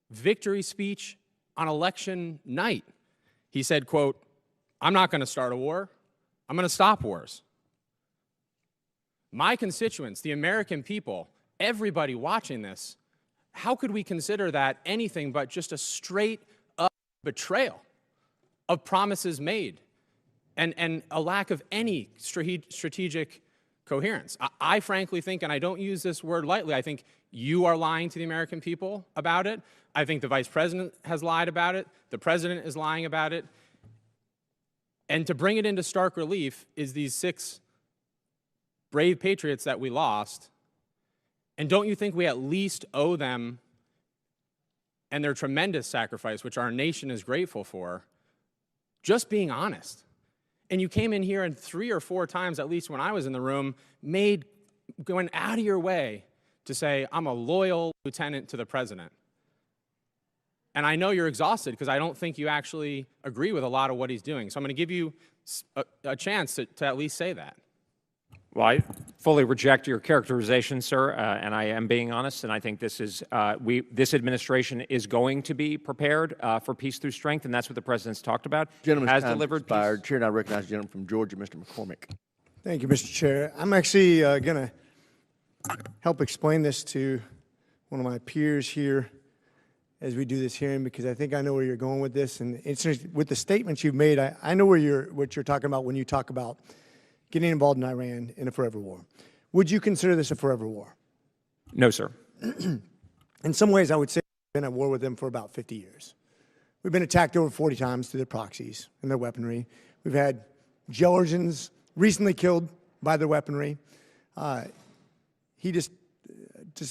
victory speech on election night, he said, quote, "I'm not going to start a war. I'm going to stop wars." My constituents, the American people, everybody watching this, how could we consider that anything but just a straight up betrayal of promises made and a lack of any strategic coherence? I frankly think, and I don't use this word lightly, I think you are lying to the American people about it. I think the Vice President has lied about it. The President is lying about it. And to bring it into stark relief is these 6 brave patriots that we lost. And don't you think we at least owe them and their tremendous sacrifice, which our nation is grateful for, just being honest? And you came in here and 3 or 4 times, at least when I was in the room, going out of your way to say, "I'm a loyal lieutenant to the President." And I know you're exhausted because I don't think you actually agree with a lot of what he's doing. So I'm going to give you a chance to at least say that. Well, I fully reject your characterization, sir, and I am being honest, and I think this is, this administration is going to be prepared for peace through strength, and that's what the President's talked about. Gentleman's has delivered expired. Chair now recognizes the gentleman from Georgia, Mr. McCormick. Thank you, Mr. Chair. I'm actually going to help explain this to one of my peers here as we do this hearing, because I think I know where you're going with this. And it's with the statements you've made, I know what you're talking about when you talk about getting involved in Iran in a forever war. Would you consider this a forever war? No, sir. In some ways, I would say we've been at war with them for about 50 years. We've been attacked over 40 times through their proxies and their weaponry. We've had Georgians recently killed by their weaponry. He just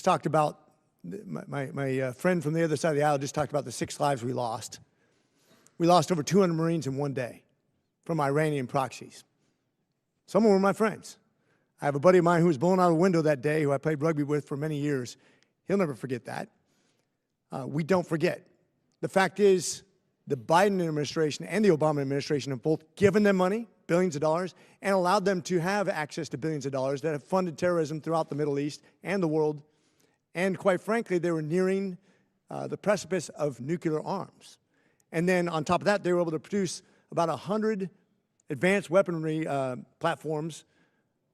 talked about, my friend from the other side of the aisle just talked about the 6 lives we lost. We lost over 200 Marines in one day from Iranian proxies. Some of them were my friends. I have a buddy of mine who was blown out of a window that day who I played rugby with for many years. He'll never forget that. We don't forget. The fact is, the Biden administration and the Obama administration have both given them money, billions of dollars, and allowed them to have access to billions of dollars that have funded terrorism throughout the Middle East and the world. And quite frankly, they were nearing the precipice of nuclear arms. And then on top of that, they were able to produce about 100 advanced weaponry platforms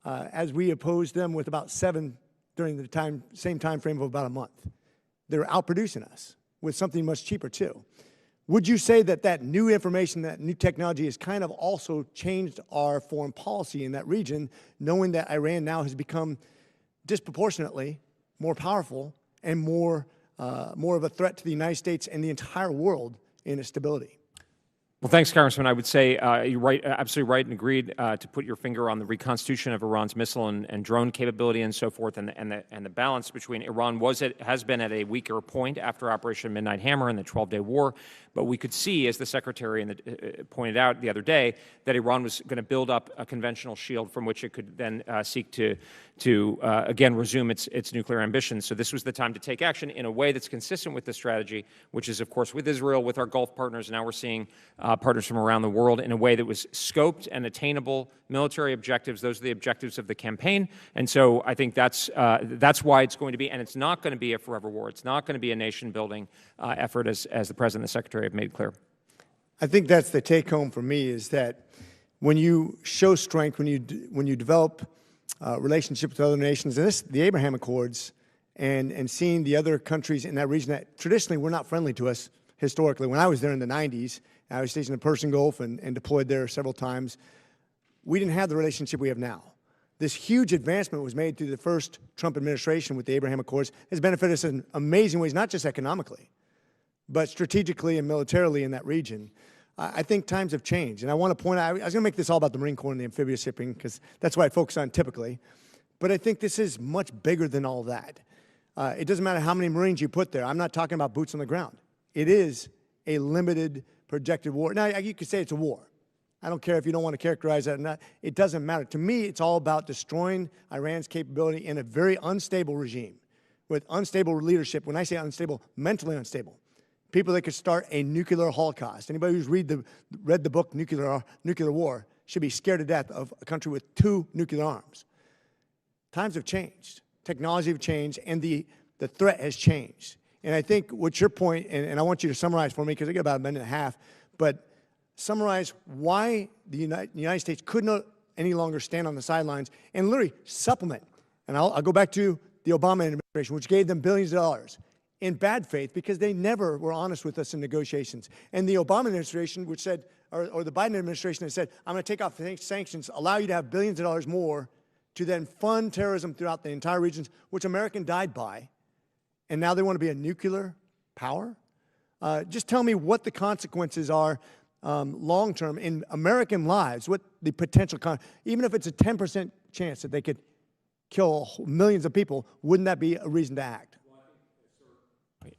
as we opposed them with about 7 during the same time frame of about a month. They're outproducing us with something much cheaper too. Would you say that that new information, that new technology has kind of also changed our foreign policy in that region, knowing that Iran now has become disproportionately more powerful and more of a threat to the United States and the entire world in its stability? Well, thanks, Congressman. I would say you're right, absolutely right, and agreed to put your finger on the reconstitution of Iran's missile and drone capability and so forth, and the balance between Iran has been at a weaker point after Operation Midnight Hammer and the 12-day war. But we could see, as the Secretary pointed out the other day, that Iran was going to build up a conventional shield from which it could then seek to again resume its nuclear ambitions. So this was the time to take action in a way that's consistent with the strategy, which is, of course, with Israel, with our Gulf partners. Now we're seeing partners from around the world in a way that was scoped and attainable military objectives. Those are the objectives of the campaign. And so I think that's why it's going to be, and it's not going to be a forever war. It's not going to be a nation-building effort, as the President and the Secretary have made clear. I think that's the take-home for me, is that when you show strength, when you develop relationships with other nations, and the Abraham Accords, and seeing the other countries in that region that traditionally were not friendly to us historically. When I was there in the 90s, I was stationed in the Persian Gulf and deployed there several times. We didn't have the relationship we have now. This huge advancement was made through the first Trump administration with the Abraham Accords, has benefited us in amazing ways, not just economically, but strategically and militarily in that region. I think times have changed. And I want to point out, I was going to make this all about the Marine Corps and the amphibious shipping, because that's what I focus on typically. But I think this is much bigger than all that. It doesn't matter how many Marines you put there. I'm not talking about boots on the ground. It is a limited projected war. Now, you could say it's a war. I don't care if you don't want to characterize that or not. It doesn't matter. To me, it's all about destroying Iran's capability in a very unstable regime with unstable leadership. When I say unstable, mentally unstable. People that could start a nuclear holocaust. Anybody who's read the book Nuclear War should be scared to death of a country with 2 nuclear arms. Times have changed. Technology have changed, and the threat has changed. And I think what's your point, and I want you to summarize for me, because I got about a minute and a half, but summarize why the United States could not any longer stand on the sidelines and literally supplement. And I'll go back to the Obama administration, which gave them billions of dollars in bad faith, because they never were honest with us in negotiations. And the Obama administration, which said, or the Biden administration has said, I'm going to take off sanctions, allow you to have billions of dollars more to then fund terrorism throughout the entire regions, which America died by. And now they want to be a nuclear power? Just tell me what the consequences are long-term in American lives, what the potential, even if it's a 10% chance that they could kill millions of people, wouldn't that be a reason to act?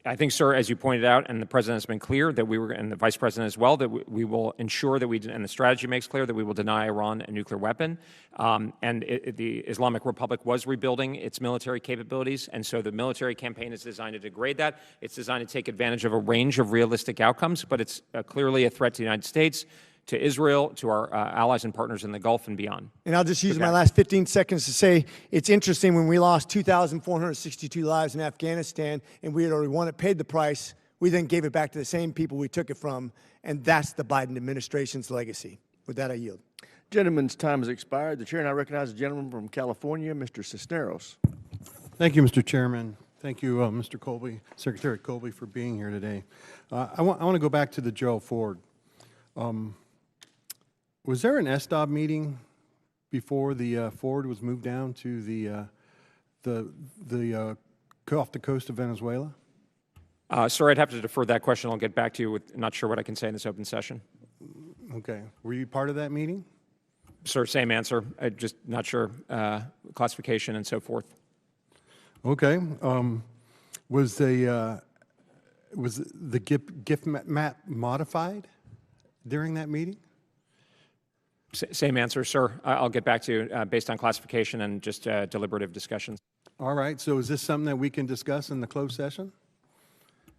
I think, sir, as you pointed out, and the President has been clear, that and the Vice President as well, that we will ensure that and the strategy makes clear that we will deny Iran a nuclear weapon. The Islamic Republic was rebuilding its military capabilities, and so the military campaign is designed to degrade that. It's designed to take advantage of a range of realistic outcomes, but it's clearly a threat to the United States, to Israel, to our allies and partners in the Gulf and beyond. And I'll just use my last 15 seconds to say it's interesting when we lost 2,462 lives in Afghanistan and we had already won it, paid the price, we then gave it back to the same people we took it from, and that's the Biden administration's legacy. With that, I yield. Gentleman's time has expired. The chair and I recognize the gentleman from California, Mr. Cisneros. Thank you, Mr. Chairman. Thank you, Mr. Colby, Secretary Colby, for being here today. I want to go back to the Gerald Ford. Was there an SDOB meeting before the Ford was moved down to off the coast of Venezuela? Sir, I'd have to defer that question. I'll get back to you with, not sure what I can say in this open session. Okay. Were you part of that meeting? Sir, same answer. I'm just not sure. Classification and so forth. Okay. Was the gift map modified during that meeting? Same answer, sir. I'll get back to you based on classification and just deliberative discussions. All right. So is this something that we can discuss in the closed session?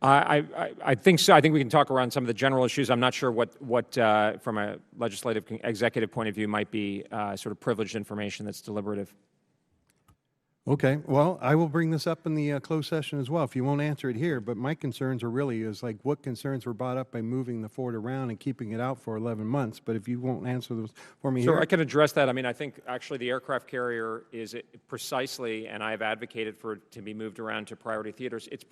I think so. I think we can talk around some of the general issues. I'm not sure what from a legislative, executive point of view, might be sort of privileged information that's deliberative. Okay. Well, I will bring this up in the closed session as well, if you won't answer it here. But my concerns are really like what concerns were brought up by moving the Ford around and keeping it out for 11 months. But if you won't answer those for me Sure, here. I can address that. I mean, I think actually the aircraft carrier is precisely, and I have advocated for it to be moved around to priority theaters. It's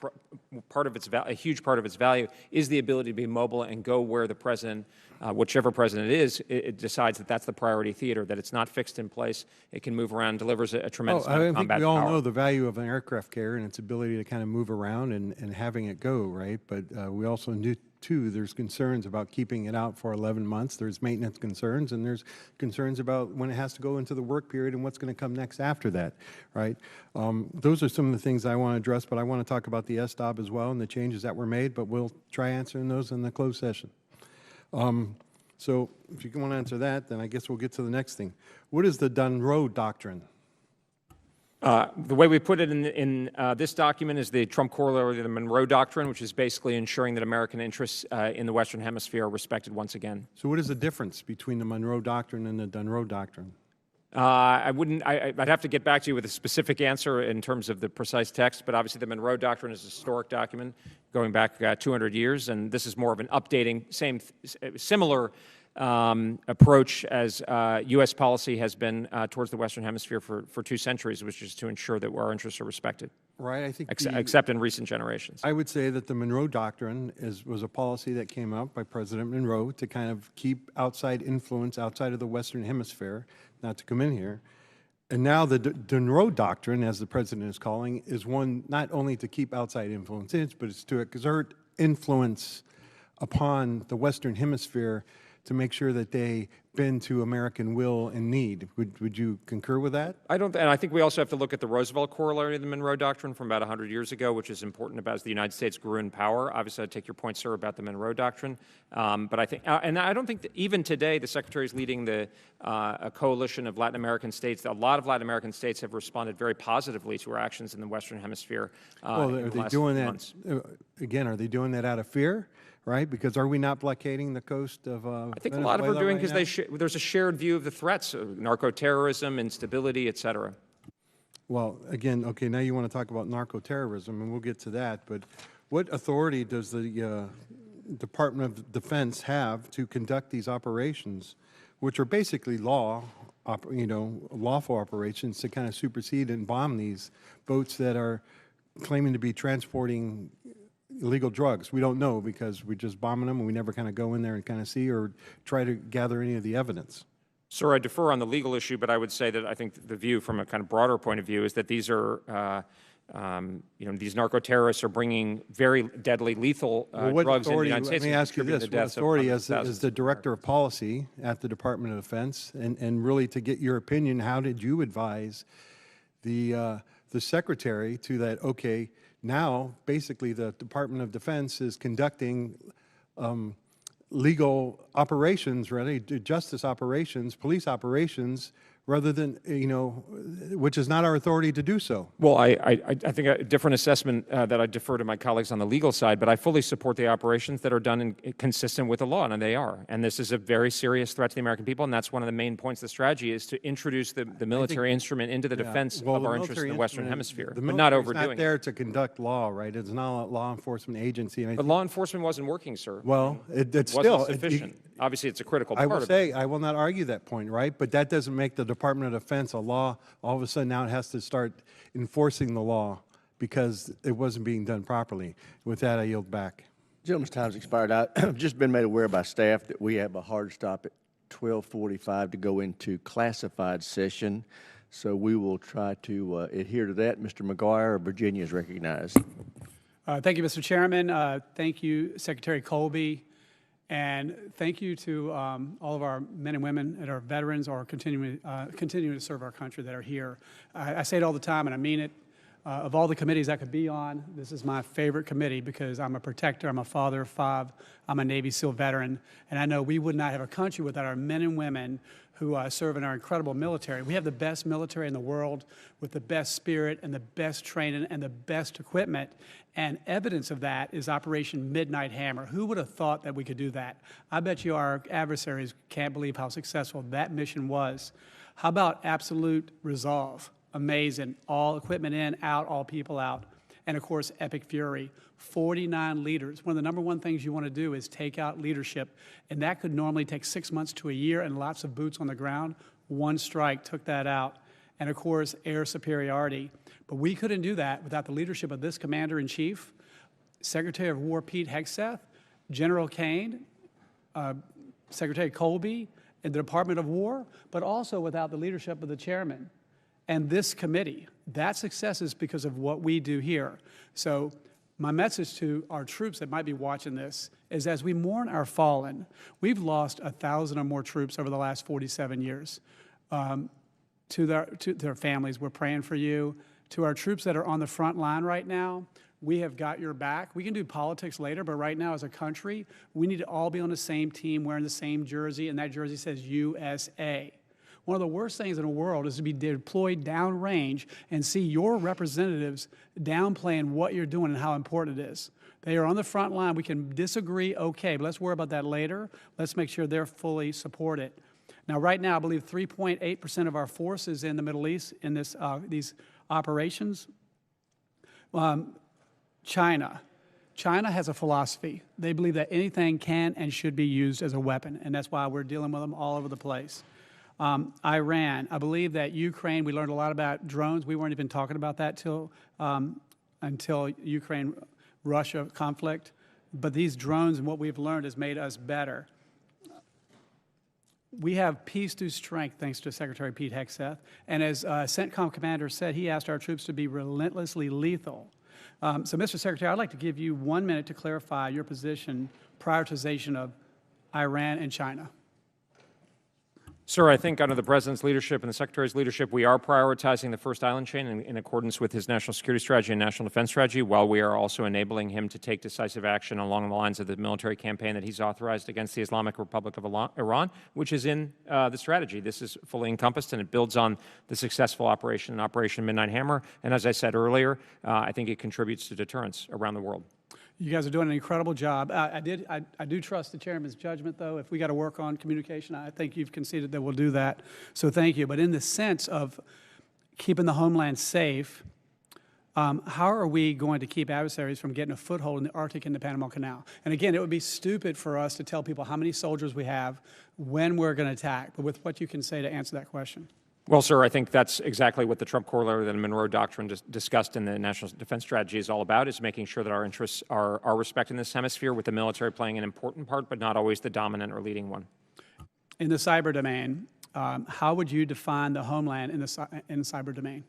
part of its a huge part of its value is the ability to be mobile and go where the president, whichever president it is, it decides that that's the priority theater, that it's not fixed in place. It can move around, delivers a tremendous amount of combat we all power. know the value of an aircraft carrier and its ability to kind of move around and having it go, right? But we also too. There's concerns about keeping it out for 11 months. There's maintenance concerns, and there's concerns about when it has to go into the work period and what's going to come next after that, right? Those are some of the things I want to address, but I want to talk about the SDOB as well and the changes that were made, but we'll try answering those in the closed session. So if you want to answer that, then I guess we'll get to the next thing. What is the Monroe Doctrine? The way we put it in this document is the Trump corollary of the Monroe Doctrine, which is basically ensuring that American interests in the Western Hemisphere are respected once again. So what is the difference between the Monroe Doctrine and the Monroe Doctrine? I'd have to get back to you with a specific answer in terms of the precise text, but obviously the Monroe Doctrine is a historic document going back 200 years, and this is more of an updating, similar approach as U.S. policy has been towards the Western Hemisphere for 2 centuries, which is to ensure that our interests are respected. Right, I think except in recent generations. I would say that the Monroe Doctrine was a policy that came up by President Monroe to kind of keep outside influence outside of the Western Hemisphere, not to come in here. And now the Monroe Doctrine, as the President is calling, is one not only to keep outside influence in, but it's to exert influence upon the Western Hemisphere to make sure that they bend to American will and need. Would you concur with that? I don't, and I think we also have to look at the Roosevelt corollary of the Monroe Doctrine from about 100 years ago, which is important about as the United States grew in power. Obviously, I take your point, sir, about the Monroe Doctrine. But I think, and I don't think that even today, the Secretary is leading a coalition of Latin American states. A lot of Latin American states have responded very positively to our actions in the Western Hemisphere. Well, are they doing that, again, are they doing that out of fear? Right, because are we not blockading the coast of I think a lot of them are doing because there's a shared view of the threats of narco-terrorism, instability, et cetera. Well, again, okay, now you want to talk about narco-terrorism, and we'll get to that, but what authority does the Department of Defense have to conduct these operations, which are basically lawful operations to kind of supersede and bomb these boats that are claiming to be transporting illegal drugs? We don't know because we're just bombing them and we never kind of go in there and kind of see or try to gather any of the evidence. Sir, I defer on the legal issue, but I would say that I think the view from a kind of broader point of view is that these are, these narco-terrorists are bringing very deadly, lethal drugs in the United States. Let me ask you this, what authority as the Director of Policy at the Department of Defense, and really to get your opinion, how did you advise the Secretary to that, okay, now, basically, the Department of Defense is conducting legal operations, really, justice operations, police operations, rather than, which is not our authority to do so. Well, I think a different assessment that I defer to my colleagues on the legal side, but I fully support the operations that are done consistent with the law, and they are. And this is a very serious threat to the American people, and that's one of the main points of the strategy is to introduce the military instrument into the defense of our interests in the Western Hemisphere, but not overdoing it. It's not there to conduct law, right? It's not a law enforcement agency. But law enforcement wasn't working, sir. Well, it's wasn't still sufficient. Obviously, it's a critical part of it. I will not argue that point, right? But that doesn't make the Department of Defense a law. All of a sudden now it has to start enforcing the law because it wasn't being done properly. With that, I yield back. Gentleman's time's expired. I've just been made aware by staff that we have a hard stop at 12:45 to go into classified session. So we will try to adhere to that. Mr. McGuire of Virginia is recognized. Thank you, Mr. Chairman. Thank you, Secretary Colby. And thank you to all of our men and women that are veterans or continuing to serve our country that are here. I say it all the time, and I mean it. Of all the committees I could be on, this is my favorite committee because I'm a protector, I'm a father of 5, I'm a Navy SEAL veteran, and I know we would not have a country without our men and women who serve in our incredible military. We have the best military in the world with the best spirit and the best training and the best equipment. And evidence of that is Operation Midnight Hammer. Who would have thought that we could do that? I bet you our adversaries can't believe how successful that mission was. How about Absolute Resolve? Amazing. All equipment in, out, all people out. And of course, Epic Fury. 49 leaders. One of the number one things you want to do is take out leadership. And that could normally take 6 months to a year and lots of boots on the ground. One strike took that out. And of course, air superiority. But we couldn't do that without the leadership of this Commander-in-Chief, Secretary of War Pete Hegseth, General Kane, Secretary Colby, and the Department of War, but also without the leadership of the Chairman and this committee. That success is because of what we do here. So My message to our troops that might be watching this is, as we mourn our fallen, we've lost 1,000 or more troops over the last 47 years. To their families, we're praying for you. To our troops that are on the front line right now, we have got your back. We can do politics later, but right now as a country, we need to all be on the same team, wearing the same jersey, and that jersey says USA. One of the worst things in the world is to be deployed downrange and see your representatives downplaying what you're doing and how important it is. They are on the front line. We can disagree, okay, but let's worry about that later. Let's make sure they're fully supported. Now, right now, I believe 3.8% of our forces in the Middle East in these operations. China has a philosophy. They believe that anything can and should be used as a weapon, and that's why we're dealing with them all over the place. Iran, I believe that Ukraine, we learned a lot about drones. We weren't even talking about that until Ukraine-Russia conflict. But these drones and what we've learned has made us better. We have peace through strength, thanks to Secretary Pete Hegseth. And as CENTCOM commander said, he asked our troops to be relentlessly lethal. So, Mr. Secretary, I'd like to give you 1 minute to clarify your position, prioritization of Iran and China. Sir, I think under the President's leadership and the Secretary's leadership, we are prioritizing the first island chain in accordance with his national security strategy and national defense strategy, while we are also enabling him to take decisive action along the lines of the military campaign that he's authorized against the Islamic Republic of Iran, which is in the strategy. This is fully encompassed, and it builds on the successful Operation Midnight Hammer. And as I said earlier, I think it contributes to deterrence around the world. You guys are doing an incredible job. I do trust the chairman's judgment, though. If we got to work on communication, I think you've conceded that we'll do that. So thank you. But in the sense of keeping the homeland safe, how are we going to keep adversaries from getting a foothold in the Arctic and the Panama Canal? And again, it would be stupid for us to tell people how many soldiers we have, when we're going to attack. But with what you can say to answer that question. Well, sir, I think that's exactly what the Trump corollary of the Monroe Doctrine discussed in the National Defense Strategy is all about, is making sure that our interests are respected in this hemisphere, with the military playing an important part, but not always the dominant or leading one. In the cyber domain, how would you define the homeland in the cyber domain?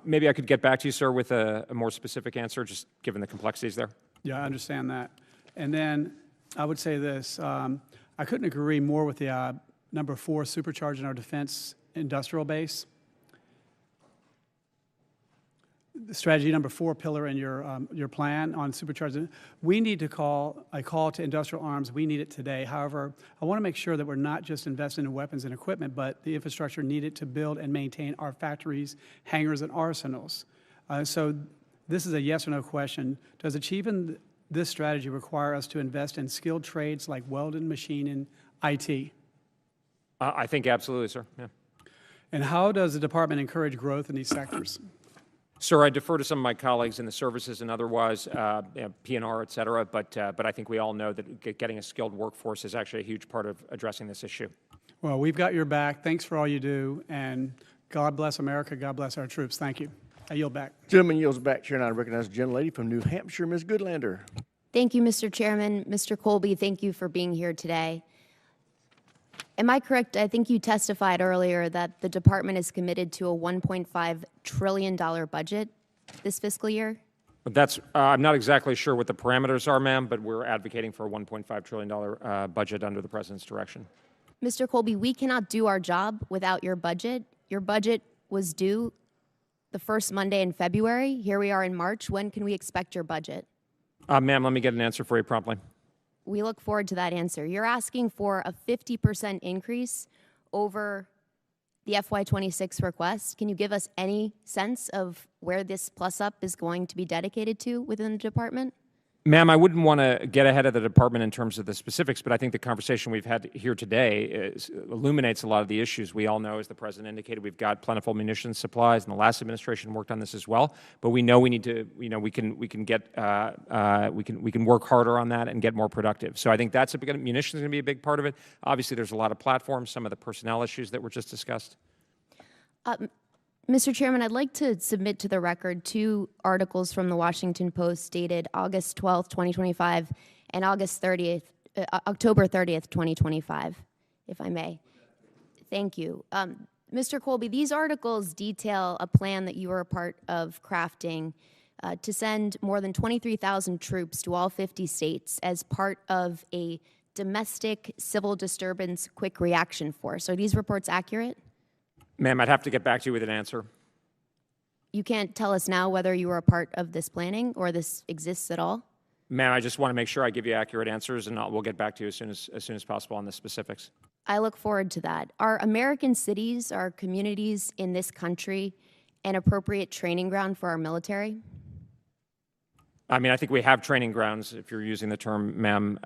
Maybe I could get back to you, sir, with a more specific answer, just given the complexities there. Yeah, I understand that. And then I would say this. I couldn't agree more with the number 4, supercharging our defense industrial base. The strategy number 4 pillar in your plan on supercharging. We need to call a call to industrial arms. We need it today. However, I want to make sure that we're not just investing in weapons and equipment, but the infrastructure needed to build and maintain our factories, hangars, and arsenals. So this is a yes or no question. Does achieving this strategy require us to invest in skilled trades like welding, machining, IT? I think absolutely, sir. Yeah. And how does the department encourage growth in these sectors? Sir, I defer to some of my colleagues in the services and otherwise, P&R, et cetera, but I think we all know that getting a skilled workforce is actually a huge part of addressing this issue. Well, we've got your back. Thanks for all you do, and God bless America. God bless our troops. Thank you. I yield back. Gentleman yields back. Chair, and I recognize the gentlelady from New Hampshire, Ms. Goodlander. Thank you, Mr. Chairman. Mr. Colby, thank you for being here today. Am I correct? I think you testified earlier that the department is committed to a $1.5 trillion budget this fiscal year? I'm not exactly sure what the parameters are, ma'am, but we're advocating for a $1.5 trillion budget under the President's direction. Mr. Colby, we cannot do our job without your budget. Your budget was due the first Monday in February. Here we are in March. When can we expect your budget? Ma'am, let me get an answer for you promptly. We look forward to that answer. You're asking for a 50% increase over the FY26 request. Can you give us any sense of where this plus-up is going to be dedicated to within the department? Ma'am, I wouldn't want to get ahead of the department in terms of the specifics, but I think the conversation we've had here today illuminates a lot of the issues. We all know, as the President indicated, we've got plentiful munitions supplies, and the last administration worked on this as well. But we know we need to, we can work harder on that and get more productive. So I think munitions is going to be a big part of it. Obviously, there's a lot of platforms, some of the personnel issues that were just discussed. Mr. Chairman, I'd like to submit to the record 2 articles from the Washington Post dated August 12th, 2025 and October 30th, 2025, if I may. Thank you. Mr. Colby, these articles detail a plan that you were a part of crafting to send more than 23,000 troops to all 50 states as part of a domestic civil disturbance quick reaction force. Are these reports accurate? Ma'am, I'd have to get back to you with an answer. You can't tell us now whether you were a part of this planning or this exists at all? Ma'am, I just want to make sure I give you accurate answers, and we'll get back to you as soon as possible on the specifics. I look forward to that. Are American cities, are communities in this country an appropriate training ground for our military? I mean, I think we have training grounds, if you're using the term, ma'am,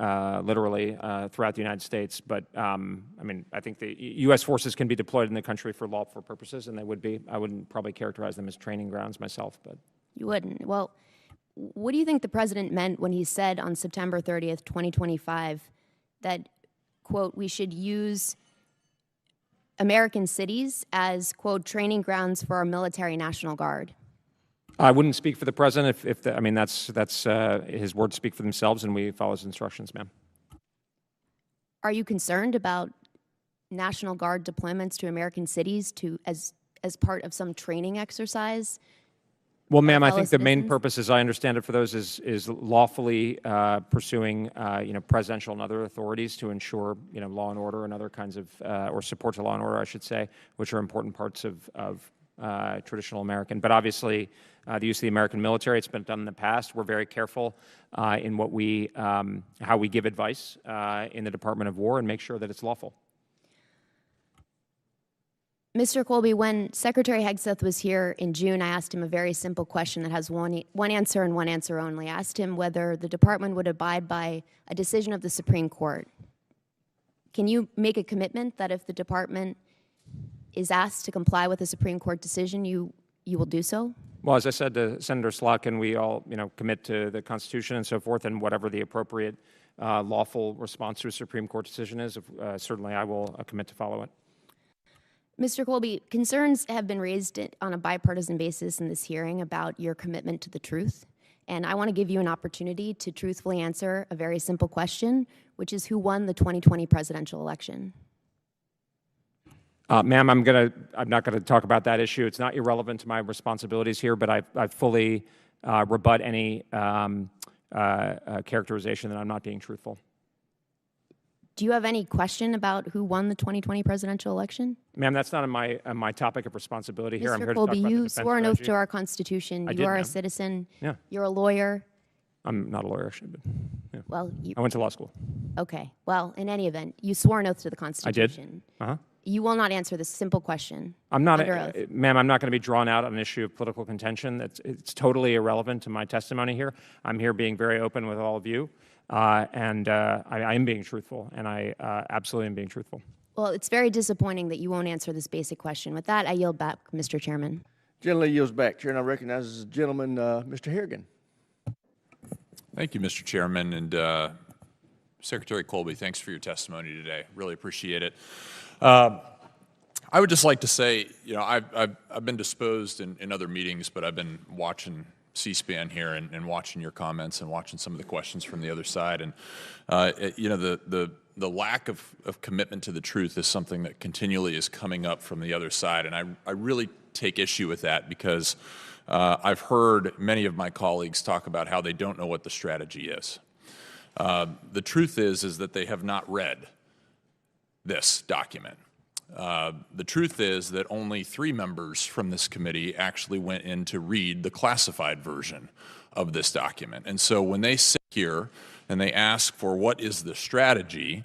literally, throughout the United States. But, I mean, I think the U.S. forces can be deployed in the country for lawful purposes, and they would be. I wouldn't probably characterize them as training grounds myself. But You wouldn't. Well, what do you think the president meant when he said on September 30th, 2025, that, quote, we should use American cities as, quote, training grounds for our military National Guard? I wouldn't speak for the president. I mean, that's his words speak for themselves, and we follow his instructions, ma'am. Are you concerned about National Guard deployments to American cities as part of some training exercise? Well, ma'am, I think the main purpose, as I understand it, for those is lawfully pursuing, presidential and other authorities to ensure, law and order and other kinds of, or support to law and order, I should say, which are important parts of traditional American. But obviously, the use of the American military, it's been done in the past. We're very careful in how we give advice in the Department of War and make sure that it's lawful. Mr. Colby, when Secretary Hegseth was here in June, I asked him a very simple question that has one answer and one answer only. I asked him whether the department would abide by a decision of the Supreme Court. Can you make a commitment that if the department is asked to comply with a Supreme Court decision, you will do so? Well, as I said to Senator Slotkin, we all, commit to the Constitution and so forth, and whatever the appropriate lawful response to a Supreme Court decision is, certainly I will commit to follow it. Mr. Colby, concerns have been raised on a bipartisan basis in this hearing about your commitment to the truth. And I want to give you an opportunity to truthfully answer a very simple question, which is who won the 2020 presidential election? Ma'am, I'm not going to talk about that issue. It's not irrelevant to my responsibilities here, but I fully rebut any characterization that I'm not being truthful. Do you have any question about who won the 2020 presidential election? Ma'am, that's not my topic of responsibility here. I'm here Mr. to talk Colby, about the you defense swore an oath strategy. to our Constitution. You are a citizen. Yeah. You're a lawyer. I'm not a lawyer, actually, but yeah. Well, I went to law school. Okay. Well, in any event, you swore an oath to the Constitution. I did. You will not answer this simple question. I'm not, under oath. ma'am, I'm not going to be drawn out on an issue of political contention. It's totally irrelevant to my testimony here. I'm here being very open with all of you, and I am being truthful, and I absolutely am being truthful. Well, it's very disappointing that you won't answer this basic question. With that, I yield back, Mr. Chairman. Gentleman yields back. Chair now recognizes the gentleman, Mr. Harrigan. Thank you, Mr. Chairman, and Secretary Colby, thanks for your testimony today. Really appreciate it. I would just like to say, I've been disposed in other meetings, but I've been watching C-SPAN here and watching your comments and watching some of the questions from the other side. And, the lack of commitment to the truth is something that continually is coming up from the other side. And I really take issue with that because I've heard many of my colleagues talk about how they don't know what the strategy is. The truth is that they have not read this document. The truth is that only 3 members from this committee actually went in to read the classified version of this document. And so when they sit here and they ask for what is the strategy,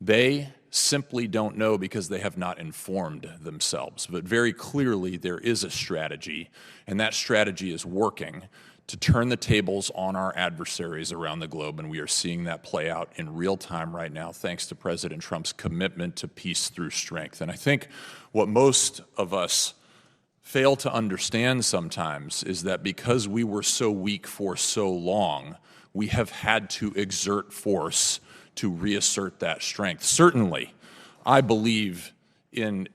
they simply don't know because they have not informed themselves. But very clearly there is a strategy, and that strategy is working to turn the tables on our adversaries around the globe, and we are seeing that play out in real time right now thanks to President Trump's commitment to peace through strength. And I think what most of us fail to understand sometimes is that because we were so weak for so long, we have had to exert force to reassert that strength. Certainly, I believe in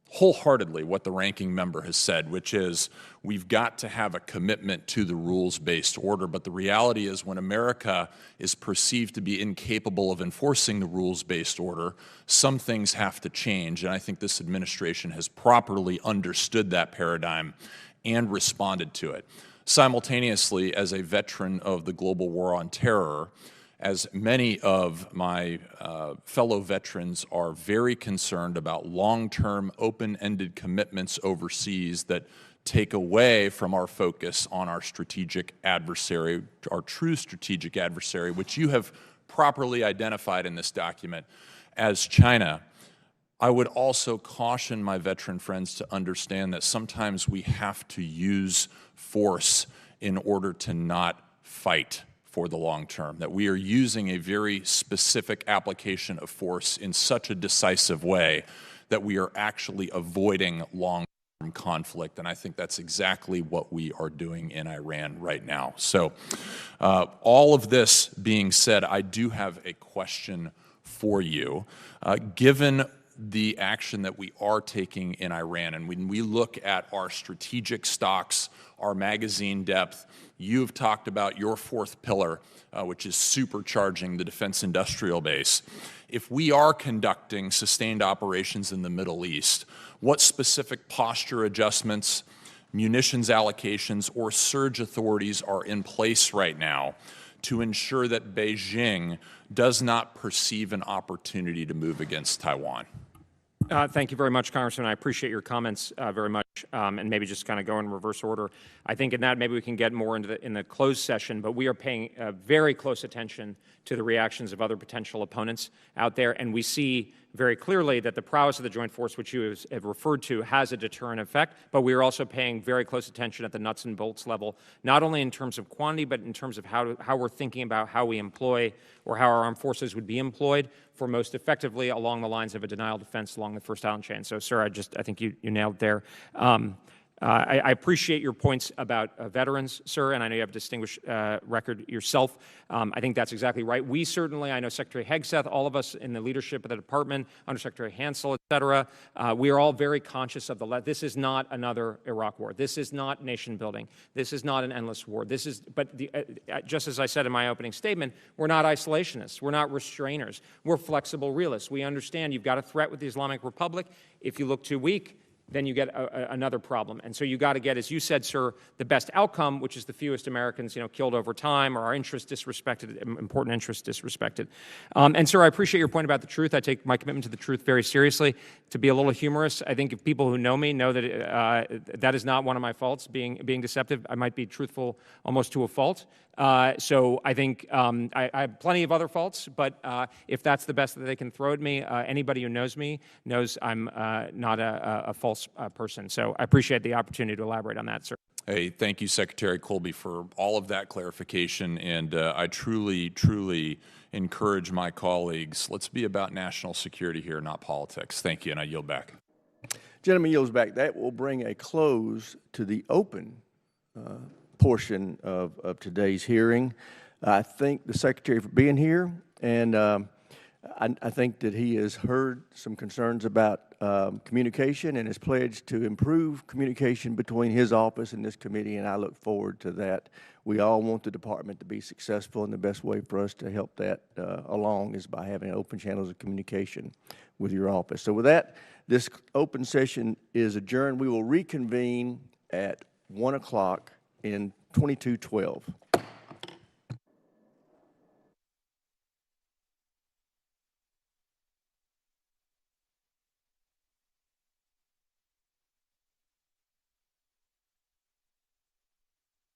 wholeheartedly what the ranking member has said, which is we've got to have a commitment to the rules-based order. But the reality is when America is perceived to be incapable of enforcing the rules-based order, some things have to change. And I think this administration has properly understood that paradigm and responded to it. Simultaneously, as a veteran of the global war on terror, as many of my fellow veterans are very concerned about long-term, open-ended commitments overseas that take away from our focus on our strategic adversary, our true strategic adversary, which you have properly identified in this document as China. I would also caution my veteran friends to understand that sometimes we have to use force in order to not fight for the long term, that we are using a very specific application of force in such a decisive way that we are actually avoiding long-term conflict, and I think that's exactly what we are doing in Iran right now. So all of this being said, I do have a question for you. Given the action that we are taking in Iran, and when we look at our strategic stocks, our magazine depth, you've talked about your fourth pillar, which is supercharging the defense industrial base. If we are conducting sustained operations in the Middle East, what specific posture adjustments, munitions allocations, or surge authorities are in place right now to ensure that Beijing does not perceive an opportunity to move against Taiwan? Thank you very much, Congressman. I appreciate your comments very much, and maybe just kind of go in reverse order. I think in that maybe we can get more into in the closed session, but we are paying very close attention to the reactions of other potential opponents out there, and we see very clearly that the prowess of the joint force, which you have referred to, has a deterrent effect, but we are also paying very close attention at the nuts and bolts level, not only in terms of quantity, but in terms of how we're thinking about how we employ or how our armed forces would be employed for most effectively along the lines of a denial defense along the first island chain. So, sir, I think you nailed it there. I appreciate your points about veterans, sir, and I know you have a distinguished record yourself. I think that's exactly right. We certainly, I know Secretary Hegseth, all of us in the leadership of the department, Undersecretary Hansel, et cetera, we are all very conscious of this is not another Iraq war. This is not nation building. This is not an endless war. This is, but just as I said in my opening statement, we're not isolationists. We're not restrainers. We're flexible realists. We understand you've got a threat with the Islamic Republic. If you look too weak, then you get another problem. And so you got to get, as you said, sir, the best outcome, which is the fewest Americans, killed over time, or our interests disrespected, important interests disrespected. And sir, I appreciate your point about the truth. I take my commitment to the truth very seriously. To be a little humorous, I think if people who know me know that that is not one of my faults, being deceptive. I might be truthful almost to a fault. So I think I have plenty of other faults, but if that's the best that they can throw at me, anybody who knows me knows I'm not a false person. So I appreciate the opportunity to elaborate on that, sir. Hey, thank you, Secretary Colby, for all of that clarification, and I truly, truly encourage my colleagues, let's be about national security here, not politics. Thank you, and I yield back. Gentleman yields back. That will bring a close to the open portion of today's hearing. I thank the Secretary for being here, and I think that he has heard some concerns about communication and has pledged to improve communication between his office and this committee, and I look forward to that. We all want the department to be successful, and the best way for us to help that along is by having open channels of communication with your office. So with that, this open session is adjourned. We will reconvene at 1 o'clock in 2212.